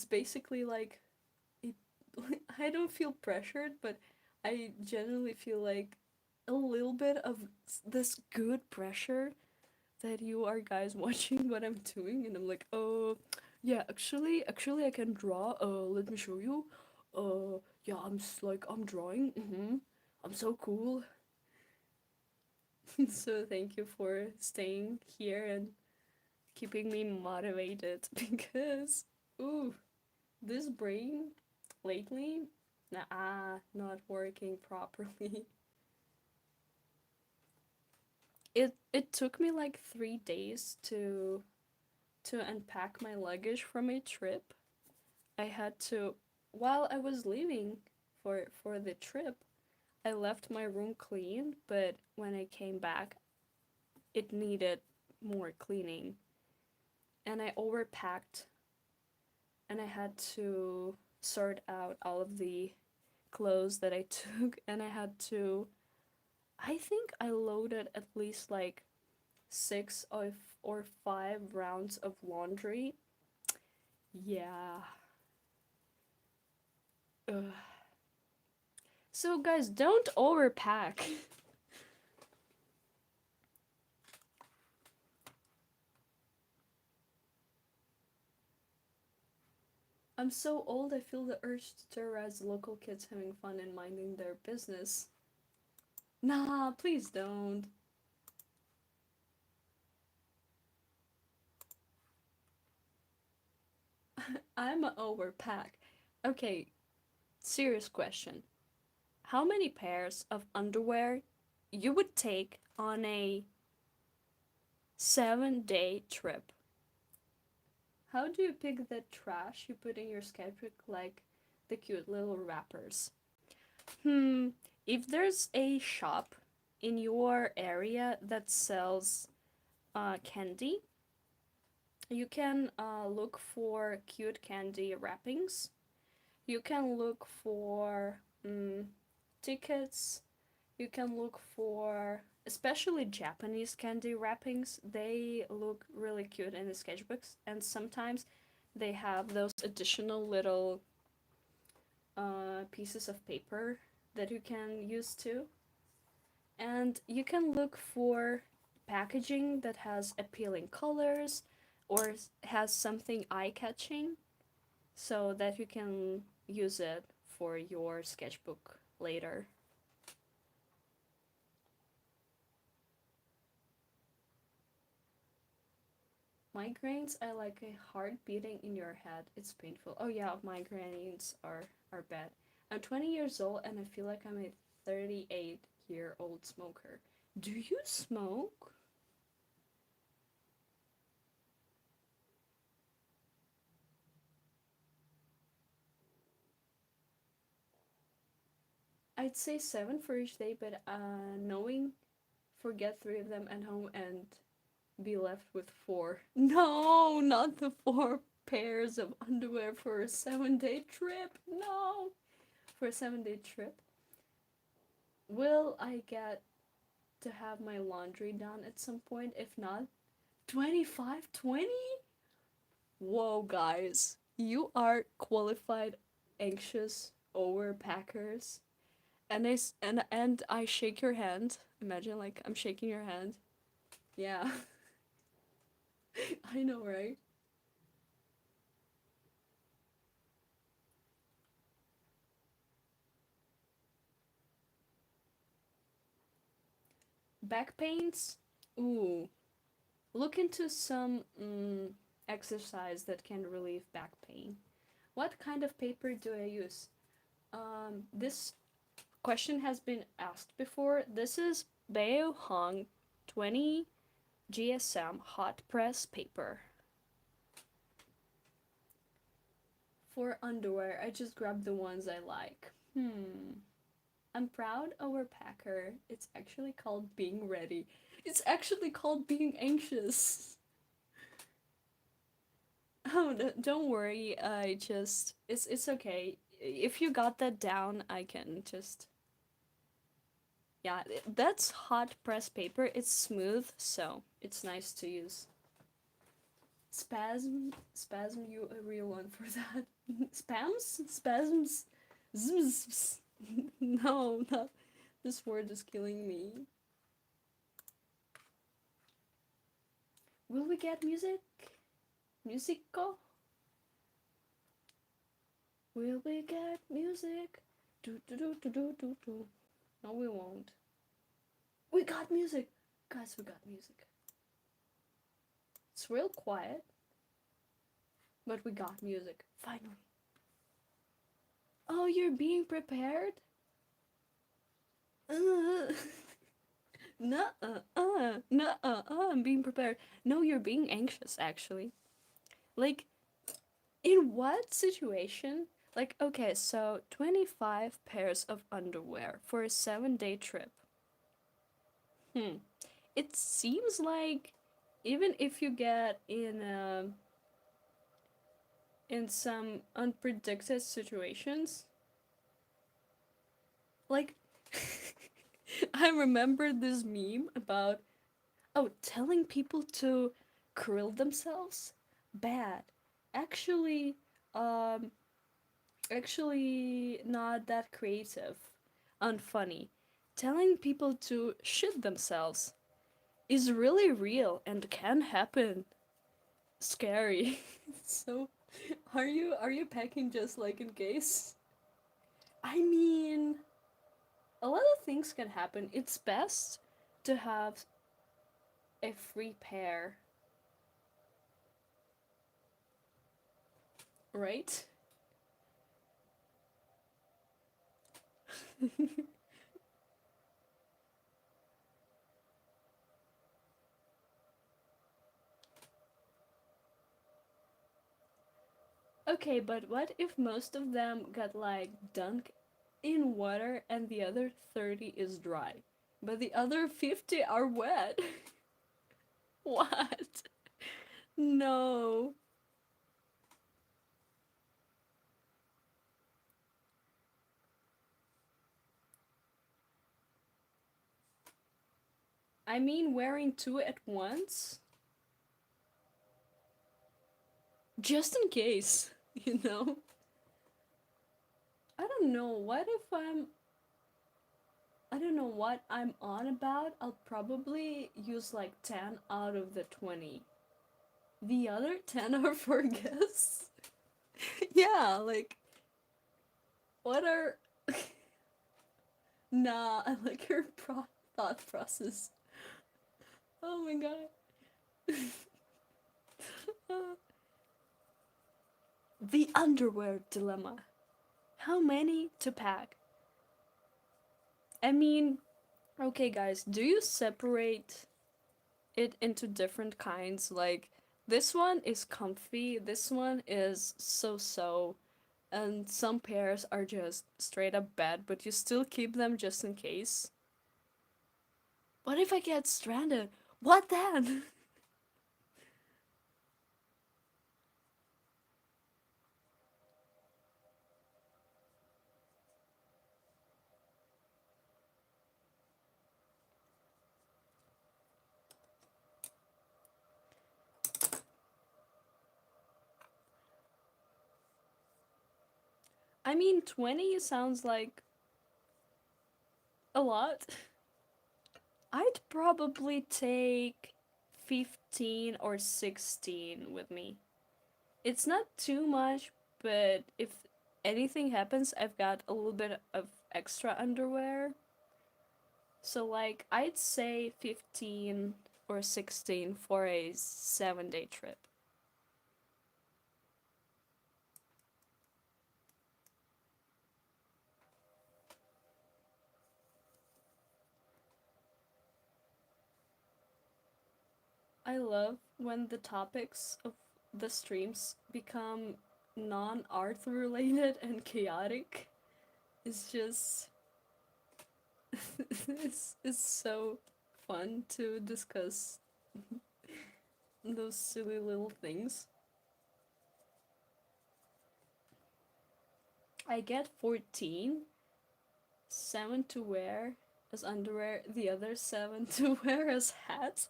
it's basically like it. I don't feel pressured, but I genuinely feel like a little bit of this good pressure that you are guys watching what I'm doing, and I'm like, oh, yeah, actually, I can draw. Let me show you. Yeah, I'm drawing. I'm so cool. So thank you for staying here and keeping me motivated because, ooh, this brain lately, nah, not working properly. It took me like 3 days to unpack my luggage from a trip. I had to, while I was leaving for the trip, I left my room clean, but when I came back, it needed more cleaning. And I overpacked and I had to sort out all of the clothes that I took and I had to I think I loaded at least like 6 or 5 rounds of laundry. Yeah. Ugh. So guys, don't overpack. I'm so old I feel the urge to terrorize local kids having fun and minding their business. Nah, please don't. I'm a overpack. Okay, serious question. How many pairs of underwear you would take on a 7-day trip? How do you pick the trash you put in your sketchbook like the cute little wrappers? Hmm, if there's a shop in your area that sells candy, you can look for cute candy wrappings. You can look for tickets. You can look for especially Japanese candy wrappings. They look really cute in the sketchbooks, and sometimes they have those additional little pieces of paper that you can use too. And you can look for packaging that has appealing colors or has something eye catching so that you can use it for your sketchbook later. Migraines, I like a heart beating in your head. It's painful. Oh yeah, migraines are bad. I'm 20 years old and I feel like I'm a 38-year-old smoker. Do you smoke? I'd say 7 for each day, but knowing forget 3 of them at home and be left with 4. No, not the 4 pairs of underwear for a 7-day trip. No, for a 7-day trip. Will I get to have my laundry done at some point? If not, 25, 20? Whoa, guys. You are qualified anxious overpackers. And I shake your hand. Imagine like I'm shaking your hand. Yeah. I know, right? Back pains? Ooh. Look into some exercise that can relieve back pain. What kind of paper do I use? This question has been asked before. This is Bao Hong 20 GSM hot press paper. For underwear, I just grab the ones I like. I'm proud of our packer. It's actually called being ready. It's actually called being anxious. Oh, don't worry. I just it's okay. If you got that down, I can just yeah. That's hot press paper. It's smooth, so it's nice to use. Spasm, you a real one for that. Spasms, zms. No, not this word is killing me. Will we get music? Musical? Will we get music? Do do do do do do do. No, we won't. We got music, guys. We got music. It's real quiet, but we got music finally. Oh, you're being prepared? Uh, I'm being prepared. No, you're being anxious, actually. Like, in what situation? Like, okay, so 25 pairs of underwear for a 7-day trip. It seems like even if you get in some unpredicted situations, like I remember this meme about, oh, telling people to curl themselves? Bad. Actually, um, actually not that creative. Unfunny. Telling people to shit themselves is really real and can happen. Scary. So, are you packing just like in case? I mean, a lot of things can happen. It's best to have a free pair, right? Okay, but what if most of them got like dunked in water and the other 30 is dry, but the other 50 are wet? What? No. I mean, wearing two at once? Just in case, you know? I don't know. What if I don't know what I'm on about. I'll probably use like 10 out of the 20. The other 10 are for guests. Yeah, like, what are. Nah, I like your thought process. Oh my god. The underwear dilemma. How many to pack? I mean, okay, guys, do you separate it into different kinds? Like, this one is comfy, this one is so so, and some pairs are just straight up bad, but you still keep them just in case. What if I get stranded? What then? I mean, 20 sounds like a lot. I'd probably take 15 or 16 with me. It's not too much, but if anything happens, I've got a little bit of extra underwear. So, like, I'd say 15 or 16 for a 7-day trip. I love when the topics of the streams become non Arthur related and chaotic. It's just. it's so fun to discuss those silly little things. I get 14, 7 to wear as underwear, the other 7 to wear as hats.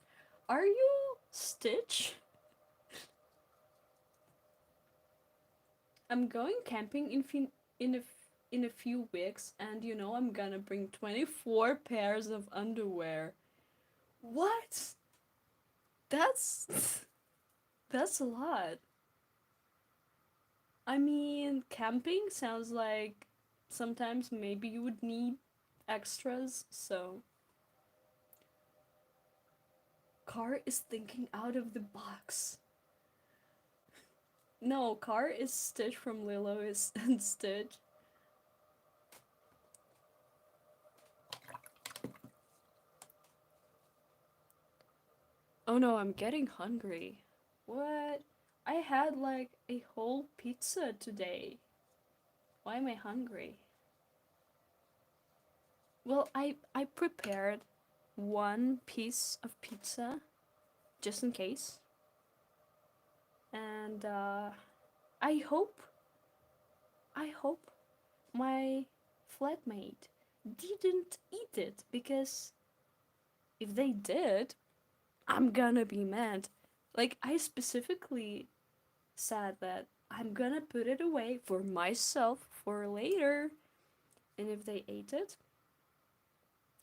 Are you Stitch? I'm going camping in a few weeks, and I'm gonna bring 24 pairs of underwear. What? That's that's a lot. I mean, camping sounds like sometimes maybe you would need extras, so Car is thinking out of the box. No, Car is Stitch from Lilo is and Stitch. Oh no, I'm getting hungry. What? I had like a whole pizza today. Why am I hungry? Well, I prepared one piece of pizza just in case. And I hope I hope my flatmate didn't eat it, because if they did, I'm gonna be mad. Like, I specifically said that I'm gonna put it away for myself for later, and if they ate it,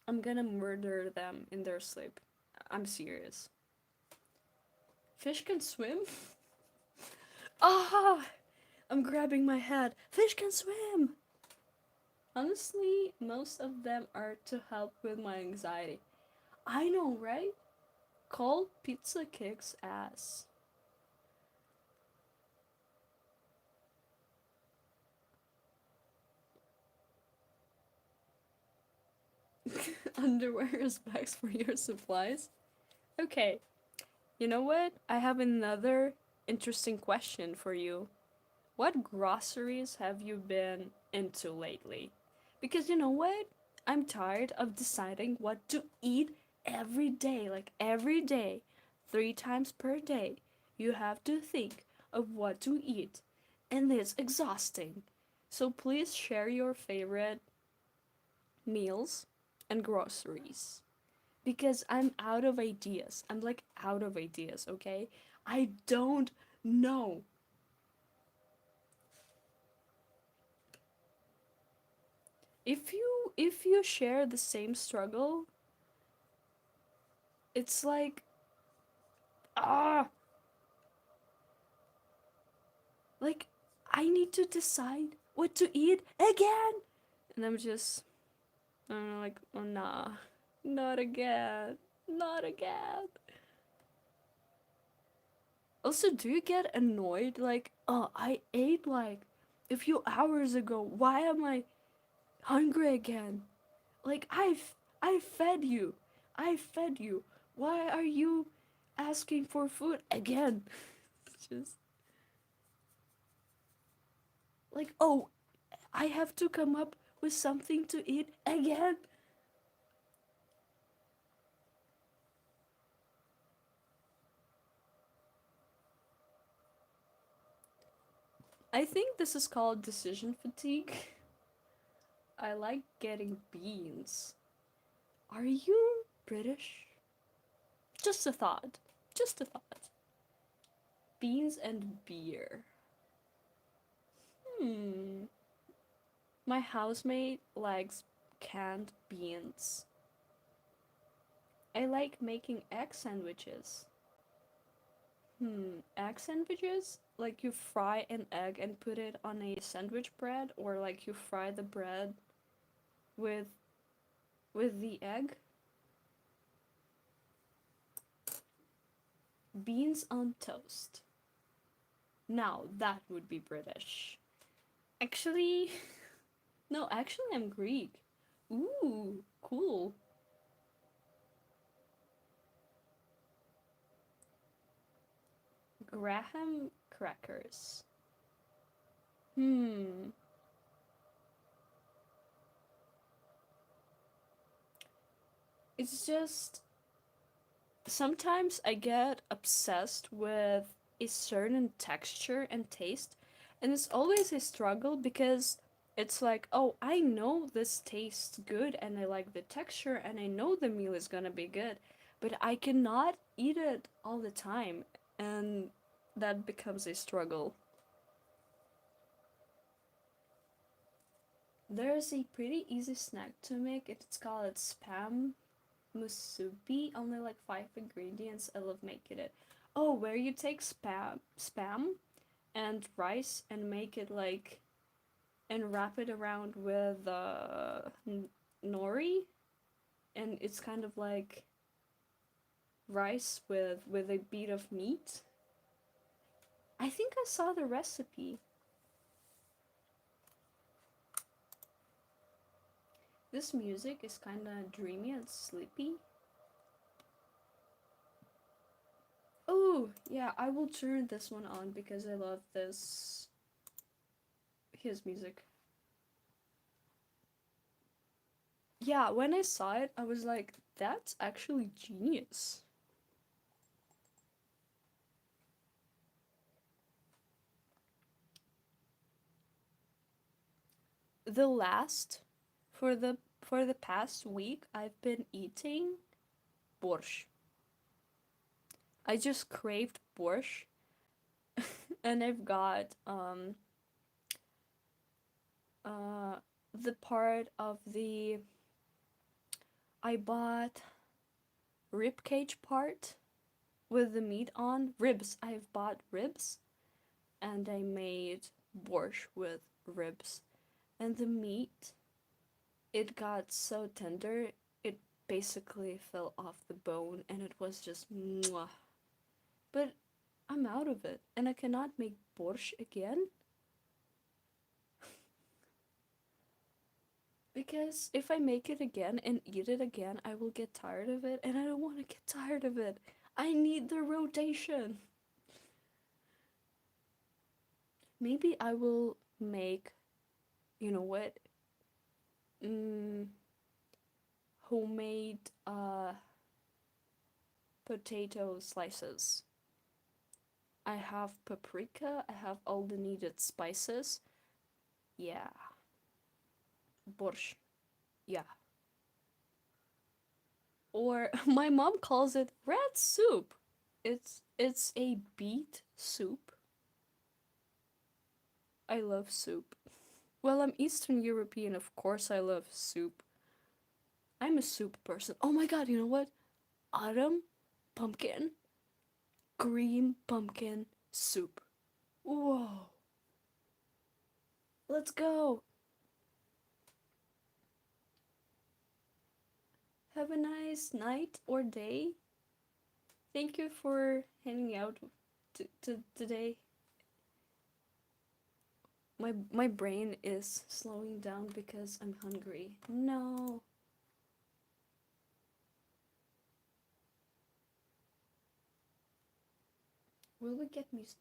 I'm gonna murder them in their sleep. I'm serious. Fish can swim? Ah! I'm grabbing my head. Fish can swim! Honestly, most of them are to help with my anxiety. I know, right? Cold pizza kicks ass. Underwear is bags for your supplies? Okay, you know what? I have another interesting question for you. What groceries have you been into lately? Because you know what? I'm tired of deciding what to eat every day. Like every day, 3 times per day. You have to think of what to eat. And it's exhausting. So please share your favorite meals and groceries. Because I'm out of ideas. I'm like out of ideas, okay? I don't know. If you share the same struggle, it's like, ah, like I need to decide what to eat again, and I'm just, I don't know, like, oh nah, not again, not again. Also, do you get annoyed? Like, oh, I ate like a few hours ago. Why am I hungry again? Like, I fed you. I fed you. Why are you asking for food again? Just like, oh, I have to come up with something to eat again. I think this is called decision fatigue. I like getting beans. Are you British? Just a thought. Just a thought. Beans and beer. Hmm. My housemate likes canned beans. I like making egg sandwiches. Egg sandwiches? Like you fry an egg and put it on a sandwich bread, or like you fry the bread with the egg? Beans on toast. Now that would be British. Actually, no, actually I'm Greek. Ooh, cool. Graham crackers. Hmm. It's just sometimes I get obsessed with a certain texture and taste, and it's always a struggle because it's like, oh, I know this tastes good and I like the texture and I know the meal is gonna be good, but I cannot eat it all the time, and that becomes a struggle. There's a pretty easy snack to make. It's called spam musubi. Only like 5 ingredients. I love making it. Oh, where you take spam and rice and make it like and wrap it around with nori, and it's kind of like rice with a bit of meat. I think I saw the recipe. This music is kind of dreamy and sleepy. Oh, yeah, I will turn this one on because I love this his music. Yeah, when I saw it, I was like, that's actually genius. The last for the past week I've been eating borscht. I just craved borscht and I've got uh the part of the I bought rib cage part with the meat on ribs. I've bought ribs and I made borscht with ribs, and the meat, it got so tender it basically fell off the bone and it was just mwah. But I'm out of it and I cannot make borscht again because if I make it again and eat it again, I will get tired of it and I don't want to get tired of it. I need the rotation. Maybe I will make, you know what? Mm, homemade potato slices. I have paprika, I have all the needed spices. Yeah, borscht. Yeah. Or my mom calls it red soup. It's a beet soup. I love soup. Well, I'm Eastern European, of course I love soup. I'm a soup person. Oh my god, you know what? Autumn pumpkin, green pumpkin soup. Whoa. Let's go. Have a nice night or day. Thank you for hanging out today. My brain is slowing down because I'm hungry. No. Will we get music?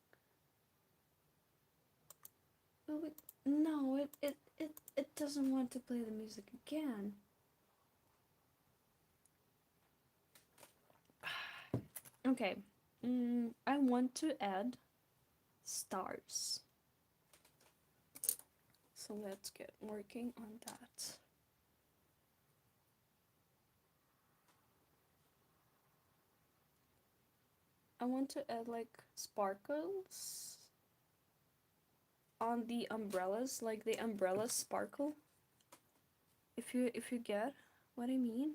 Will we? No, it doesn't want to play the music again. Okay. I want to add stars. So let's get working on that. I want to add like sparkles on the umbrellas, like the umbrellas sparkle. If you get what I mean.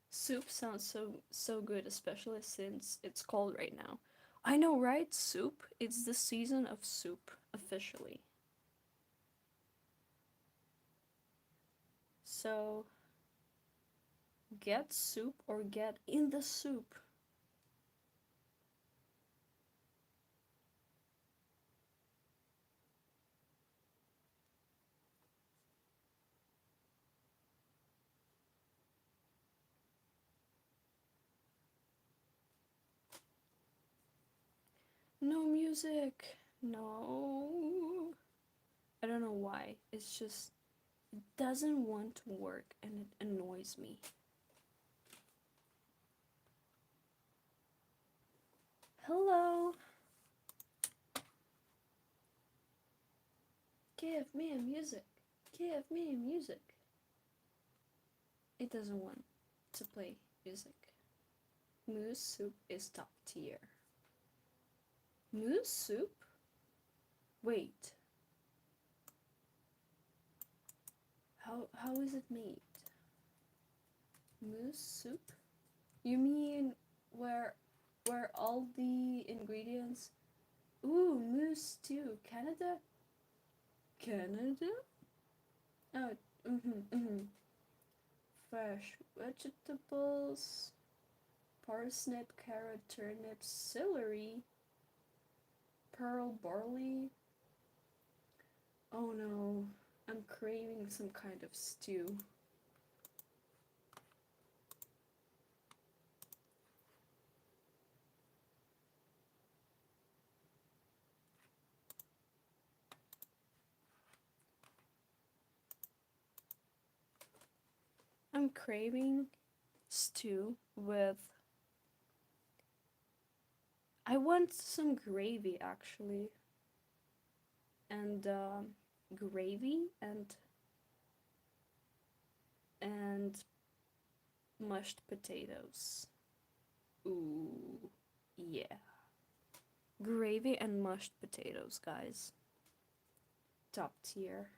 Soup sounds so good, especially since it's cold right now. I know, right? Soup. It's the season of soup officially. So get soup or get in the soup. No music. No. I don't know why. It's just it doesn't want to work and it annoys me. Hello. Give me a music. Give me music. It doesn't want to play music. Moose soup is top tier. Moose soup? Wait. How is it made? Moose soup? You mean where where all the ingredients? Ooh, moose stew. Canada? Canada? Oh, Fresh vegetables, parsnip, carrot, turnip, celery, pearl barley. Oh no, I'm craving some kind of stew. I'm craving stew with. I want some gravy actually, and gravy and mashed potatoes. Ooh, yeah. Gravy and mashed potatoes, guys. Top tier.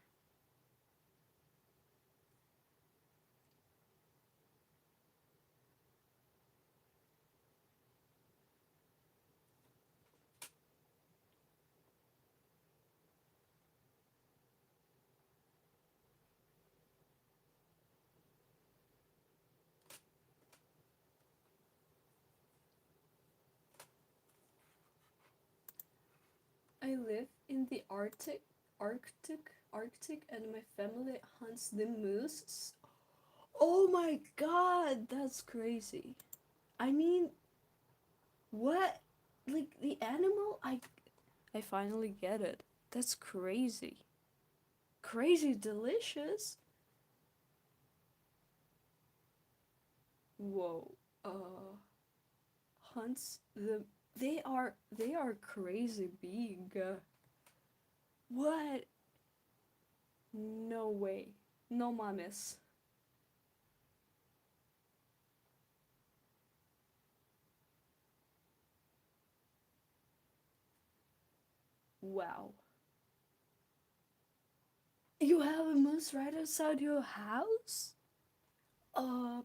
I live in the Arctic, and my family hunts the moose. Oh my god, that's crazy. I mean, what? Like the animal? I finally get it. That's crazy. Crazy delicious. Whoa. Hunts the they are crazy big. What? No way. No mames. Wow. You have a moose right outside your house? Uh,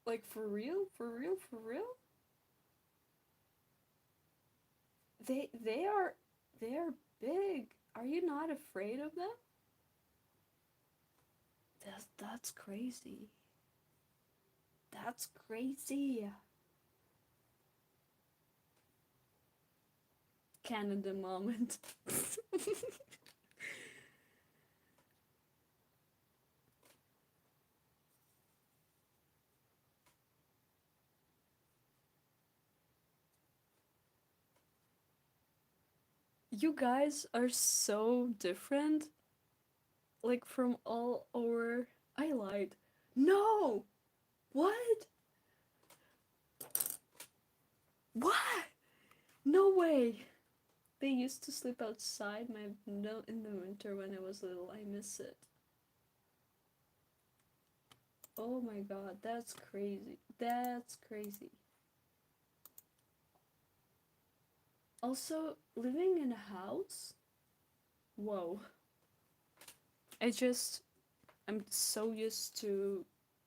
like for real? For real? For real? They are big. Are you not afraid of them? That's crazy. That's crazy. Canada moment. You guys are so different. Like from all over. I lied. No! What? What? No way! They used to sleep outside my window in the winter when I was little. I miss it. Oh my god, that's crazy. That's crazy. Also, living in a house? Whoa. I just. I'm so used to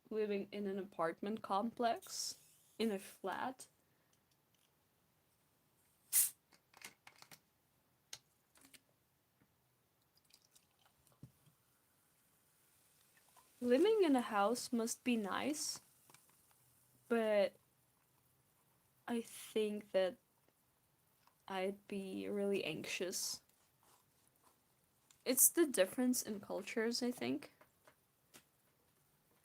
living in an apartment complex, in a flat. Living in a house must be nice, but I think that I'd be really anxious. It's the difference in cultures, I think.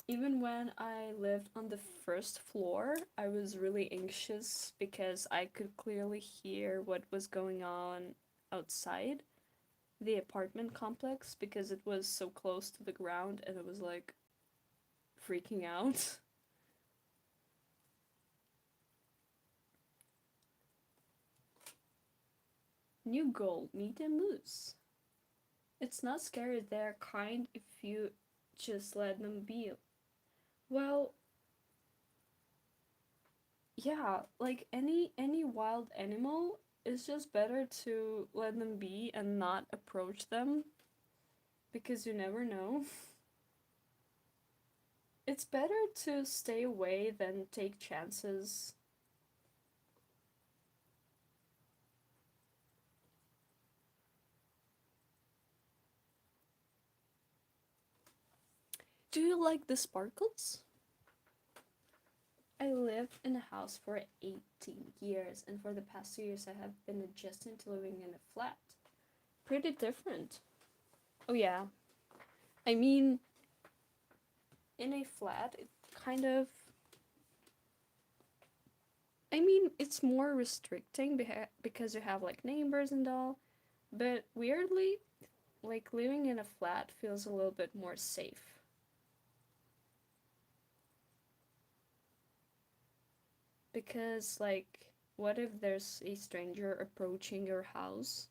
Even when I lived on the first floor, I was really anxious because I could clearly hear what was going on outside the apartment complex because it was so close to the ground and it was like freaking out. New goal, meet a moose. It's not scary, they're kind if you just let them be. Well, yeah, like any wild animal, it's just better to let them be and not approach them because you never know. It's better to stay away than take chances. Do you like the sparkles? I lived in a house for 18 years, and for the past 2 years, I have been adjusting to living in a flat. Pretty different. Oh, yeah. I mean, in a flat, it kind of. I mean, it's more restricting because you have like neighbors and all, but weirdly, like living in a flat feels a little bit more safe. Because, like, what if there's a stranger approaching your house?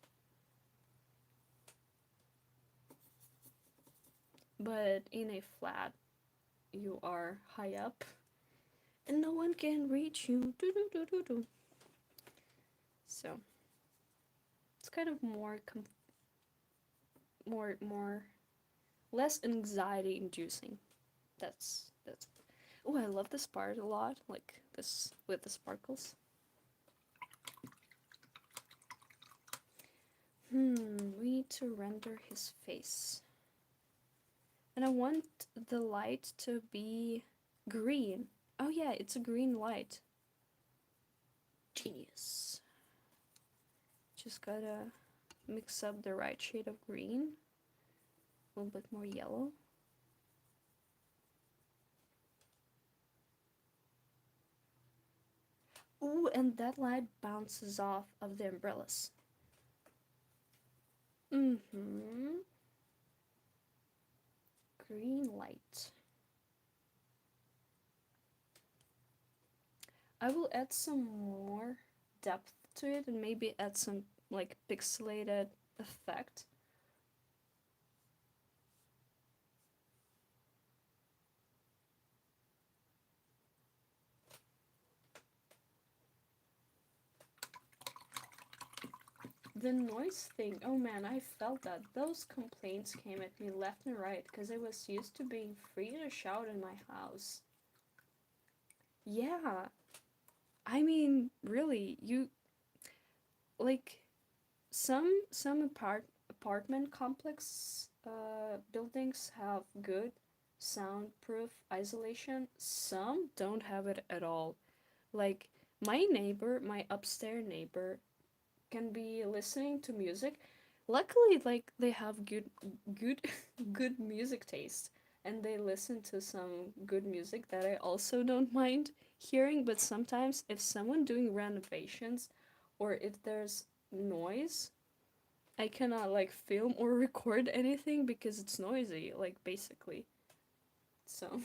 But in a flat, you are high up and no one can reach you. Do do do do do. So it's kind of more less anxiety inducing. That's. Oh, I love this part a lot. Like this with the sparkles. We need to render his face, and I want the light to be green. Oh yeah, it's a green light. Genius. Just gotta mix up the right shade of green. A little bit more yellow. Ooh, and that light bounces off of the umbrellas. Mm-hmm. Green light. I will add some more depth to it and maybe add some like pixelated effect. The noise thing, oh man, I felt that. Those complaints came at me left and right because I was used to being free to shout in my house. Yeah, I mean, really, you like some apartment complex buildings have good soundproof isolation. Some don't have it at all. Like my upstairs neighbor, can be listening to music. Luckily, like they have good good music taste, and they listen to some good music that I also don't mind hearing. But sometimes, if someone doing renovations, or if there's noise, I cannot like film or record anything because it's noisy. Like basically, so.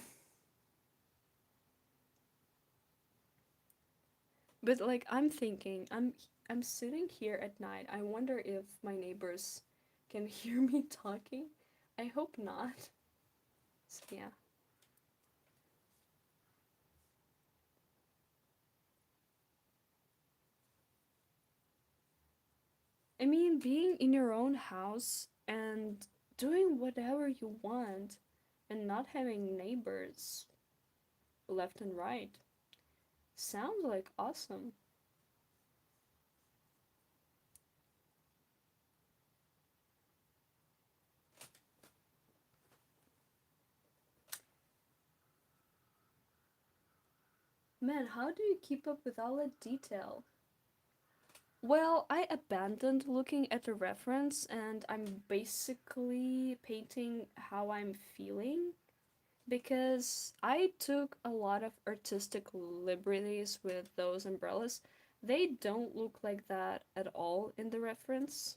But like I'm sitting here at night. I wonder if my neighbors can hear me talking. I hope not. So yeah. I mean, being in your own house and doing whatever you want and not having neighbors left and right sounds like awesome. Man, how do you keep up with all that detail? Well, I abandoned looking at the reference and I'm basically painting how I'm feeling because I took a lot of artistic liberties with those umbrellas. They don't look like that at all in the reference.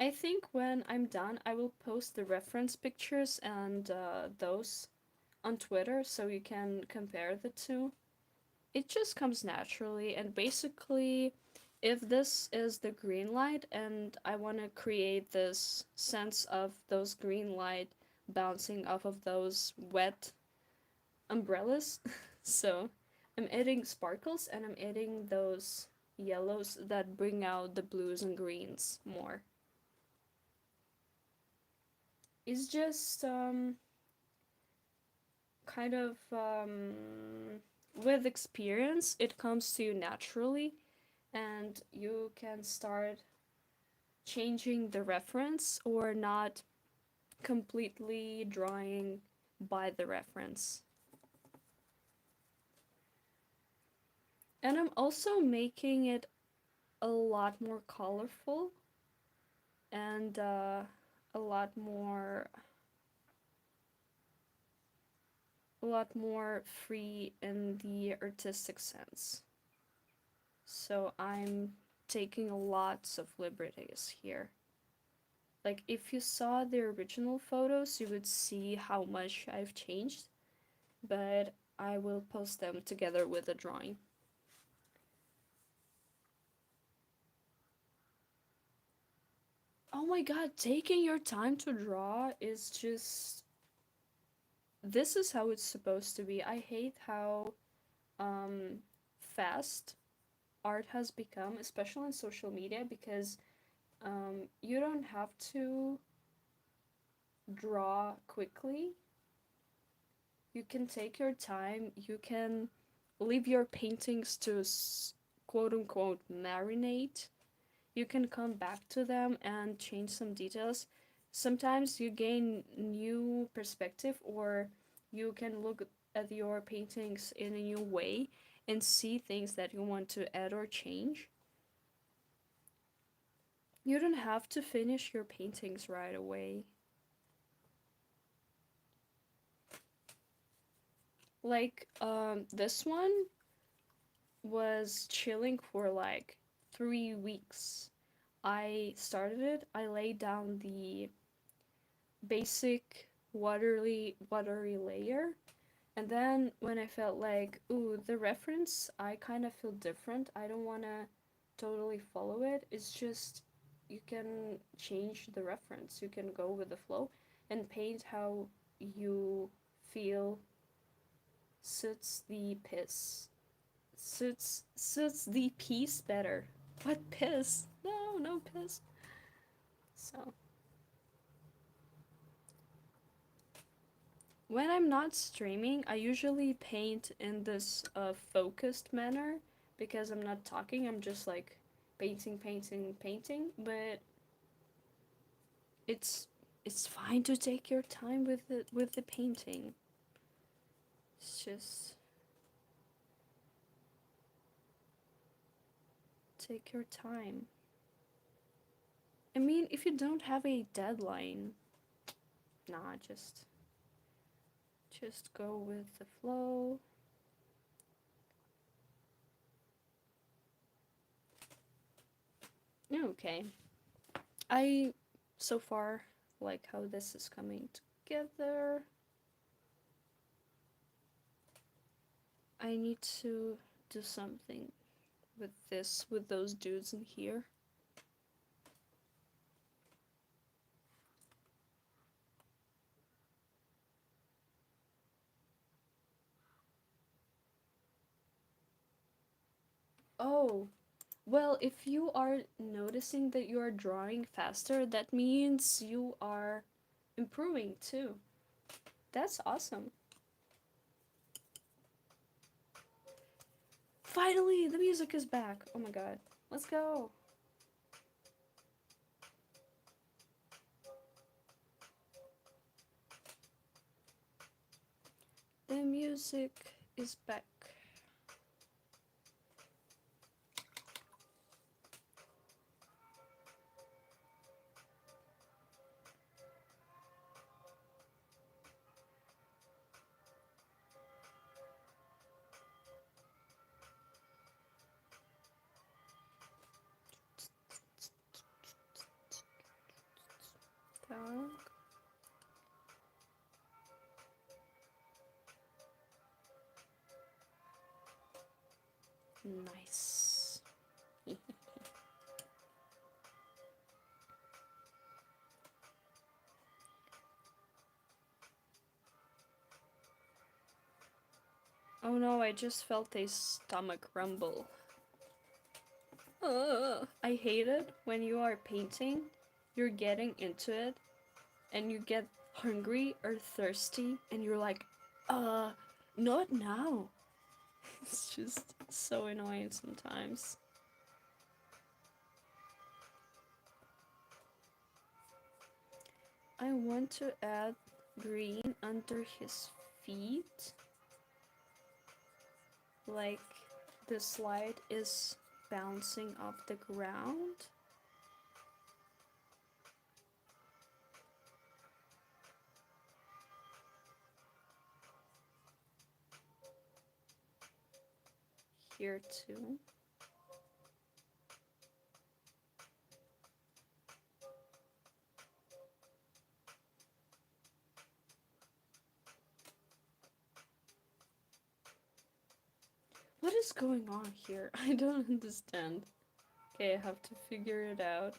I think when I'm done, I will post the reference pictures and those on Twitter so you can compare the two. It just comes naturally, and basically, if this is the green light and I want to create this sense of those green light bouncing off of those wet umbrellas, so I'm adding sparkles and I'm adding those yellows that bring out the blues and greens more. It's just kind of with experience, it comes to you naturally, and you can start changing the reference or not completely drawing by the reference. And I'm also making it a lot more colorful and a lot more free in the artistic sense. So I'm taking lots of liberties here. Like if you saw the original photos, you would see how much I've changed, but I will post them together with the drawing. Oh my god, taking your time to draw is just, this is how it's supposed to be. I hate how fast art has become, especially on social media, because you don't have to draw quickly. You can take your time. You can leave your paintings to quote unquote marinate. You can come back to them and change some details. Sometimes you gain new perspective, or you can look at your paintings in a new way and see things that you want to add or change. You don't have to finish your paintings right away. Like this one was chilling for like 3 weeks. I started it, I laid down the basic watery layer, and then when I felt like, ooh, the reference, I kind of feel different. I don't want to totally follow it. It's just you can change the reference. You can go with the flow and paint how you feel suits the piss. Suits the piece better. What piss? No, no piss. So when I'm not streaming, I usually paint in this focused manner because I'm not talking. I'm just like painting, painting, painting. But it's it's fine to take your time with the painting. It's just take your time. I mean, if you don't have a deadline, nah, just go with the flow. Okay. I so far like how this is coming together. I need to do something with this, with those dudes in here. Oh, well, if you are noticing that you are drawing faster, that means you are improving too. That's awesome. Finally, the music is back. Oh my god. Let's go. The music is back. Tak. Nice. Oh no, I just felt a stomach rumble. I hate it when you are painting, you're getting into it, and you get hungry or thirsty, and you're like, not now. It's just so annoying sometimes. I want to add green under his feet. Like the slide is bouncing off the ground. Here too. What is going on here? I don't understand. Okay, I have to figure it out.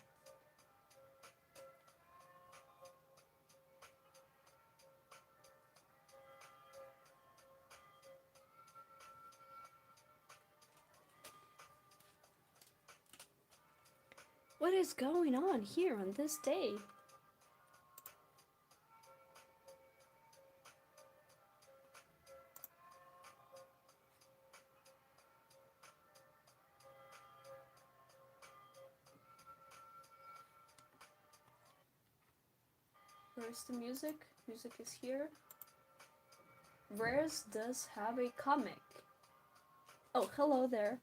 What is going on here on this day? Where's the music? Music is here. Rares does have a comic. Oh, hello there.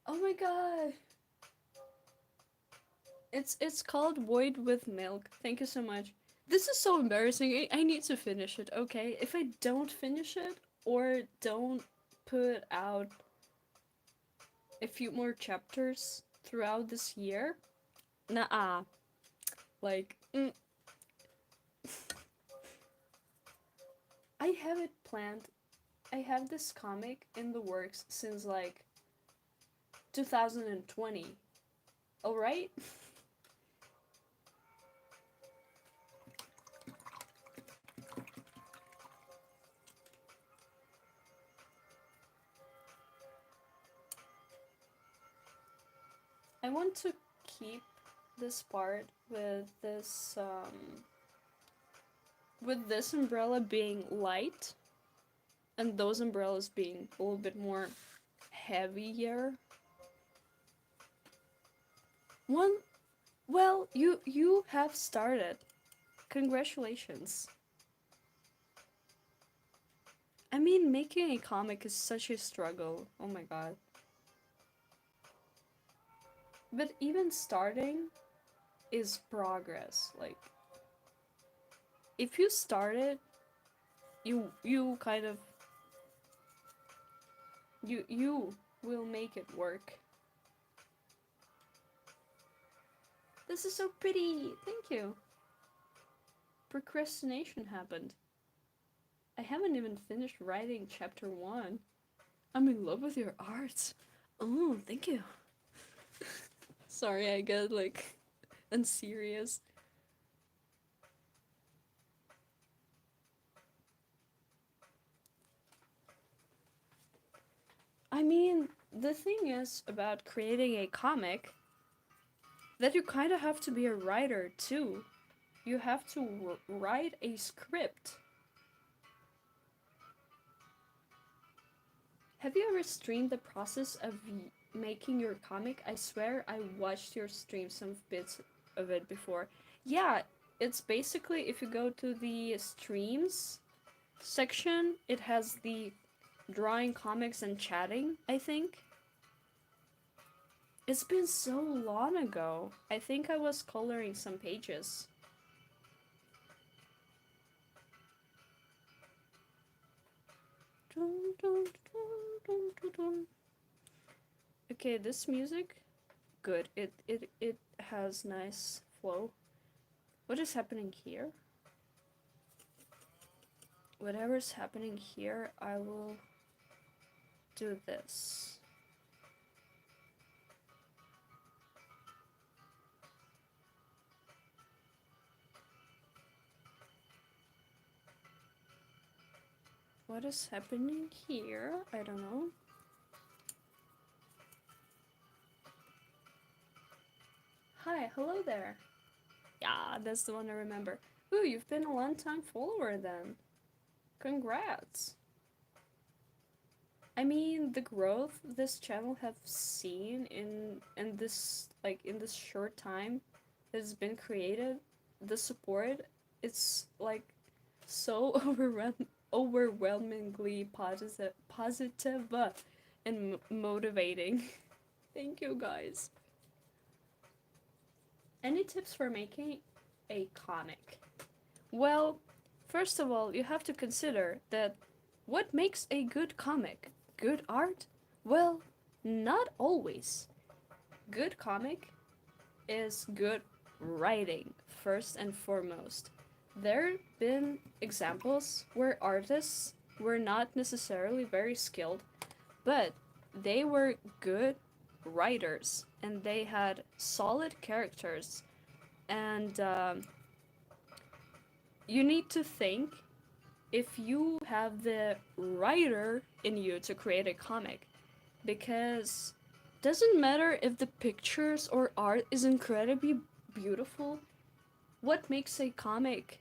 Oh my god. It's called Void with Milk. Thank you so much. This is so embarrassing. I need to finish it, okay? If I don't finish it or don't put out a few more chapters throughout this year, nah. Like, I have it planned. I have this comic in the works since like 2020. Alright? I want to keep this part with this umbrella being light and those umbrellas being a little bit more heavier. Well, you have started. Congratulations. I mean, making a comic is such a struggle. Oh my god. But even starting is progress. Like, if you start it, you kind of you will make it work. This is so pretty. Thank you. Procrastination happened. I haven't even finished writing chapter 1. I'm in love with your art. Oh, thank you. Sorry, I get like unserious. I mean, the thing is about creating a comic that you kind of have to be a writer too. You have to write a script. Have you ever streamed the process of making your comic? I swear I watched your stream, some bits of it before. Yeah, it's basically if you go to the streams section, it has the drawing comics and chatting, I think. It's been so long ago. I think I was coloring some pages. Okay, this music, good. It has nice flow. What is happening here? Whatever's happening here, I will do this. What is happening here? I don't know. Hi, hello there. Yeah, that's the one I remember. Ooh, you've been a long time follower then. Congrats. I mean, the growth this channel have seen in this in this short time that it's been created, the support, it's like so overwhelmingly positive and motivating. Thank you guys. Any tips for making a comic? Well, first of all, you have to consider that what makes a good comic? Good art? Well, not always. Good comic is good writing, first and foremost. There have been examples where artists were not necessarily very skilled, but they were good writers and they had solid characters. And you need to think if you have the writer in you to create a comic, because doesn't matter if the pictures or art is incredibly beautiful. What makes a comic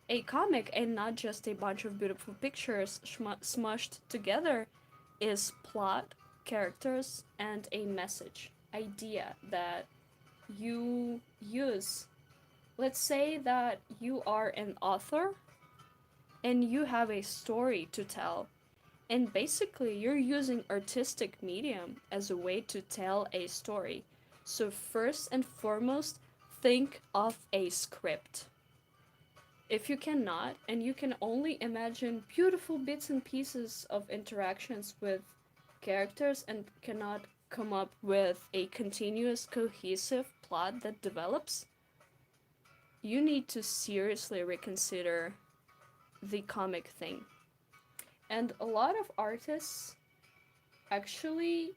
and not just a bunch of beautiful pictures smushed together is plot, characters, and a message idea that you use. Let's say that you are an author and you have a story to tell. And basically, you're using artistic medium as a way to tell a story. So, first and foremost, think of a script. If you cannot, and you can only imagine beautiful bits and pieces of interactions with characters and cannot come up with a continuous, cohesive plot that develops, you need to seriously reconsider the comic thing. And a lot of artists actually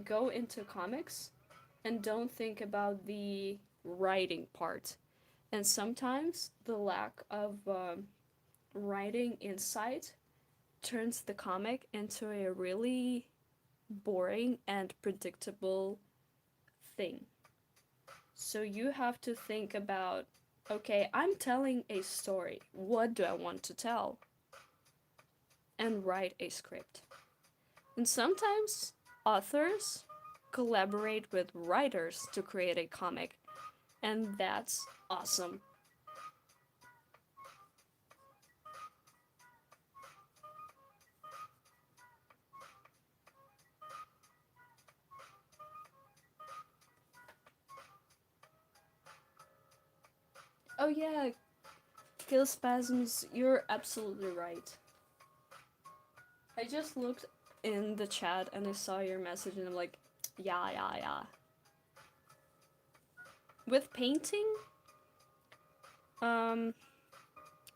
go into comics and don't think about the writing part. And sometimes the lack of writing insight turns the comic into a really boring and predictable thing. So you have to think about, okay, I'm telling a story. What do I want to tell? And write a script. And sometimes authors collaborate with writers to create a comic, and that's awesome. Oh yeah, kill spasms, you're absolutely right. I just looked in the chat and I saw your message and I'm like, yeah, yeah, yeah. With painting, um,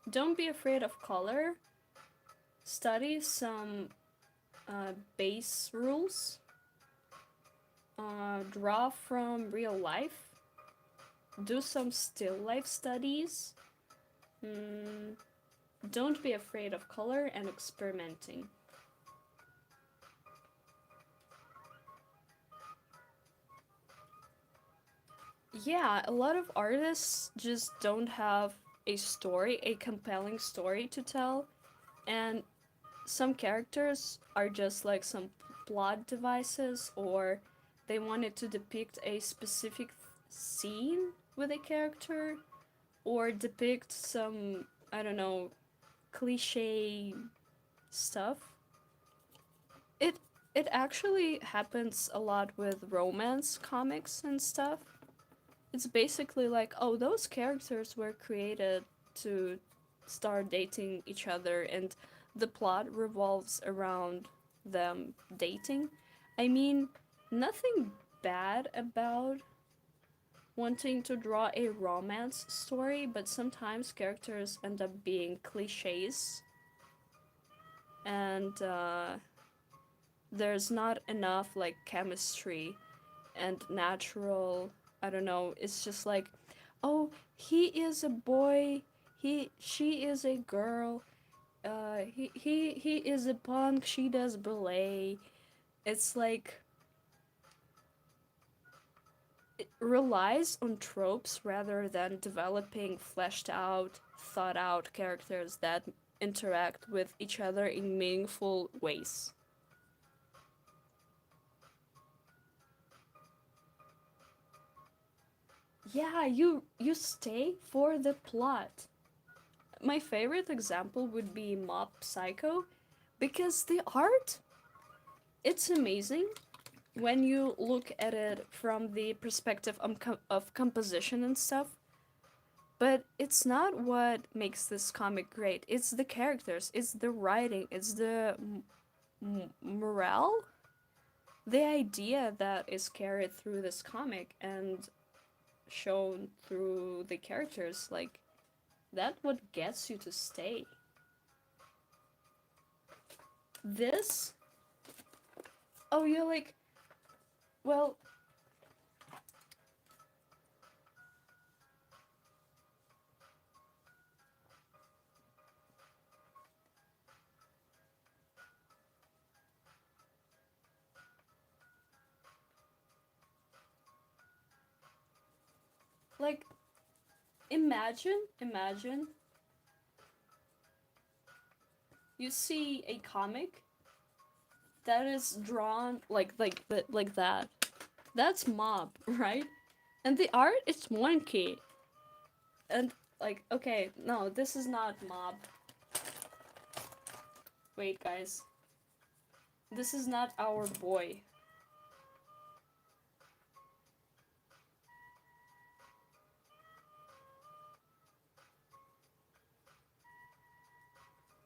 don't be afraid of color. Study some base rules. Draw from real life. Do some still life studies. Mm, don't be afraid of color and experimenting. Yeah, a lot of artists just don't have a story, a compelling story to tell, and some characters are just like some plot devices, or they wanted to depict a specific scene with a character, or depict some, I don't know, cliche stuff. It it actually happens a lot with romance comics and stuff. It's basically like, oh, those characters were created to start dating each other, and the plot revolves around them dating. I mean, nothing bad about wanting to draw a romance story, but sometimes characters end up being cliches, and there's not enough like chemistry and natural, I don't know, it's just like, oh, he is a boy, she is a girl, he is a punk, she does ballet. It's like it relies on tropes rather than developing fleshed out, thought out characters that interact with each other in meaningful ways. Yeah, you stay for the plot. My favorite example would be Mob Psycho because the art, it's amazing when you look at it from the perspective of composition and stuff. But it's not what makes this comic great. It's the characters, it's the writing, it's the morale, the idea that is carried through this comic and shown through the characters. Like, that what gets you to stay. This, oh, you're like, well, like, imagine you see a comic that is drawn like that. That's Mob, right? And the art is wonky. And like, okay, no, this is not Mob. Wait, guys. This is not our boy.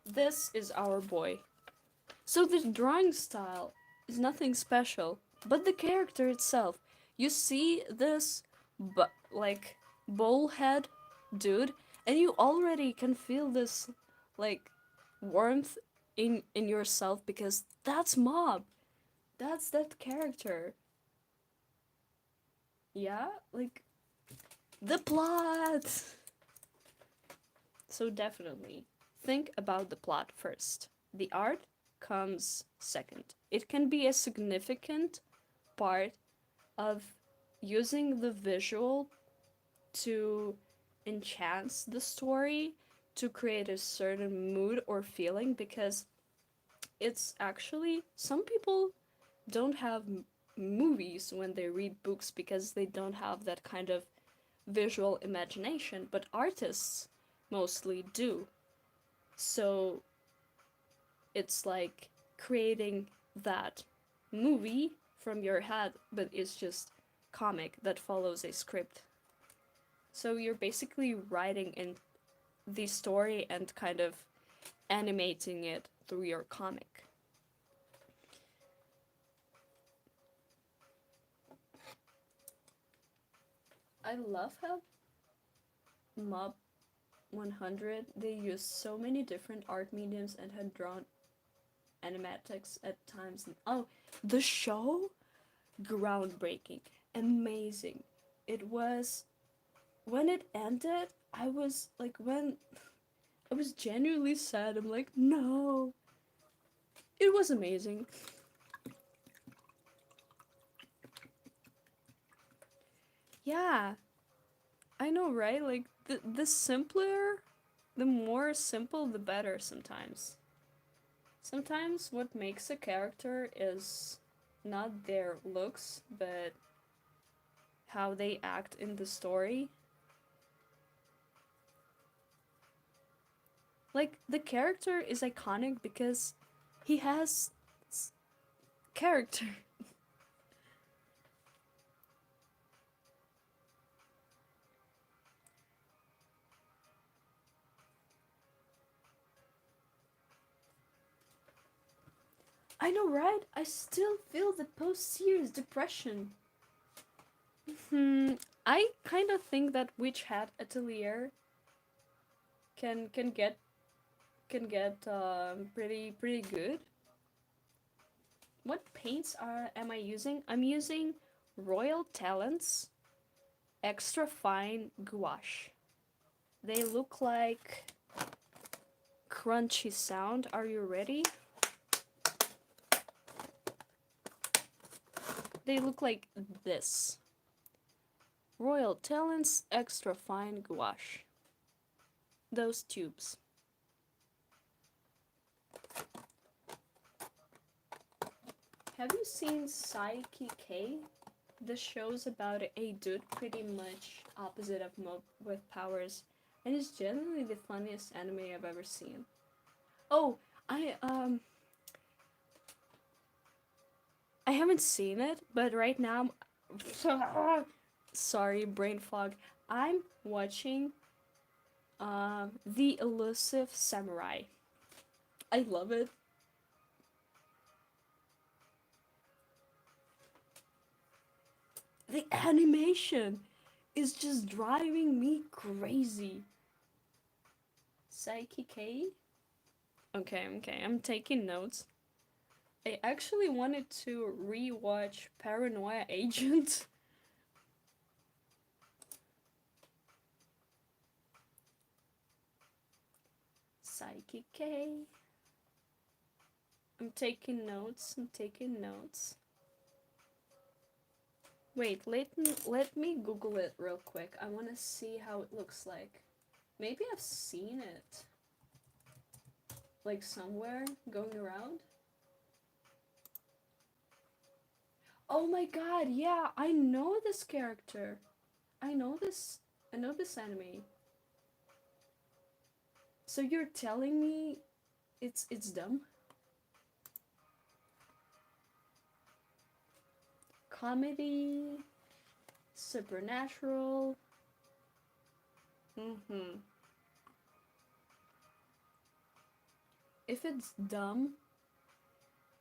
This is our boy. So the drawing style is nothing special, but the character itself. You see this, but like bowl head dude, and you already can feel this like warmth in yourself because that's Mob. That's that character. Yeah, like the plot. So definitely think about the plot first. The art comes second. It can be a significant part of using the visual to enhance the story, to create a certain mood or feeling, because it's actually some people don't have movies when they read books because they don't have that kind of visual imagination, but artists mostly do. So it's like creating that movie from your head, but it's just comic that follows a script. So you're basically writing in the story and kind of animating it through your comic. I love how Mob 100 they use so many different art mediums and had drawn animatics at times. And, oh, the show, groundbreaking, amazing. It was when it ended. I was like, when I was genuinely sad. I'm like, no. It was amazing. Yeah, I know, right? Like the simpler, the more simple, the better. Sometimes what makes a character is not their looks, but how they act in the story. Like, the character is iconic because he has character. I know, right? I still feel the post-series depression. Hmm. I kind of think that Witch Hat Atelier can get pretty good. What paints am I using? I'm using Royal Talents Extra Fine Gouache. They look like crunchy sound. Are you ready? They look like this. Royal Talents Extra Fine Gouache. Those tubes. Have you seen Psyche K? This show's about a dude pretty much opposite of Mob with powers, and it's generally the funniest anime I've ever seen. Oh, I haven't seen it, but right now, sorry, brain fog. I'm watching The Elusive Samurai. I love it. The animation is just driving me crazy. Psyche K? Okay, I'm taking notes. I actually wanted to rewatch Paranoia Agent. Psyche K. I'm taking notes. Wait, let me Google it real quick. I want to see how it looks like. Maybe I've seen it. Like somewhere going around. Oh my god, yeah, I know this character. I know this anime. So you're telling me it's dumb? Comedy, supernatural. If it's dumb,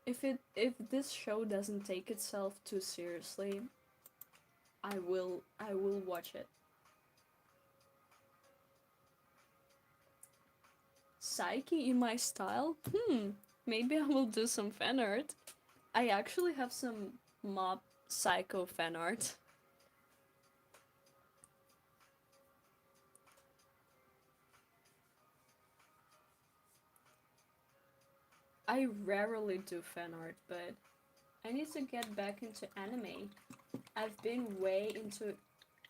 if this show doesn't take itself too seriously, I will watch it. Psyche in my style? Maybe I will do some fan art. I actually have some Mob Psycho fan art. I rarely do fan art, but I need to get back into anime. I've been way into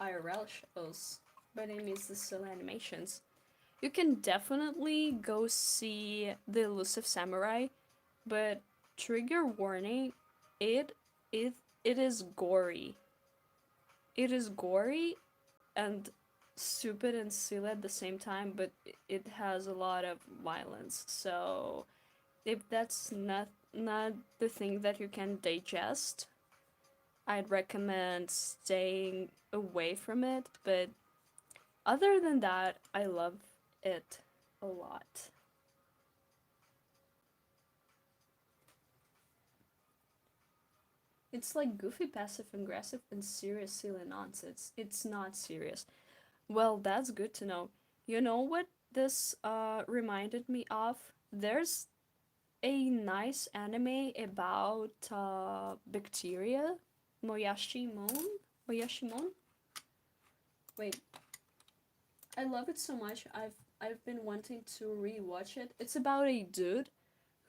IRL shows, but I miss the still animations. You can definitely go see The Elusive Samurai, but trigger warning, it it it is gory. It is gory and stupid and silly at the same time, but it has a lot of violence. So if that's not the thing that you can digest, I'd recommend staying away from it. But other than that, I love it a lot. It's like goofy, passive aggressive, and serious, silly nonsense. It's not serious. Well, that's good to know. You know what this reminded me of? There's a nice anime about bacteria, Moyashimon. Moyashimon. Wait, I love it so much. I've been wanting to rewatch it. It's about a dude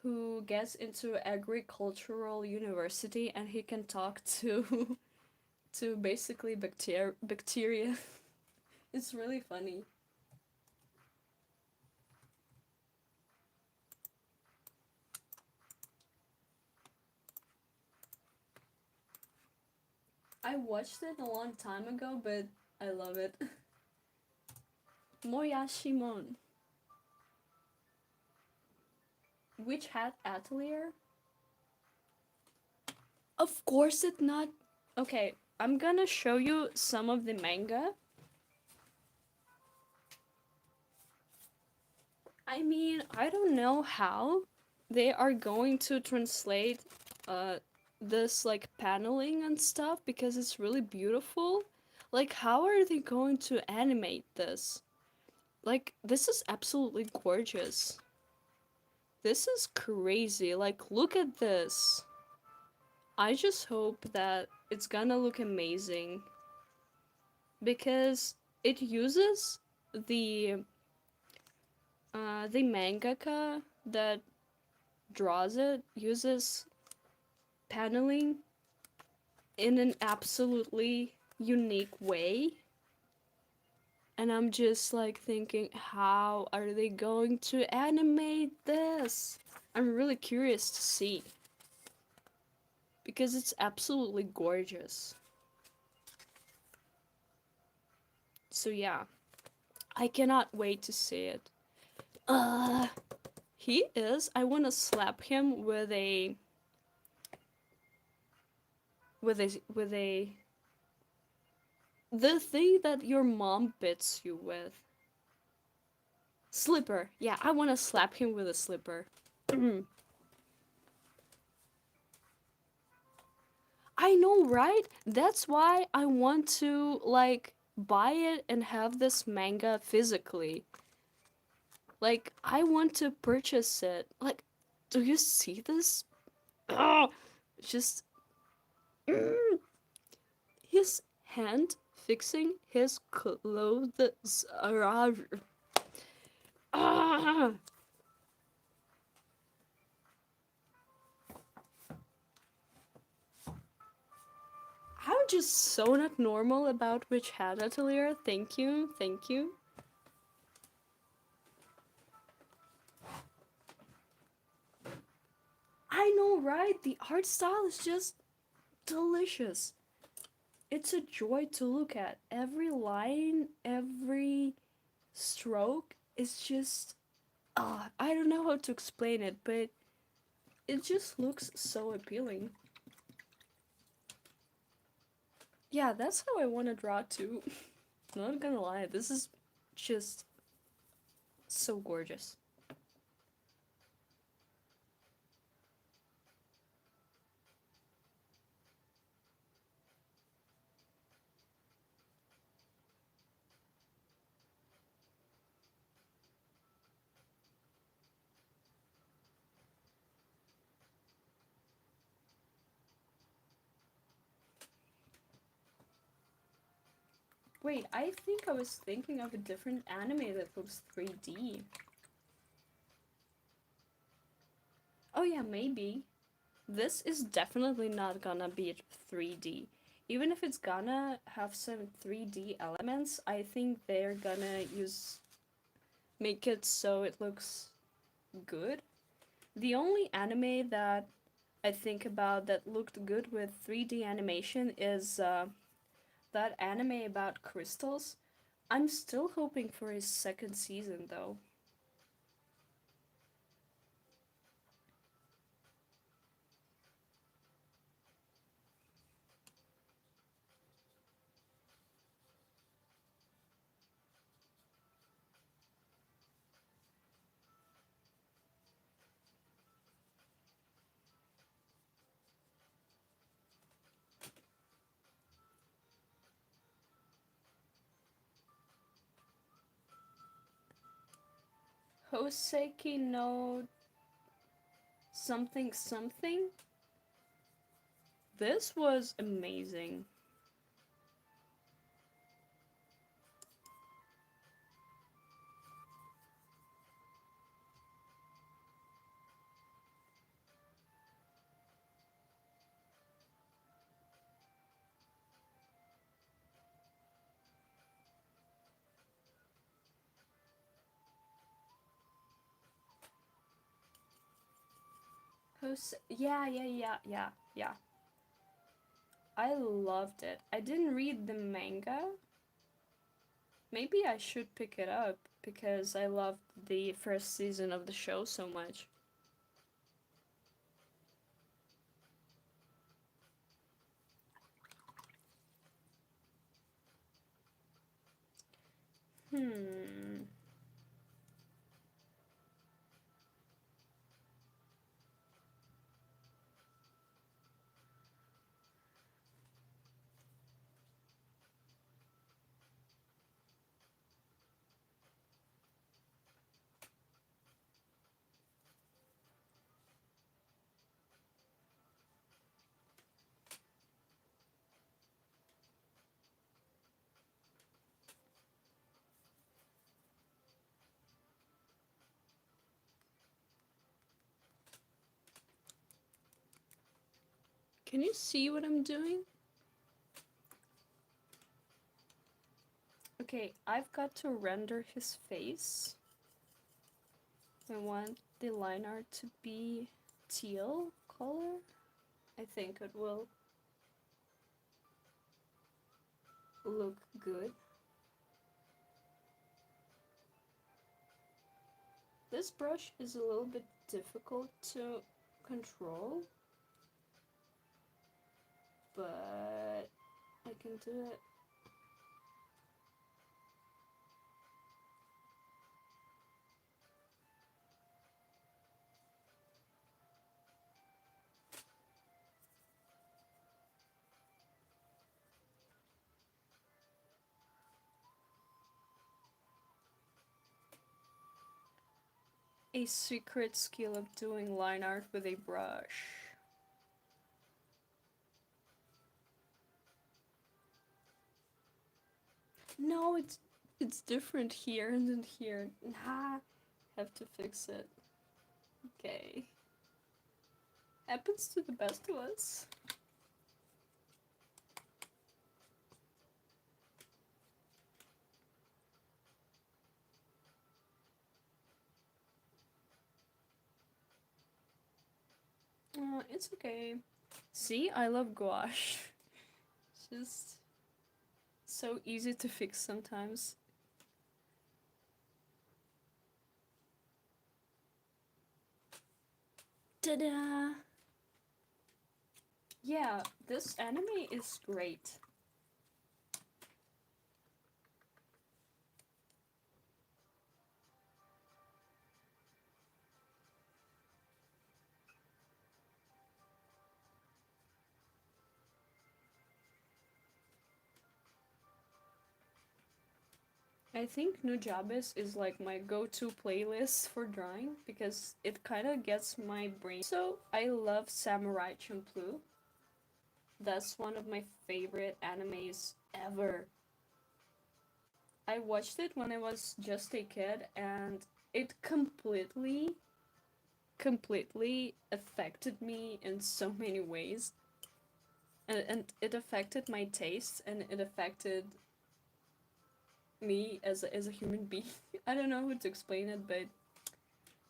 who gets into agricultural university and he can talk to to basically bacteria. It's really funny. I watched it a long time ago, but I love it. Moyashimon. Witch Hat Atelier? Of course it not. Okay, I'm gonna show you some of the manga. I mean, I don't know how they are going to translate uh this like paneling and stuff because it's really beautiful. Like how are they going to animate this? Like this is absolutely gorgeous. This is crazy. Like look at this. I just hope that it's gonna look amazing because it uses the The mangaka that draws it uses paneling in an absolutely unique way. And I'm just like thinking, how are they going to animate this? I'm really curious to see. Because it's absolutely gorgeous. So yeah, I cannot wait to see it. Uh, he is. I want to slap him with a the thing that your mom bits you with. Slipper. Yeah, I want to slap him with a slipper. I know, right? That's why I want to like buy it and have this manga physically. Like I want to purchase it. Like, do you see this? Oh, just his hand fixing his clothes. Ah, I'm just so not normal about Witch Hat Atelier. Thank you, thank you. I know, right? The art style is just delicious. It's a joy to look at. Every line, every stroke is just. I don't know how to explain it, but it just looks so appealing. Yeah, that's how I want to draw too. Not gonna lie, this is just so gorgeous. Wait, I think I was thinking of a different anime that looks 3D. Oh yeah, maybe. This is definitely not gonna be 3D. Even if it's gonna have some 3D elements, I think they're gonna make it so it looks good. The only anime that I think about that looked good with 3D animation is that anime about crystals. I'm still hoping for his second season though. Hoseki no something something. This was amazing. Yeah. I loved it. I didn't read the manga. Maybe I should pick it up because I loved the first season of the show so much. Hmm. Can you see what I'm doing? Okay, I've got to render his face. I want the line art to be teal color. I think it will look good. This brush is a little bit difficult to control, but I can do it. A secret skill of doing line art with a brush. No, it's different here and then here. Nah, have to fix it. Okay. Happens to the best of us. It's okay. See, I love gouache. It's just so easy to fix sometimes. Ta-da! Yeah, this anime is great. I think Nujabes is like my go-to playlist for drawing because it kind of gets my brain. So I love Samurai Champloo. That's one of my favorite animes ever. I watched it when I was just a kid and it completely affected me in so many ways. And it affected my taste and it affected me as a human being. I don't know how to explain it, but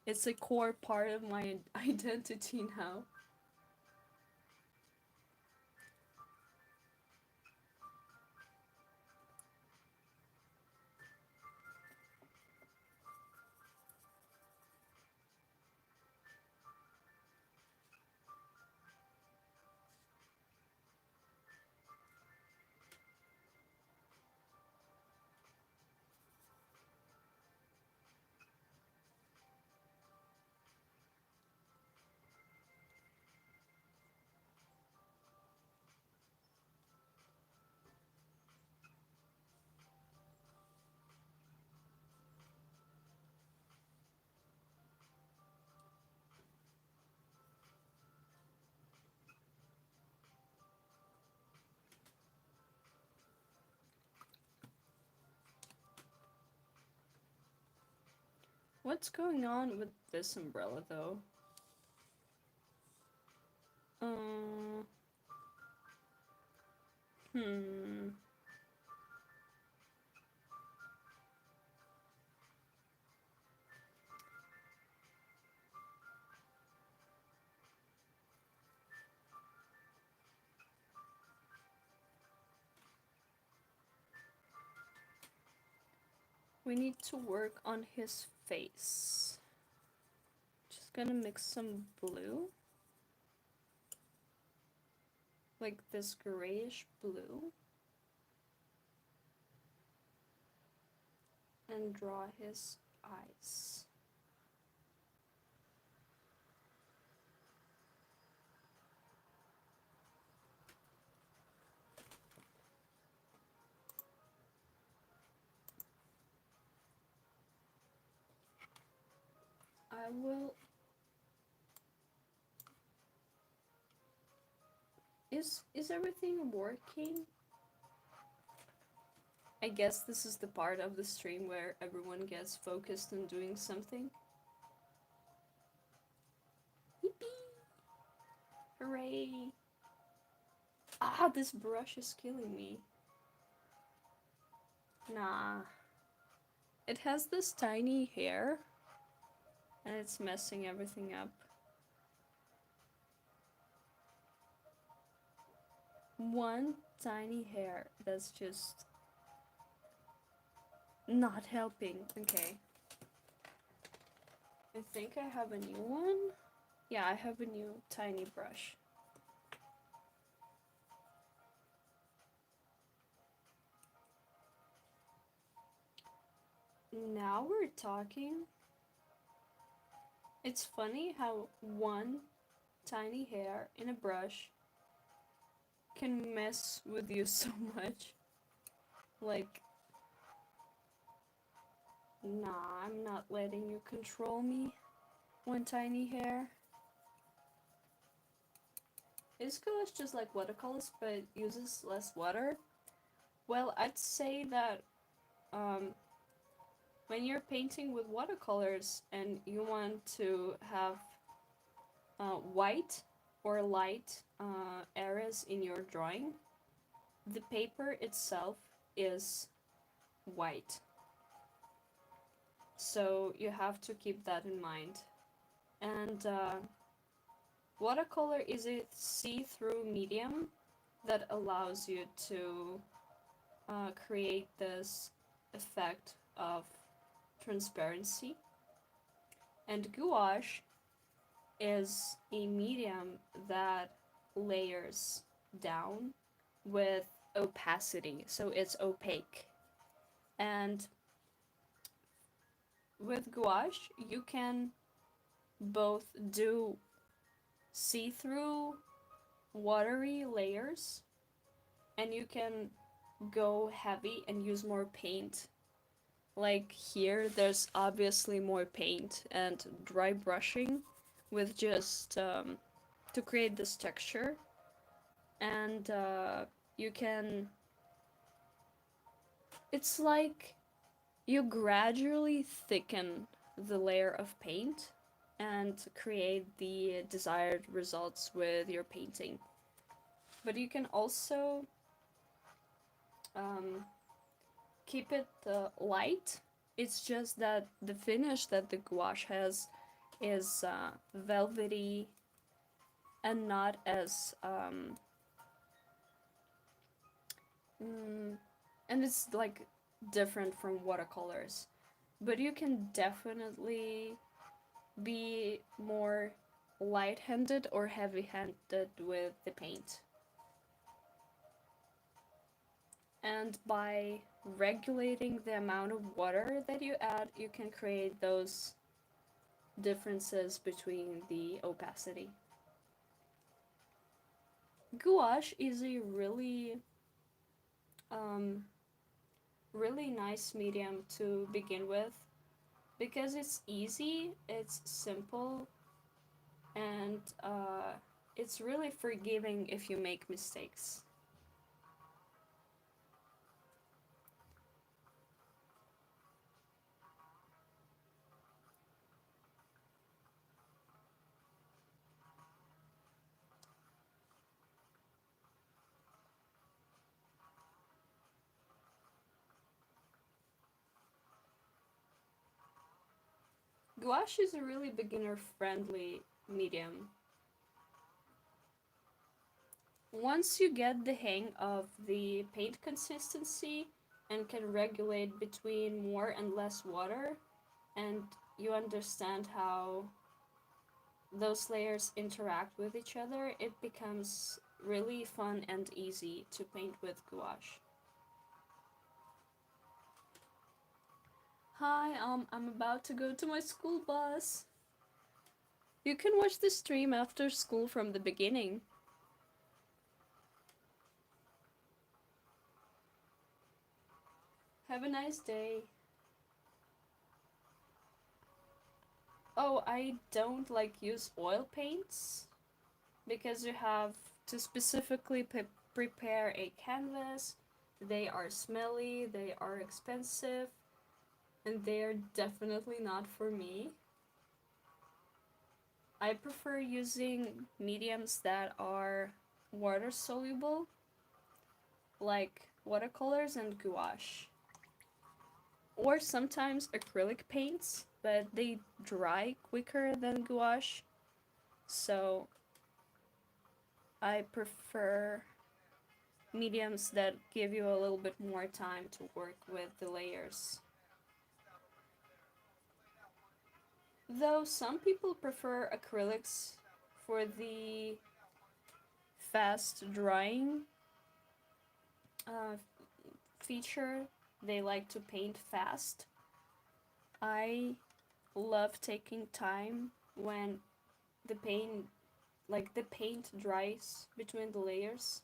it's a core part of my identity now. What's going on with this umbrella though? Uh, hmm. We need to work on his face. Just gonna mix some blue. Like this grayish blue. And draw his eyes. I will. Is everything working? I guess this is the part of the stream where everyone gets focused on doing something. Yippee! Hooray! Ah, this brush is killing me. Nah. It has this tiny hair, and it's messing everything up. One tiny hair that's just not helping. Okay. I think I have a new one. Yeah, I have a new tiny brush. Now we're talking. It's funny how one tiny hair in a brush can mess with you so much. Like, nah, I'm not letting you control me. One tiny hair. Is gouache just like watercolors but uses less water? Well, I'd say that um, when you're painting with watercolors and you want to have white or light areas in your drawing, the paper itself is white. So you have to keep that in mind. And watercolor is a see-through medium that allows you to create this effect of transparency. And gouache is a medium that layers down with opacity, so it's opaque. And with gouache, you can both do see-through watery layers, and you can go heavy and use more paint. Like here, there's obviously more paint and dry brushing with just to create this texture. And you can. It's like you gradually thicken the layer of paint and create the desired results with your painting. But you can also um, keep it light. It's just that the finish that the gouache has is velvety and not as and it's like different from watercolors. But you can definitely be more light-handed or heavy-handed with the paint. And by regulating the amount of water that you add, you can create those differences between the opacity. Gouache is a um, really nice medium to begin with because it's easy, it's simple, and it's really forgiving if you make mistakes. Gouache is a really beginner-friendly medium. Once you get the hang of the paint consistency and can regulate between more and less water, and you understand how those layers interact with each other, it becomes really fun and easy to paint with gouache. Hi, I'm about to go to my school bus. You can watch the stream after school from the beginning. Have a nice day. Oh, I don't like use oil paints because you have to specifically prepare a canvas. They are smelly, they are expensive, and they're definitely not for me. I prefer using mediums that are water soluble, like watercolors and gouache. Or sometimes acrylic paints, but they dry quicker than gouache, so I prefer mediums that give you a little bit more time to work with the layers. Though some people prefer acrylics for the fast drying uh, feature, they like to paint fast. I love taking time when the paint the paint dries between the layers.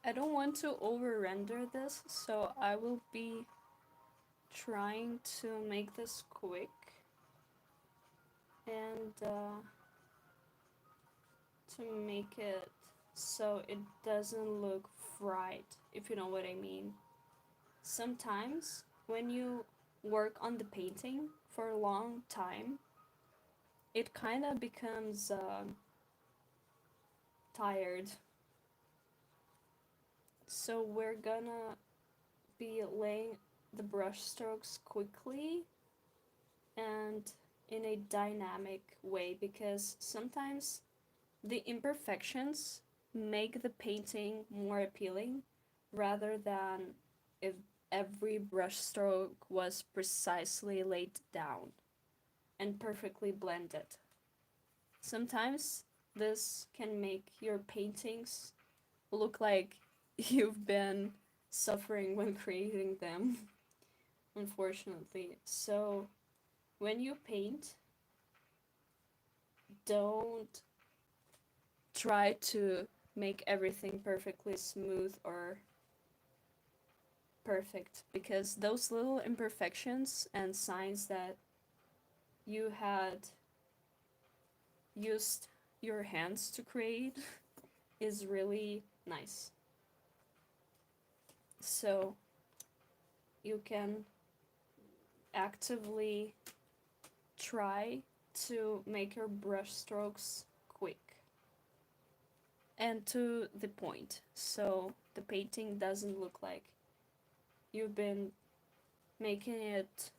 I don't want to over render this, so I will be trying to make this quick and to make it so it doesn't look fried, if you know what I mean. Sometimes when you work on the painting for a long time, it kind of becomes tired. So we're gonna be laying the brush strokes quickly and in a dynamic way, because sometimes the imperfections make the painting more appealing rather than if every brushstroke was precisely laid down and perfectly blended. Sometimes this can make your paintings look like you've been suffering when creating them, unfortunately. So when you paint, don't try to make everything perfectly smooth or perfect, because those little imperfections and signs that you had used your hands to create is really nice. So you can actively try to make your brush strokes quick and to the point, so the painting doesn't look like you've been making it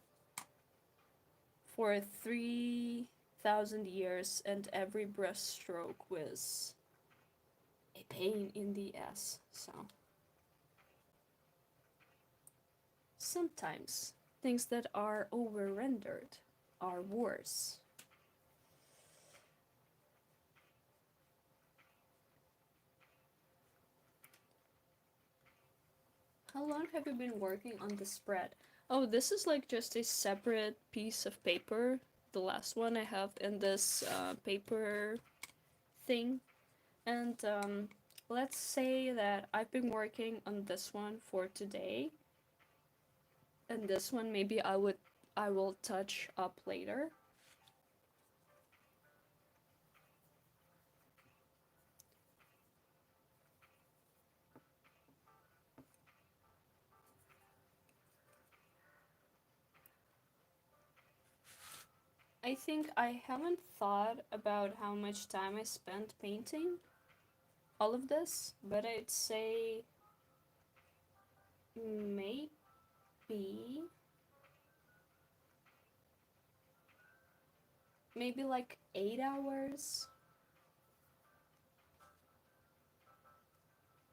for 3,000 years and every brush stroke was a pain in the ass. So sometimes things that are over rendered are worse. How long have you been working on the spread? Oh, this is like just a separate piece of paper. The last one I have in this paper thing. And let's say that I've been working on this one for today. And this one maybe I will touch up later. I think I haven't thought about how much time I spent painting all of this, but I'd say maybe maybe like 8 hours.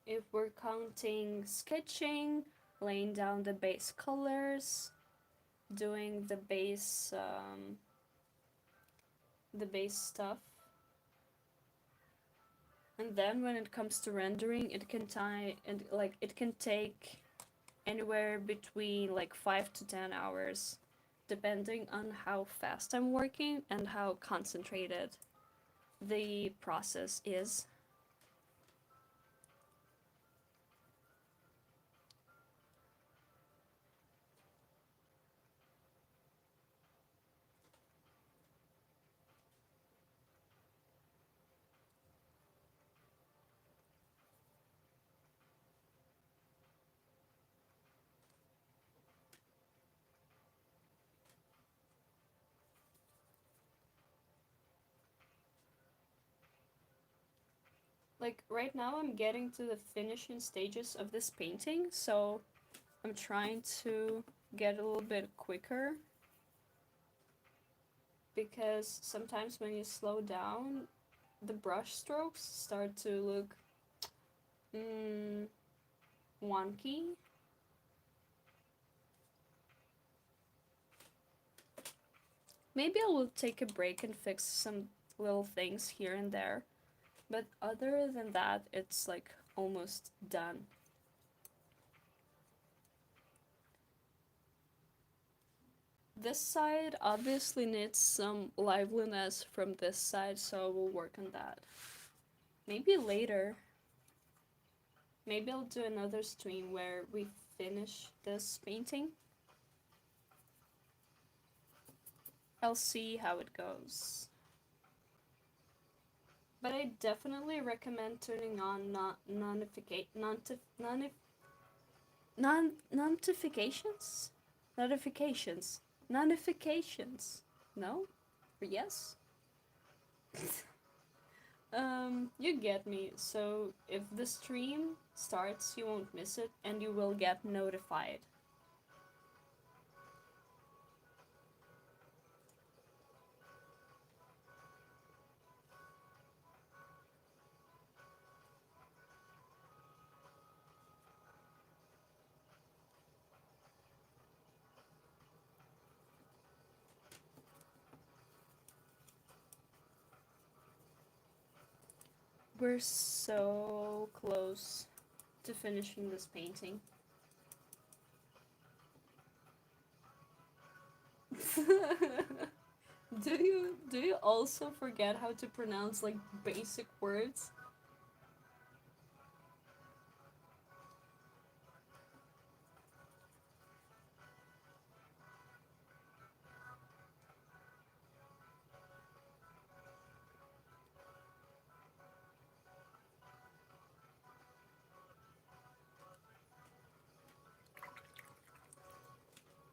If we're counting sketching, laying down the base colors, doing the base stuff. And then when it comes to rendering, it can take anywhere between like 5 to 10 hours depending on how fast I'm working and how concentrated the process is. Like right now I'm getting to the finishing stages of this painting, so I'm trying to get a little bit quicker because sometimes when you slow down, the brush strokes start to look wonky. Maybe I will take a break and fix some little things here and there, but other than that, it's like almost done. This side obviously needs some liveliness from this side, so we'll work on that. Maybe later. Maybe I'll do another stream where we finish this painting. I'll see how it goes. But I definitely recommend turning on notifications? Notifications. No? Or yes? You get me. So if the stream starts, you won't miss it and you will get notified. We're so close to finishing this painting. Do you also forget how to pronounce like basic words?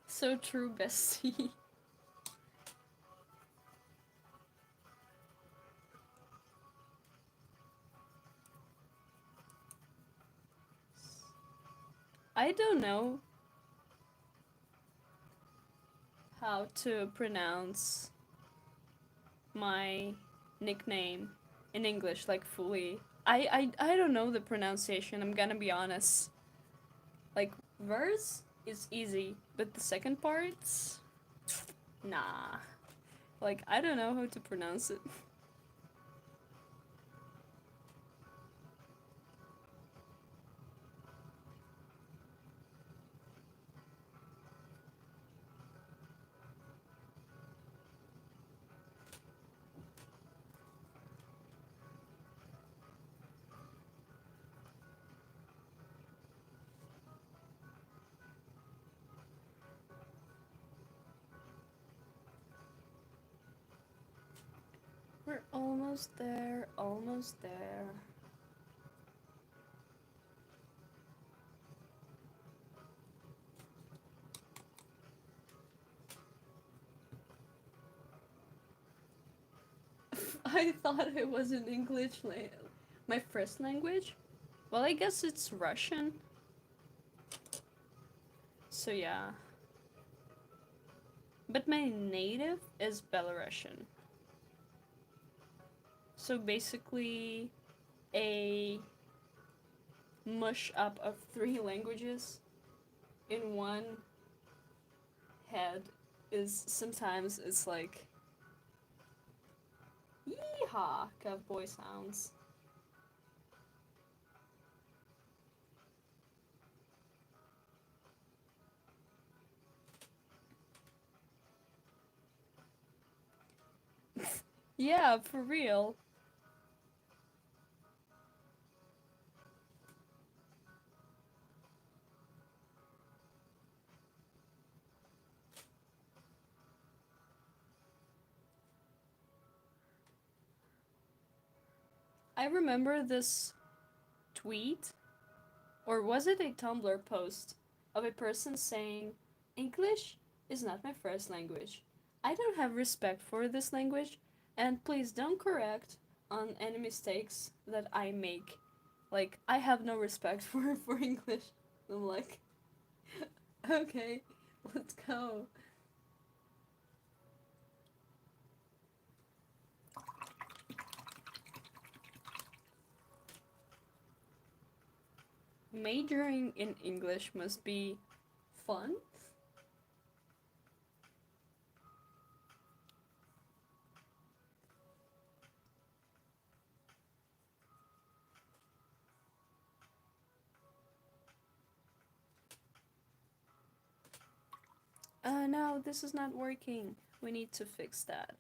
So true, bestie. I don't know how to pronounce my nickname in English like fully. I don't know the pronunciation, I'm gonna be honest. Like verse is easy, but the second parts nah. Like I don't know how to pronounce it. We're almost there, almost there. I thought it was an my first language. Well, I guess it's Russian. So yeah. But my native is Belarusian. So basically, a mush up of three languages in one head is sometimes it's like yeehaw cowboy sounds. Yeah, for real. I remember this tweet, or was it a Tumblr post, of a person saying, English is not my first language. I don't have respect for this language, and please don't correct on any mistakes that I make. Like, I have no respect for English. I'm like, okay, let's go. Majoring in English must be fun. No, this is not working. We need to fix that.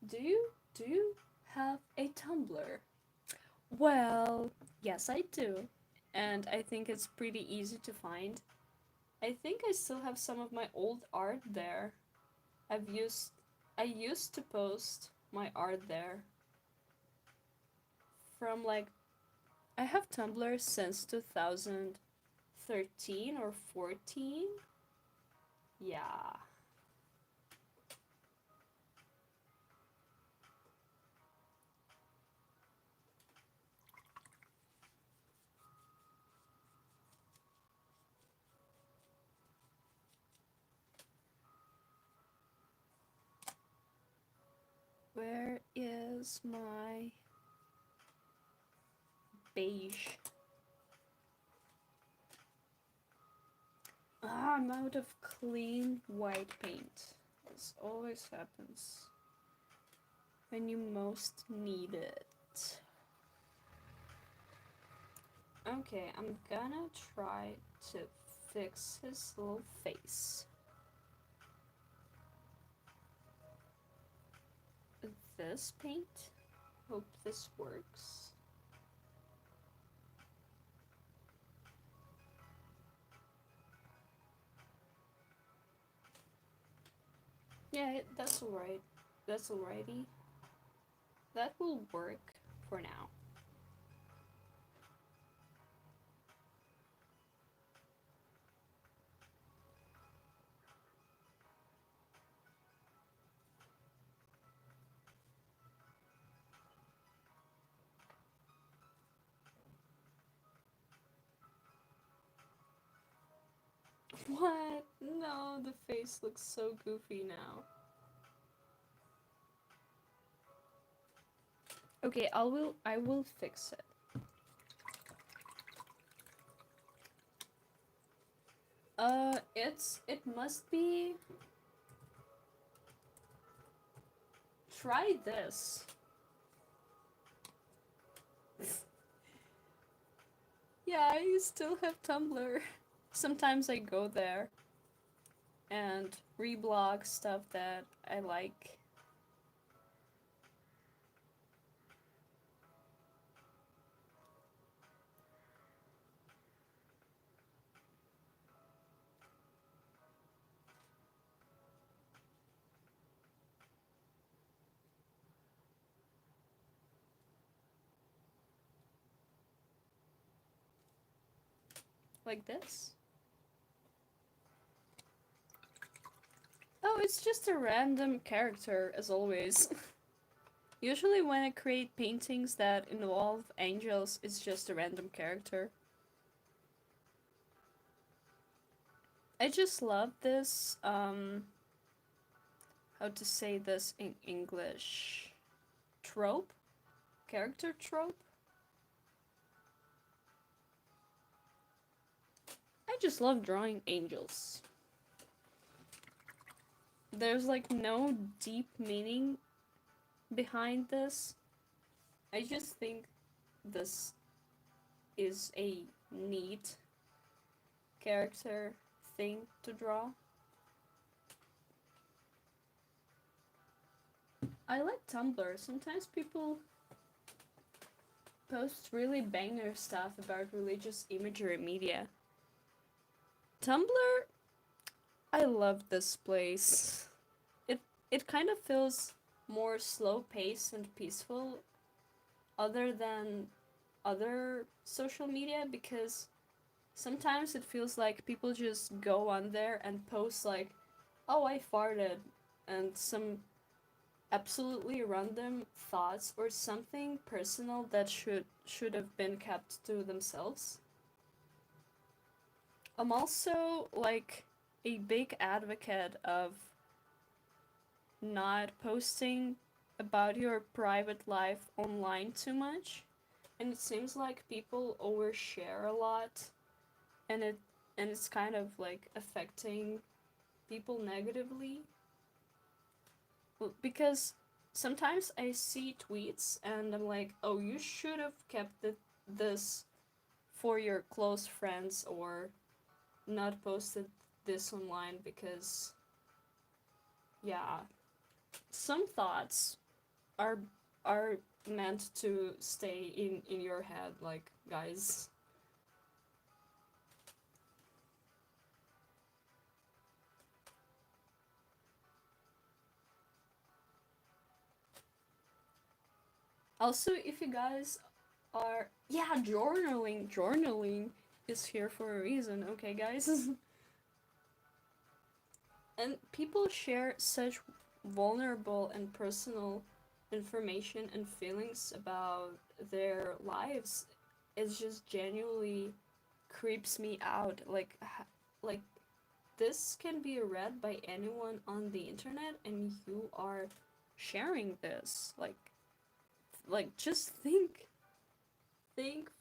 Do you have a Tumblr? Well, yes, I do. And I think it's pretty easy to find. I think I still have some of my old art there. I've used I used to post my art there from like I have Tumblr since 2013 or 14. Yeah. Where is my beige? Ah, I'm out of clean white paint. This always happens when you most need it. Okay, I'm gonna try to fix his little face. This paint? Hope this works. Yeah, that's alright. That's alrighty. That will work for now. What? No, the face looks so goofy now. Okay, I will fix it. It must be. Try this. Yeah, I still have Tumblr. Sometimes I go there and reblog stuff that I like. Like this. Oh, it's just a random character, as always. Usually when I create paintings that involve angels, it's just a random character. I just love this, how to say this in English? Trope? Character trope? I just love drawing angels. There's like no deep meaning behind this. I just think this is a neat character thing to draw. I like Tumblr. Sometimes people post really banger stuff about religious imagery media. Tumblr, I love this place. It kind of feels more slow paced and peaceful other than other social media, because sometimes it feels like people just go on there and post like, "Oh, I farted," and some absolutely random thoughts or something personal that should have been kept to themselves. I'm also like a big advocate of not posting about your private life online too much. And it seems like people overshare a lot, and it's kind of like affecting people negatively. Well, because sometimes I see tweets and I'm like, "Oh, you should have kept this for your close friends, or not posted this online, because yeah, some thoughts are are meant to stay in your head, like, guys." Also, if you guys are, yeah, journaling is here for a reason, okay, guys? And people share such vulnerable and personal information and feelings about their lives. It just genuinely creeps me out. Like this can be read by anyone on the internet, and you are sharing this. Like just think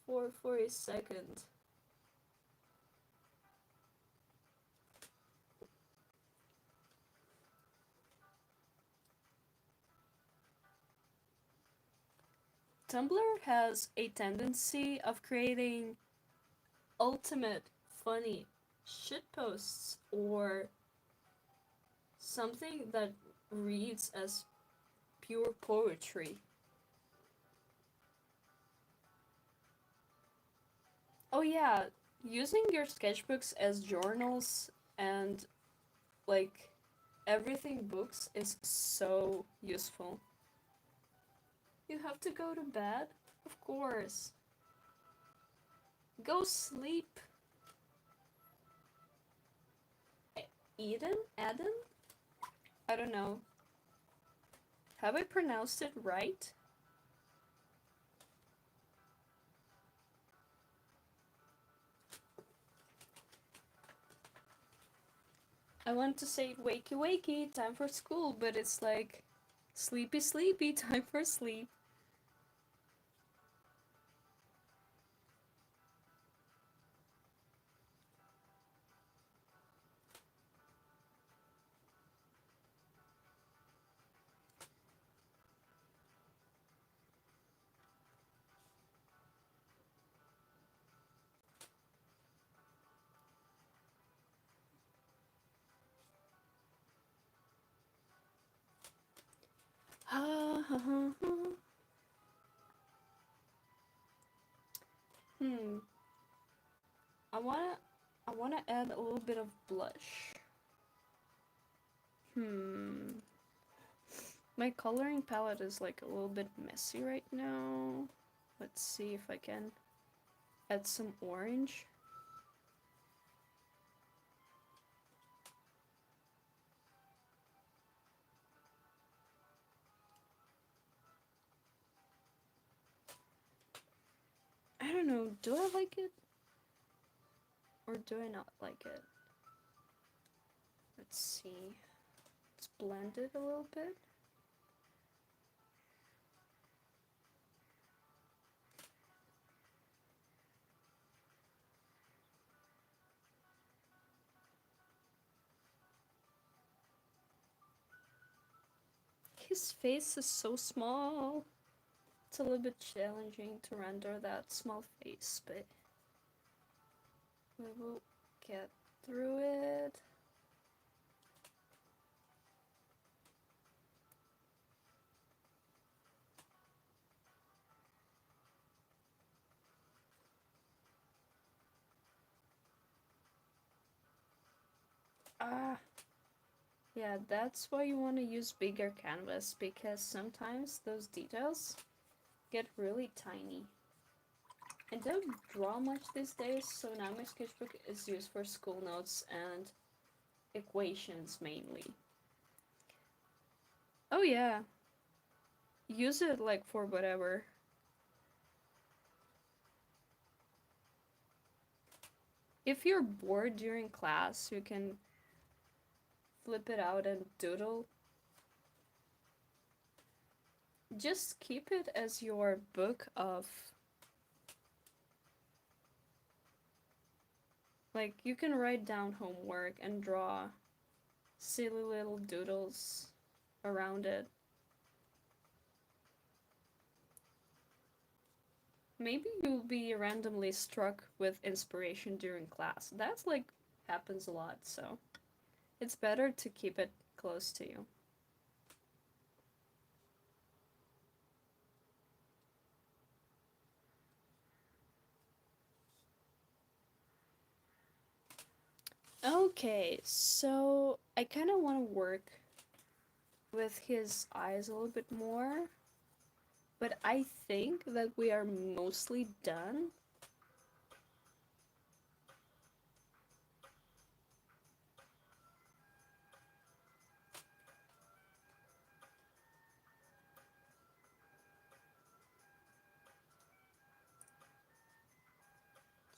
for a second. Tumblr has a tendency of creating ultimate funny shitposts, or something that reads as pure poetry. Oh yeah, using your sketchbooks as journals and like everything books is so useful. You have to go to bed? Of course. Go sleep. Eden? Eden? I don't know. Have I pronounced it right? I want to say wakey wakey, time for school, but it's like sleepy sleepy, time for sleep. Hmm. I wanna I wanna add a little bit of blush. Hmm. My coloring palette is like a little bit messy right now. Let's see if I can add some orange. I don't know, do I like it? Or do I not like it? Let's see. Let's blend it a little bit. His face is so small. It's a little bit challenging to render that small face, but we will get through it. Ah, yeah, that's why you want to use bigger canvas, because sometimes those details get really tiny. I don't draw much these days, so now my sketchbook is used for school notes and equations mainly. Oh yeah, use it like for whatever. If you're bored during class, you can flip it out and doodle. Just keep it as your book of, like, you can write down homework and draw silly little doodles around it. Maybe you'll be randomly struck with inspiration during class. That's like happens a lot, so it's better to keep it close to you. Okay, so I kind of want to work with his eyes a little bit more, but I think that we are mostly done.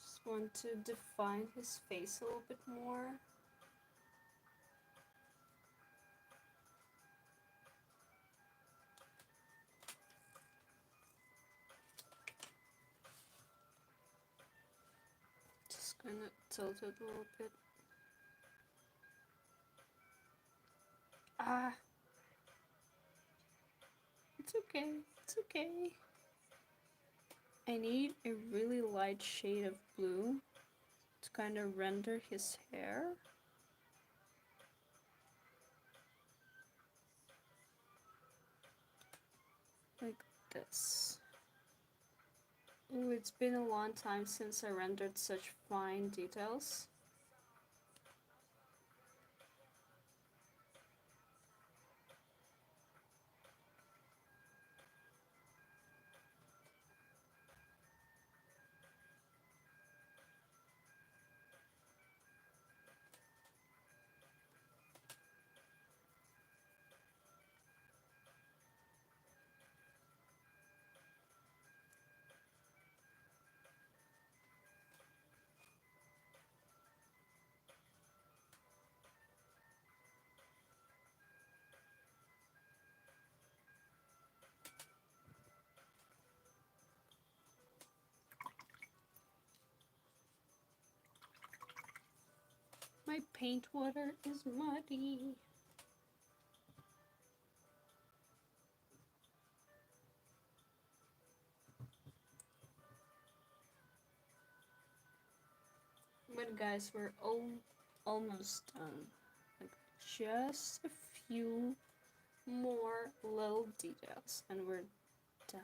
Just want to define his face a little bit more. Just gonna tilt it a little bit. Ah, it's okay, it's okay. I need a really light shade of blue to kind of render his hair. Like this. Ooh, it's been a long time since I rendered such fine details. My paint water is muddy. But guys, we're almost done. Like just a few more little details and we're done.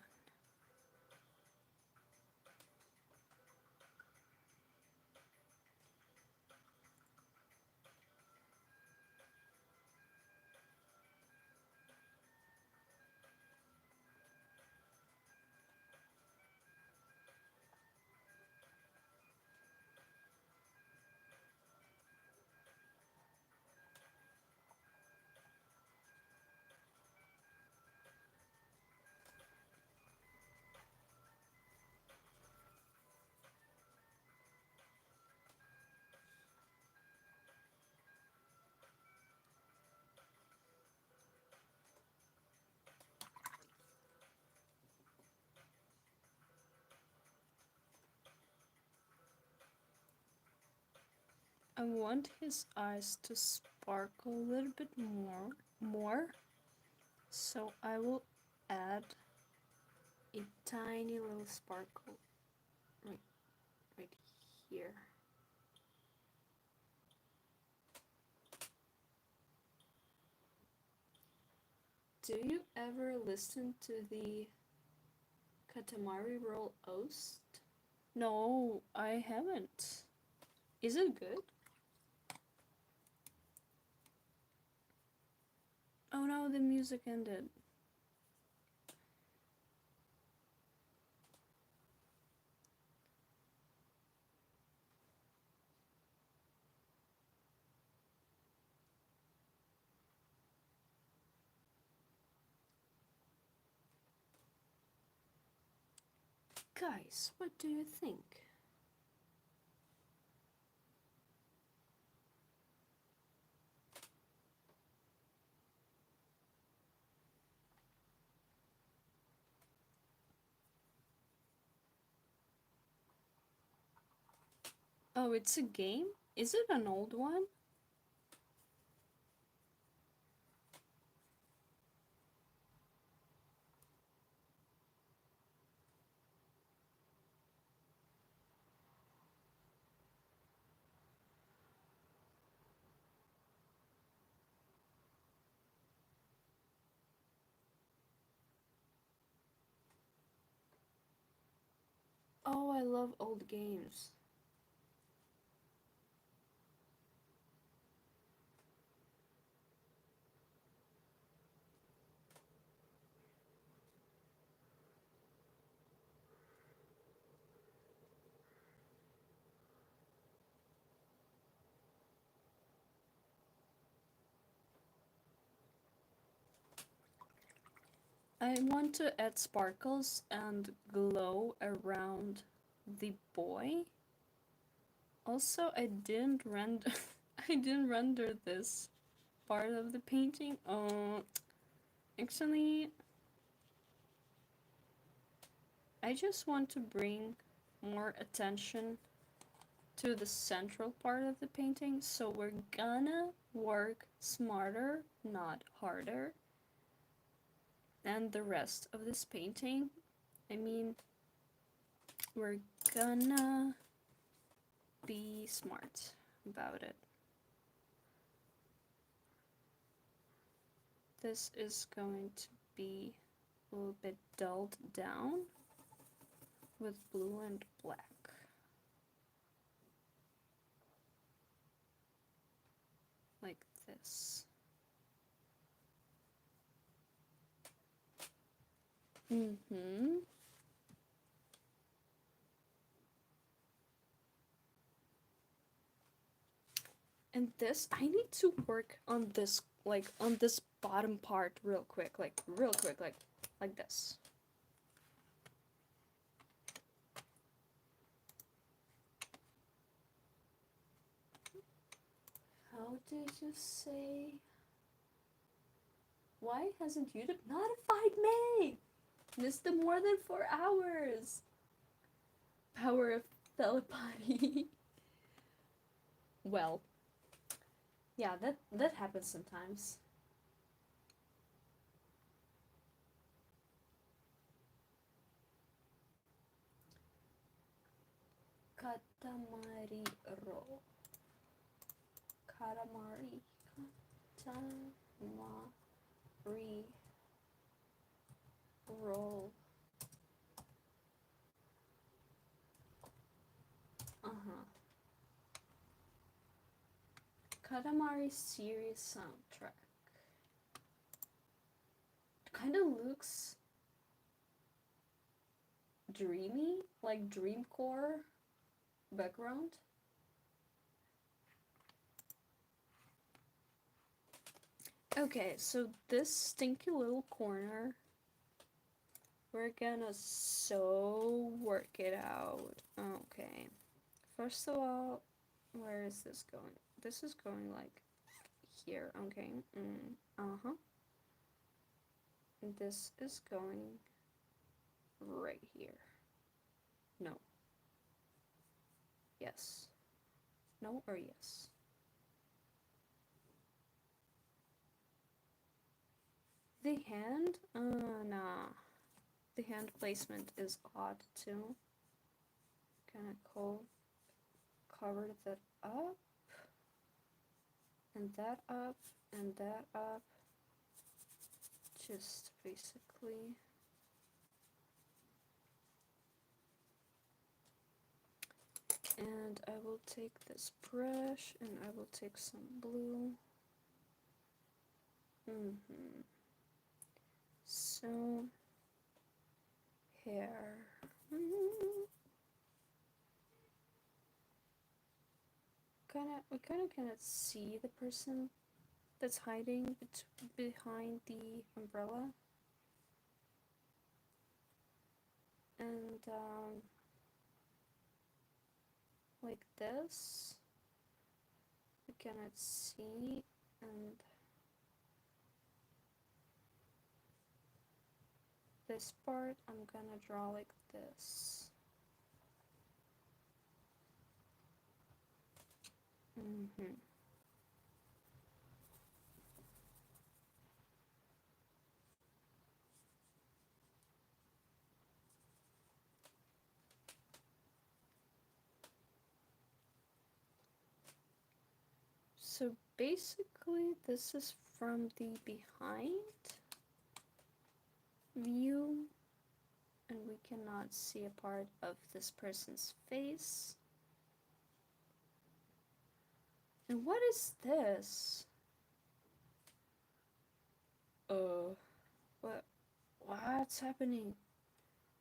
I want his eyes to sparkle a little bit more. So I will add a tiny little sparkle right here. Do you ever listen to the Katamari Roll Oast? No, I haven't. Is it good? Oh no, the music ended. Guys, what do you think? Oh, it's a game? Is it an old one? Oh, I love old games. I want to add sparkles and glow around the boy. Also, I didn't render I didn't render this part of the painting. Actually, I just want to bring more attention to the central part of the painting, so we're gonna work smarter, not harder. And the rest of this painting, I mean, we're gonna be smart about it. This is going to be a little bit dulled down with blue and black. Like this. Mm-hmm. And this, I need to work on this, like, on this bottom part real quick, like this. How did you say? Why hasn't YouTube notified me? Missed them more than 4 hours. Power of telepathy. Well, yeah, that happens sometimes. Katamari roll. Katamari. Katamari roll. Uh-huh. Katamari series soundtrack. Kind of looks dreamy, like dreamcore background. Okay, so this stinky little corner, we're gonna so work it out. Okay, first of all, where is this going? This is going like here, okay. Uh-huh. And this is going right here. No. Yes. No or yes? The hand? Nah. The hand placement is odd too. Kinda cool. Cover that up. And that up. And that up. Just basically. And I will take this brush and I will take some blue. So, hair. We kind of cannot see the person that's hiding behind the umbrella. And like this, we cannot see, and this part I'm gonna draw like this. So basically this is from the behind view, and we cannot see a part of this person's face. And what is this? What's happening?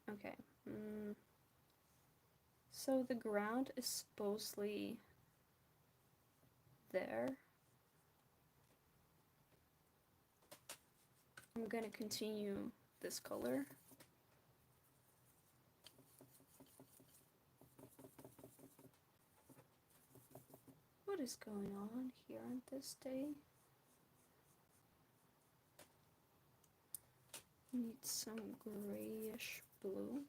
Okay. So the ground is supposedly there. I'm gonna continue this color. What is going on here on this day? Need some grayish blue.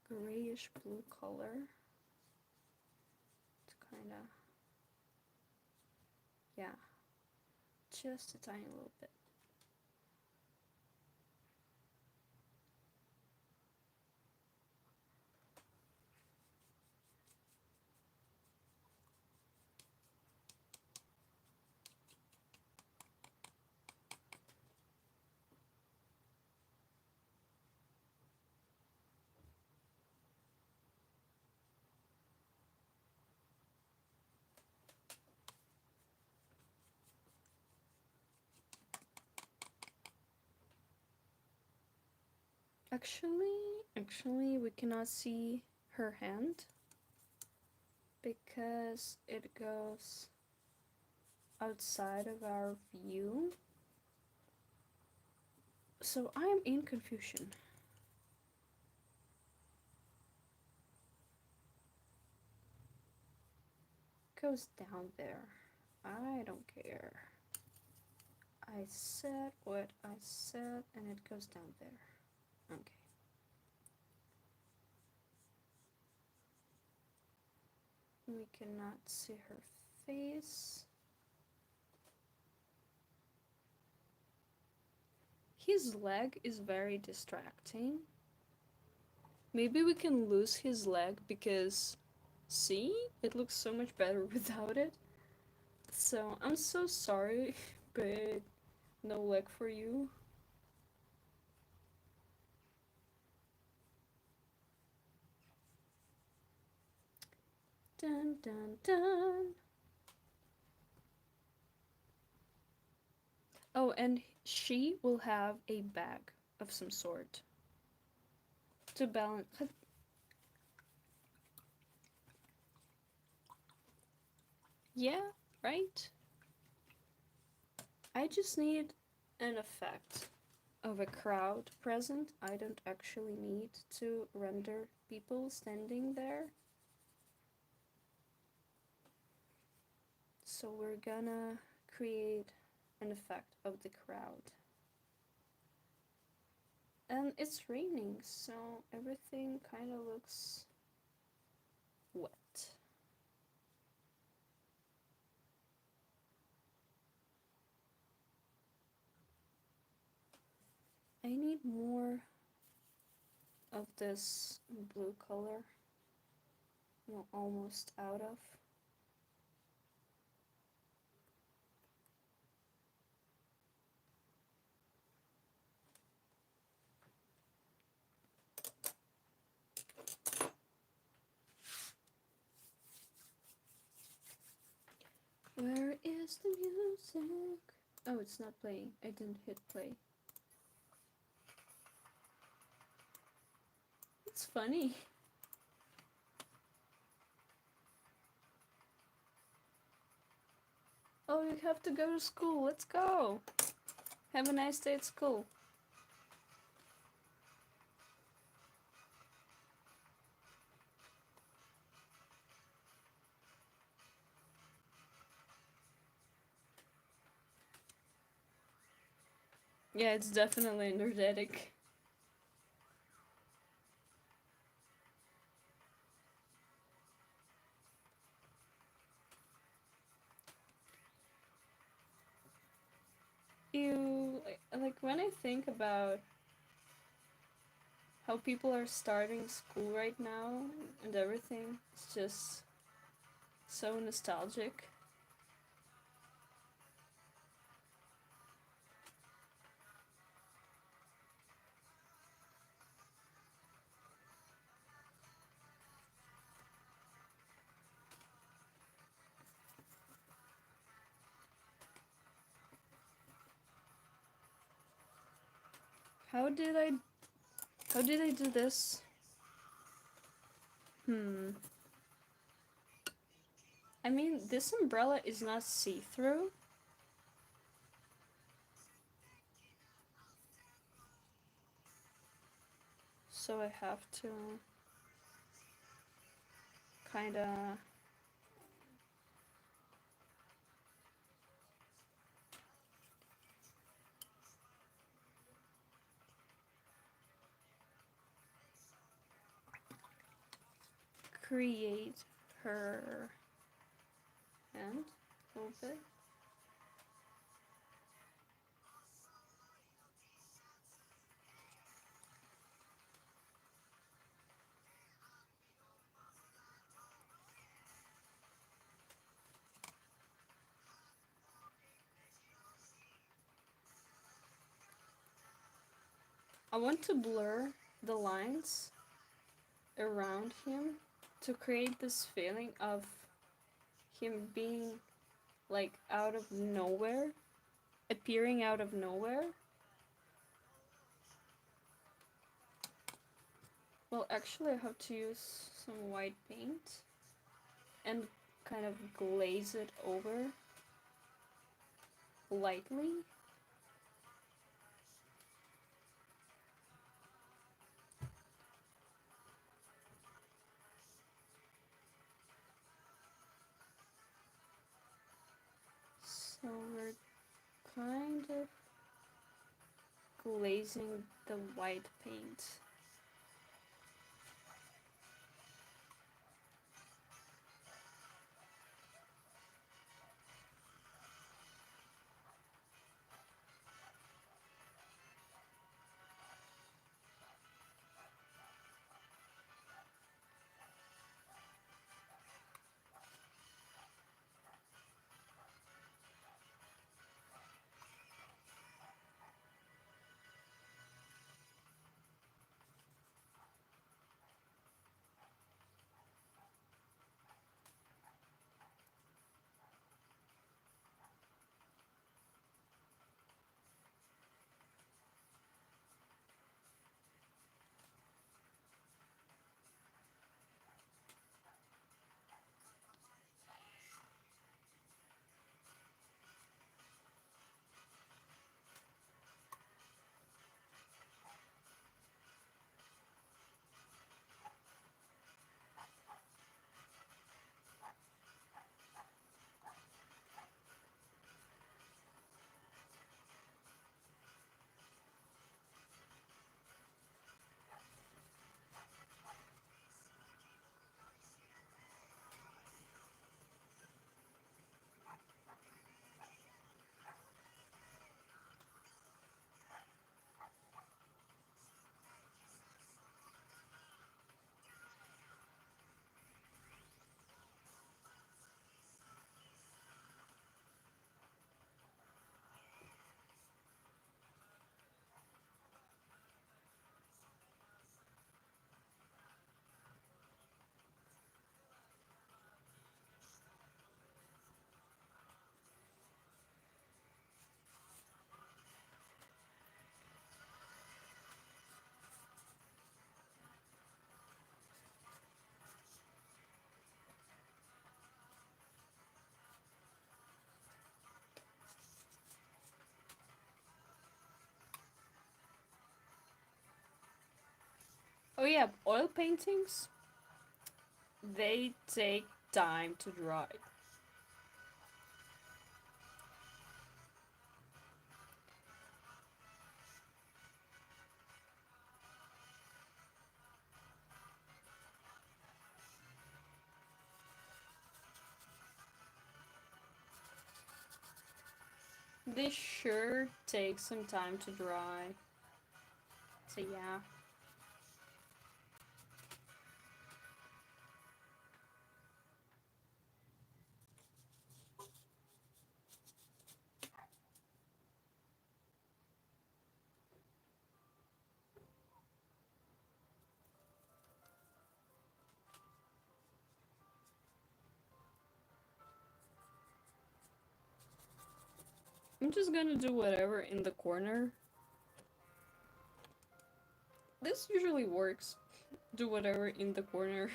Grayish blue color. To kinda, yeah, just a tiny little bit. Actually, we cannot see her hand because it goes outside of our view. So I'm in confusion. Goes down there. I don't care. I said what I said, and it goes down there. Okay. We cannot see her face. His leg is very distracting. Maybe we can lose his leg because, see, it looks so much better without it. So I'm so sorry, but no leg for you. Dun dun dun. Oh, and she will have a bag of some sort to balance. Yeah, right? I just need an effect of a crowd present. I don't actually need to render people standing there. So we're gonna create an effect of the crowd. And it's raining, so everything kind of looks wet. I need more of this blue color. I'm almost out of. Where is the music? Oh, it's not playing. I didn't hit play. It's funny. Oh, you have to go to school. Let's go. Have a nice day at school. Yeah, it's definitely energetic. Like when I think about how people are starting school right now and everything, it's just so nostalgic. How did I how did I do this? I mean, this umbrella is not see-through. So I have to kind of create her hand a little bit. I want to blur the lines around him to create this feeling of him being like out of nowhere, appearing out of nowhere. Well, actually, I have to use some white paint and kind of glaze it over lightly. So we're kind of glazing the white paint. yeah, oil paintings, they take time to dry. They sure take some time to dry. So yeah. I'm just gonna do whatever in the corner. This usually works. Do whatever in the corner.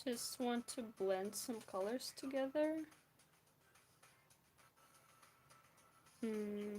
Just want to blend some colors together. Hmm.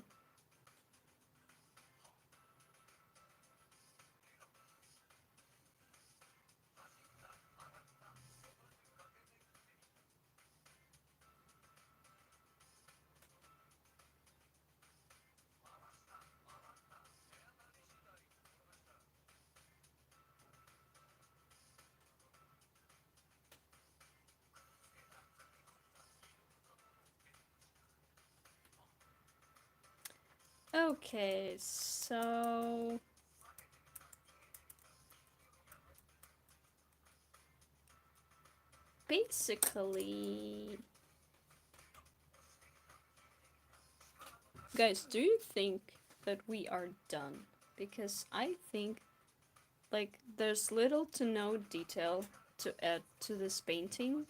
Okay, so basically, guys, do you think that we are done? Because I think like there's little to no detail to add to this painting.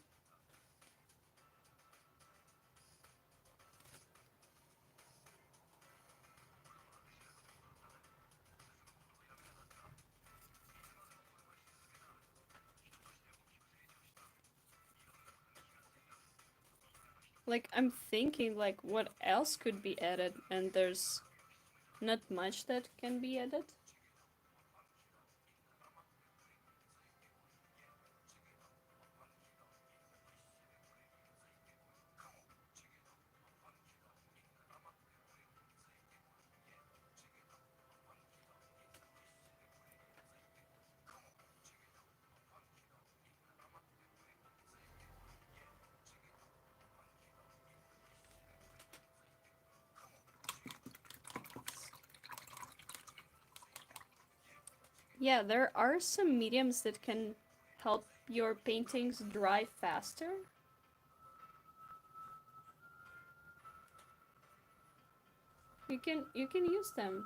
Like I'm thinking like what else could be added, and there's not much that can be added. Yeah, there are some mediums that can help your paintings dry faster. You can use them.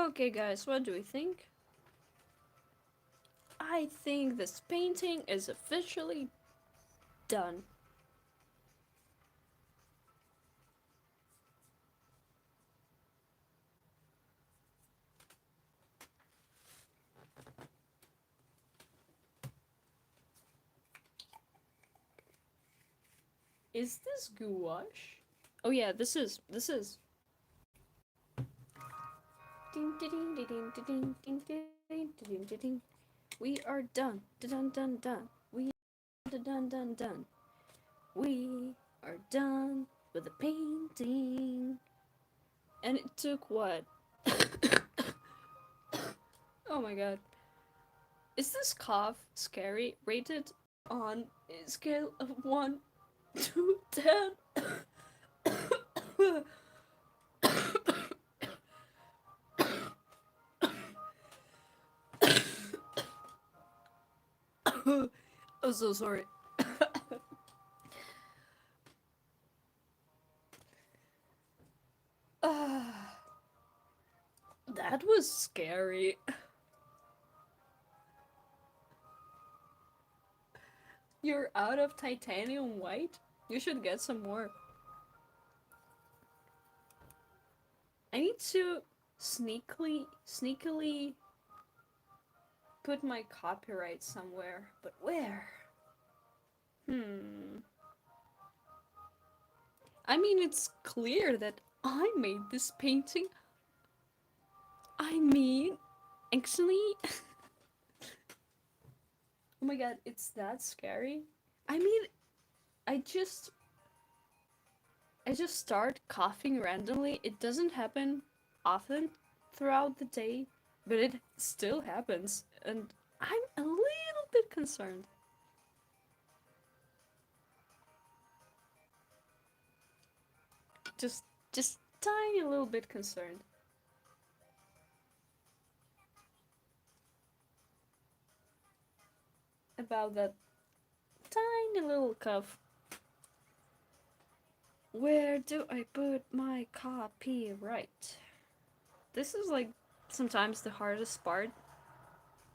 Okay, guys, what do we think? I think this painting is officially done. Is this gouache? Oh yeah, this is. We are done. Dun dun dun. We are done done done. We are done with the painting. And it took what? Oh my god. Is this cough scary? Rated on a scale of 1 to 10. I'm so sorry. That was scary. You're out of titanium white? You should get some more. I need to sneakily put my copyright somewhere. But where? I mean, it's clear that I made this painting. I mean, actually... Oh my god, it's that scary? I mean, I just start coughing randomly. It doesn't happen often throughout the day, but it still happens, and I'm a little bit concerned. Just tiny little bit concerned about that tiny little cough. Where do I put my copyright? This is like sometimes the hardest part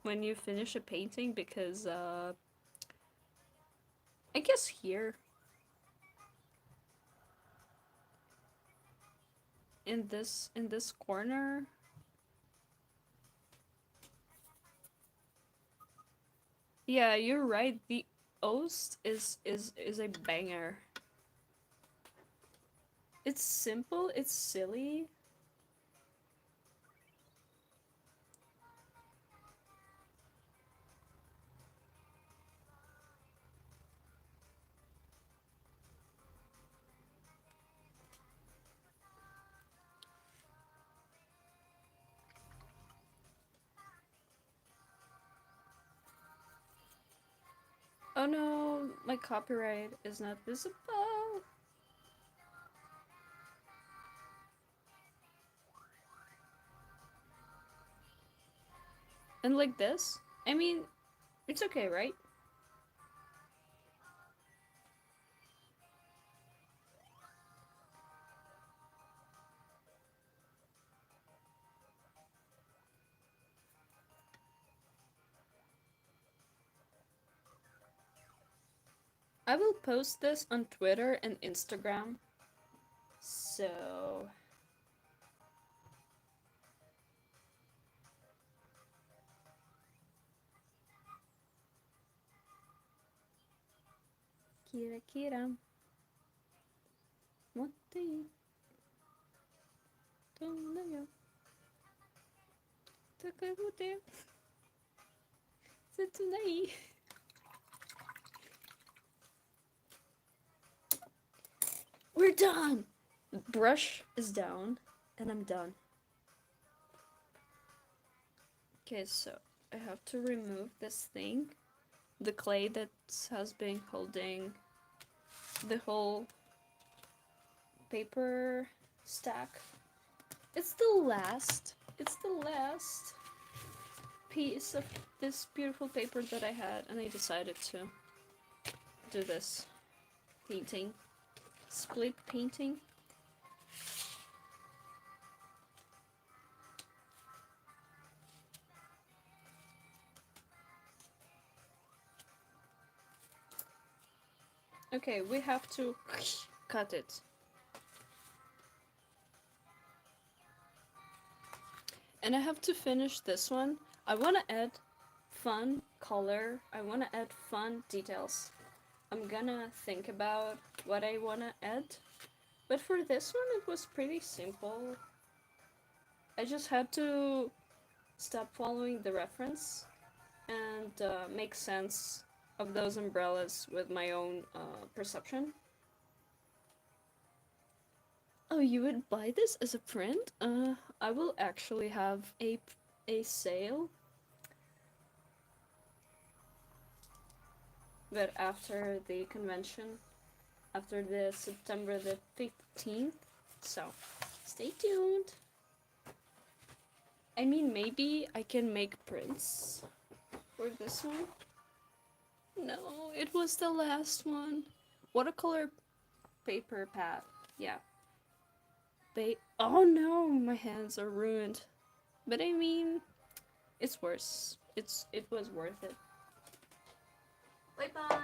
when you finish a painting because I guess here in this corner. Yeah, you're right. The Oast is a banger. It's simple, it's silly. Oh no, my copyright is not visible. And like this? I mean, it's okay, right? I will post this on Twitter and Instagram. So, Kira Kira. Motte Tonayo. Takabute. Setsunai. We're done! Brush is down, and I'm done. Okay, so I have to remove this thing. The clay that has been holding the whole paper stack. It's the last piece of this beautiful paper that I had, and I decided to do this painting. Split painting. Okay, we have to cut it. And I have to finish this one. I want to add fun color. I want to add fun details. I'm gonna think about what I want to add. But for this one, it was pretty simple. I just had to stop following the reference and make sense of those umbrellas with my own perception. Oh, you would buy this as a print? I will actually have a sale, but after the convention, after the September the 15th. So, stay tuned. I mean, maybe I can make prints for this one. No, it was the last one. Watercolor paper pad. Yeah. Oh no, my hands are ruined. But I mean, it's worse. It was worth it. Bye bye.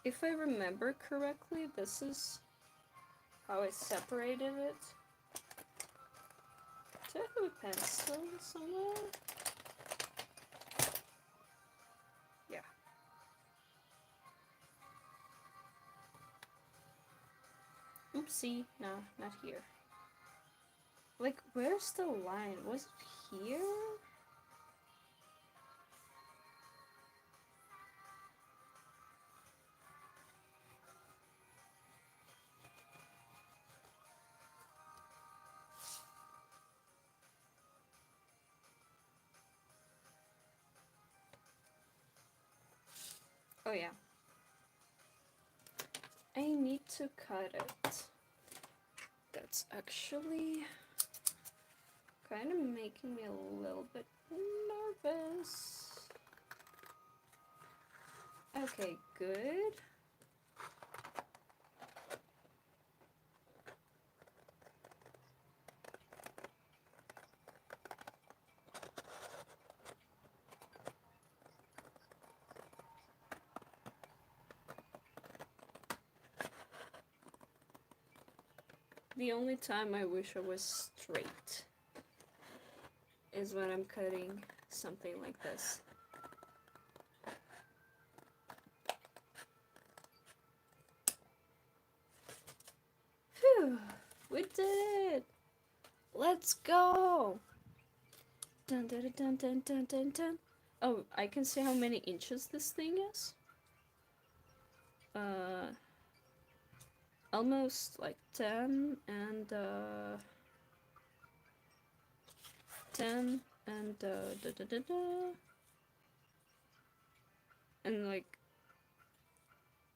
If I remember correctly, this is how I separated it. Do I have a pencil somewhere? Yeah. Oopsie. No, not here. Like, where's the line? Was it here? Oh yeah. I need to cut it. That's actually kind of making me a little bit nervous. Okay, good. The only time I wish I was straight is when I'm cutting something like this. Phew, we did it! Let's go! Dun dun dun dun dun dun dun. Oh, I can see how many inches this thing is. Almost like 10 and 10 and da da da da. And like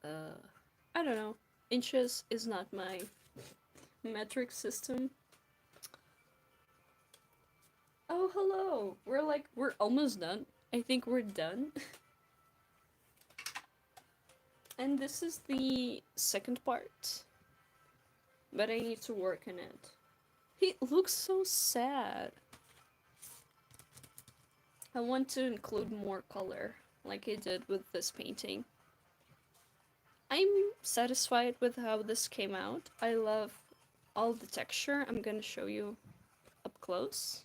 I don't know. Inches is not my metric system. Oh, hello. We're almost done. I think we're done. And this is the second part. But I need to work on it. He looks so sad. I want to include more color, like I did with this painting. I'm satisfied with how this came out. I love all the texture. I'm gonna show you up close.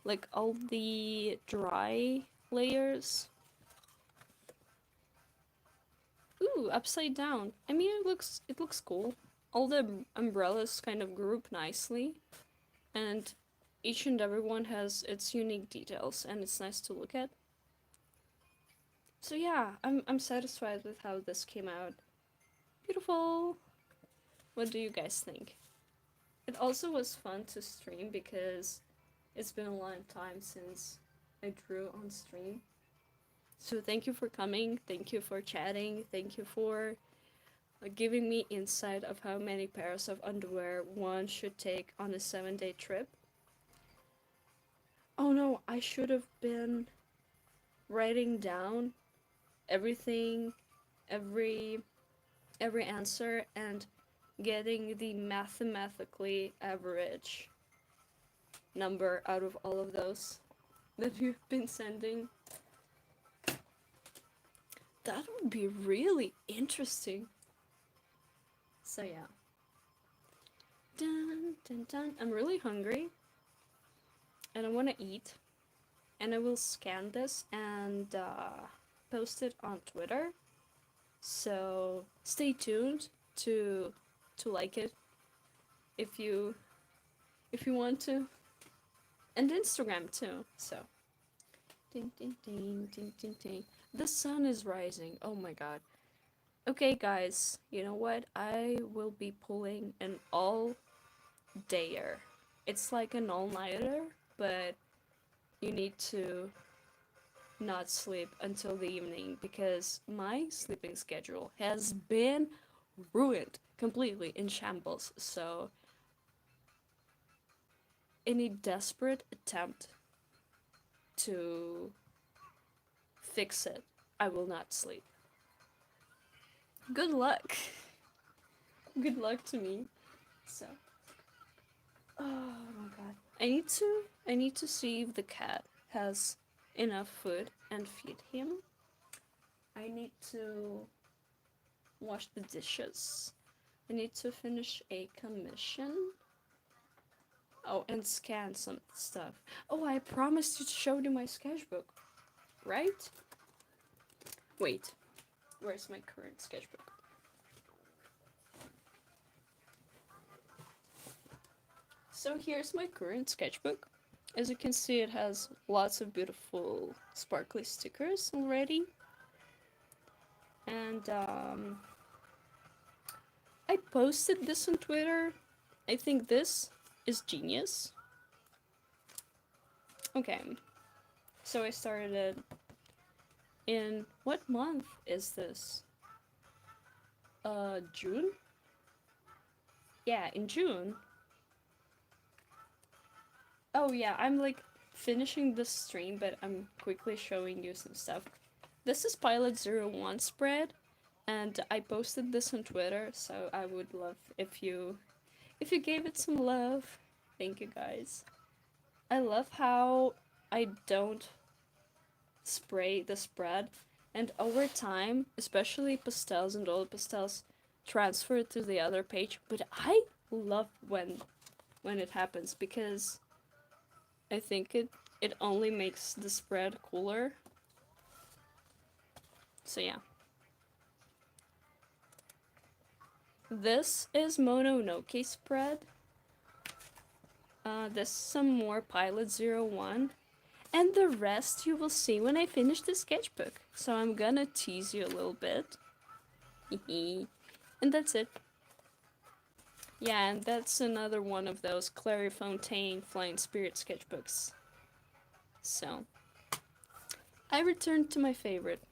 Like all the dry layers. Ooh, upside down. I mean, it looks cool. All the umbrellas kind of group nicely, and each and every one has its unique details, and it's nice to look at. So yeah, I'm satisfied with how this came out. Beautiful. What do you guys think? It also was fun to stream because it's been a long time since I drew on stream. So thank you for coming, thank you for chatting, thank you for giving me insight of how many pairs of underwear one should take on a 7-day trip. Oh no, I should have been writing down everything, every answer, and getting the mathematically average number out of all of those that you've been sending. That would be really interesting. So yeah. Dun, dun, dun. I'm really hungry and I want to eat. And I will scan this and post it on Twitter. So stay tuned to like it if you want to, and Instagram too. So ding ding ding ding ding ding. The sun is rising. Oh my god. Okay, guys. You know what? I will be pulling an all-dayer. It's like an all-nighter, but you need to not sleep until the evening because my sleeping schedule has been ruined completely in shambles. So, in a desperate attempt to fix it, I will not sleep. Good luck. Good luck to me. So, oh my god. I need to see if the cat has enough food and feed him. I need to wash the dishes. I need to finish a commission. Oh, and scan some stuff. Oh, I promised to show you my sketchbook, right? Wait, where's my current sketchbook? So here's my current sketchbook. As you can see, it has lots of beautiful sparkly stickers already. And I posted this on Twitter. I think this is genius. Okay, so I started it in what month is this? June? Yeah, in June. Oh yeah, I'm like finishing the stream, but I'm quickly showing you some stuff. This is Pilot 01 spread, and I posted this on Twitter, so I would love if you gave it some love. Thank you guys. I love how I don't spray the spread, and over time, especially pastels and oil pastels, transfer to the other page. But I love when it happens because I think it only makes the spread cooler. So yeah. This is Mononoke spread. This is some more Pilot 01. And the rest you will see when I finish the sketchbook. So I'm gonna tease you a little bit. And that's it. Yeah, and that's another one of those Clairefontaine Flying Spirit sketchbooks. So, I returned to my favorite.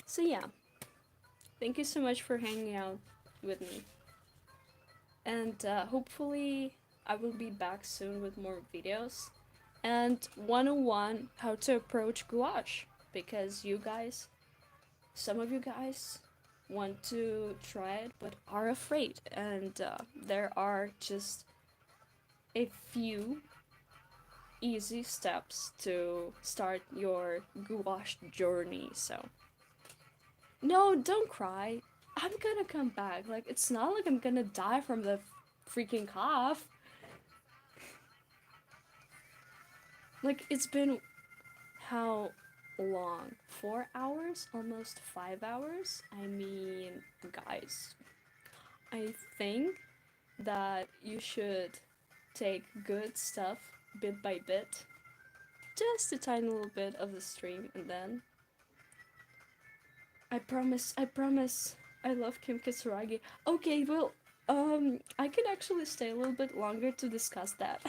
So yeah, thank you so much for hanging out with me. And hopefully I will be back soon with more videos. And 101 how to approach gouache. Because you guys, some of you guys want to try it but are afraid. And there are just a few easy steps to start your gouache journey. So, no, don't cry. I'm gonna come back. Like, it's not like I'm gonna die from the freaking cough. Like, it's been how long? 4 hours? Almost 5 hours? I mean, guys, I think that you should take good stuff bit by bit. Just a tiny little bit of the stream, and then I promise, I love Kim Kitsuragi. Okay, well, I can actually stay a little bit longer to discuss that.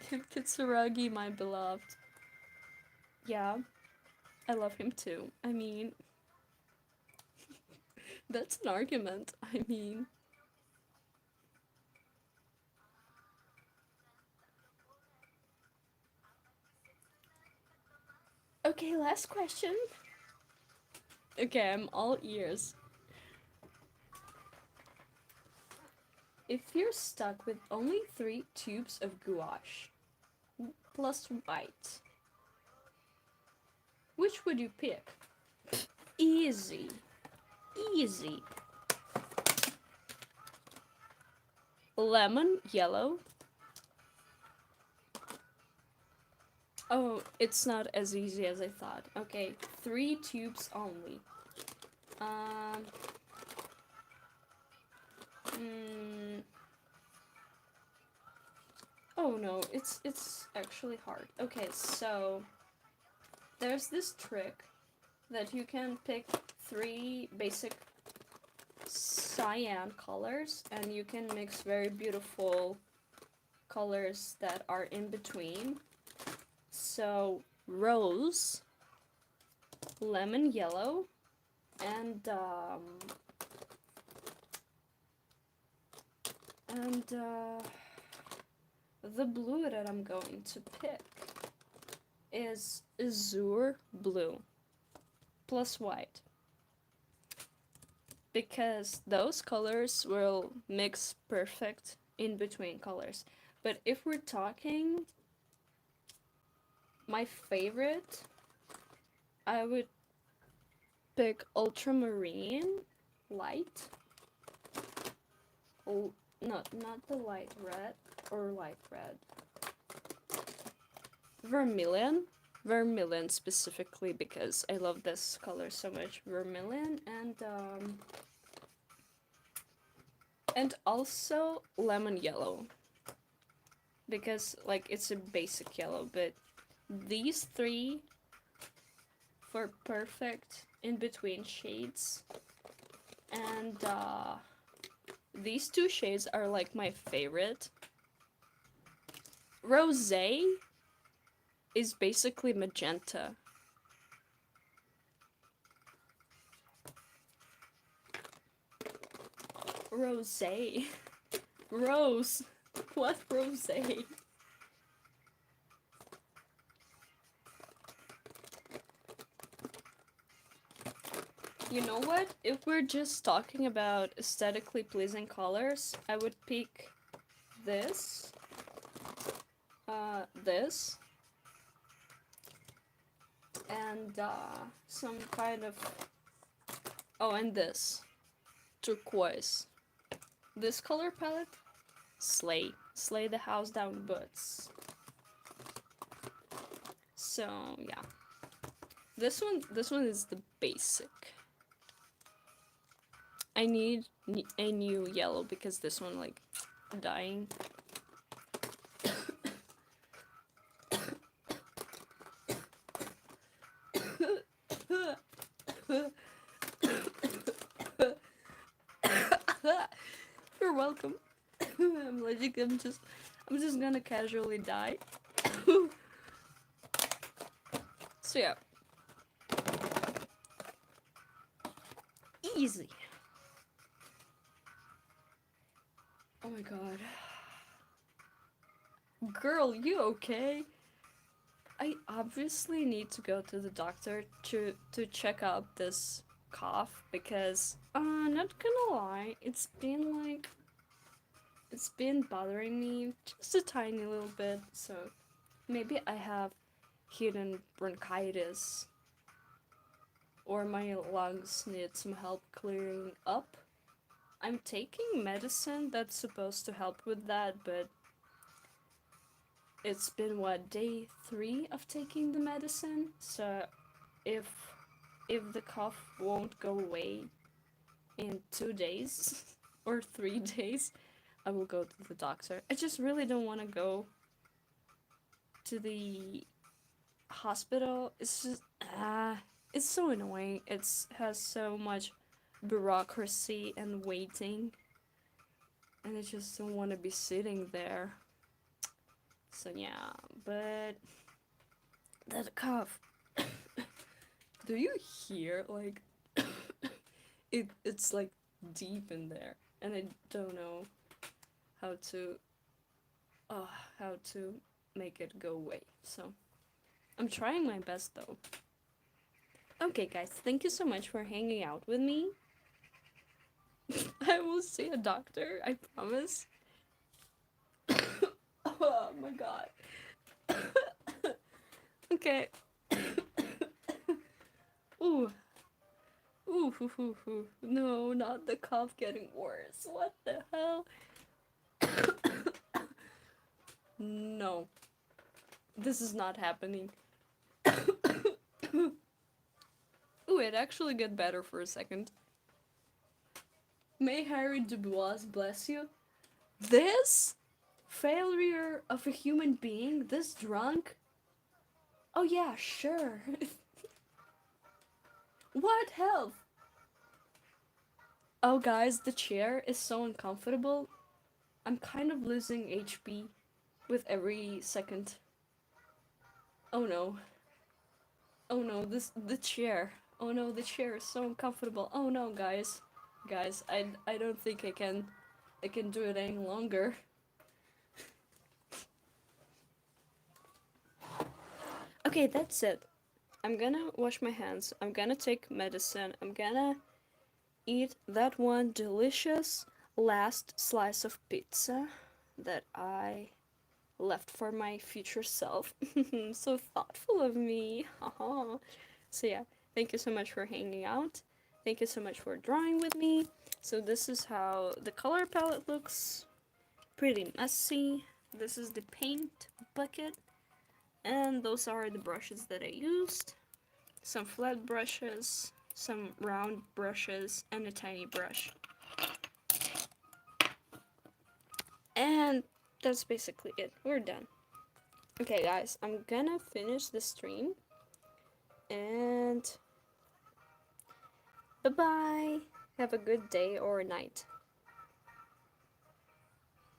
Kim Kitsuragi, my beloved. Yeah, I love him too. I mean, that's an argument. I mean, Okay, last question. Okay, I'm all ears. If you're stuck with only 3 tubes of gouache plus white, which would you pick? Easy. Easy. Lemon yellow. Oh, it's not as easy as I thought. Okay, 3 tubes only. Um. Mm, oh no, it's actually hard. Okay, so there's this trick that you can pick 3 basic cyan colors and you can mix very beautiful colors that are in between. So rose, lemon yellow, and and the blue that I'm going to pick is azure blue plus white, because those colors will mix perfect in between colors. But if we're talking my favorite, I would pick ultramarine light. Oh, not the light red or light red. Vermilion specifically, because I love this color so much. Vermilion and also lemon yellow, because like it's a basic yellow, but these 3 for perfect in between shades, and these 2 shades are like my favorite. Rosé is basically magenta. Rosé. Rose. What rosé? You know what? If we're just talking about aesthetically pleasing colors, I would pick this, this, and some kind of, oh, and this, turquoise. This color palette, slay the house down butts. So yeah, this one is the basic. I need a new yellow because this one like dying. You're welcome. I'm allergic. I'm just gonna casually die. So yeah, easy. Oh my god. Girl, you okay? I obviously need to go to the doctor to check out this cough, because not gonna lie, it's been bothering me just a tiny little bit, so maybe I have hidden bronchitis or my lungs need some help clearing up. I'm taking medicine that's supposed to help with that, but it's been what, day 3 of taking the medicine, so if the cough won't go away in 2 days or 3 days, I will go to the doctor. I just really don't want to go to the hospital. It's just it's so annoying. It has so much bureaucracy and waiting, and I just don't want to be sitting there. So yeah, but that cough. Do you hear like it's like deep in there, and I don't know how to uh how to make it go away. So I'm trying my best though. Okay, guys, thank you so much for hanging out with me. I will see a doctor, I promise. Oh my god. Okay. Ooh. Ooh, hoo, hoo, hoo. No, not the cough getting worse. What the hell? No. This is not happening. Ooh, it actually got better for a second. May Harry Dubois bless you. This failure of a human being, this drunk? Oh yeah, sure. What health? Oh guys, the chair is so uncomfortable. I'm kind of losing HP with every second. Oh no. Oh no, the chair. Oh no, the chair is so uncomfortable. Oh no, guys. Guys, I don't think I can do it any longer. Okay, that's it. I'm gonna wash my hands. I'm gonna take medicine. I'm gonna eat that one delicious last slice of pizza that I left for my future self. So thoughtful of me. So yeah, thank you so much for hanging out. Thank you so much for drawing with me. So this is how the color palette looks. Pretty messy. This is the paint bucket. And those are the brushes that I used. Some flat brushes, some round brushes, and a tiny brush. And that's basically it. We're done. Okay, guys, I'm gonna finish the stream. And bye bye. Have a good day or night.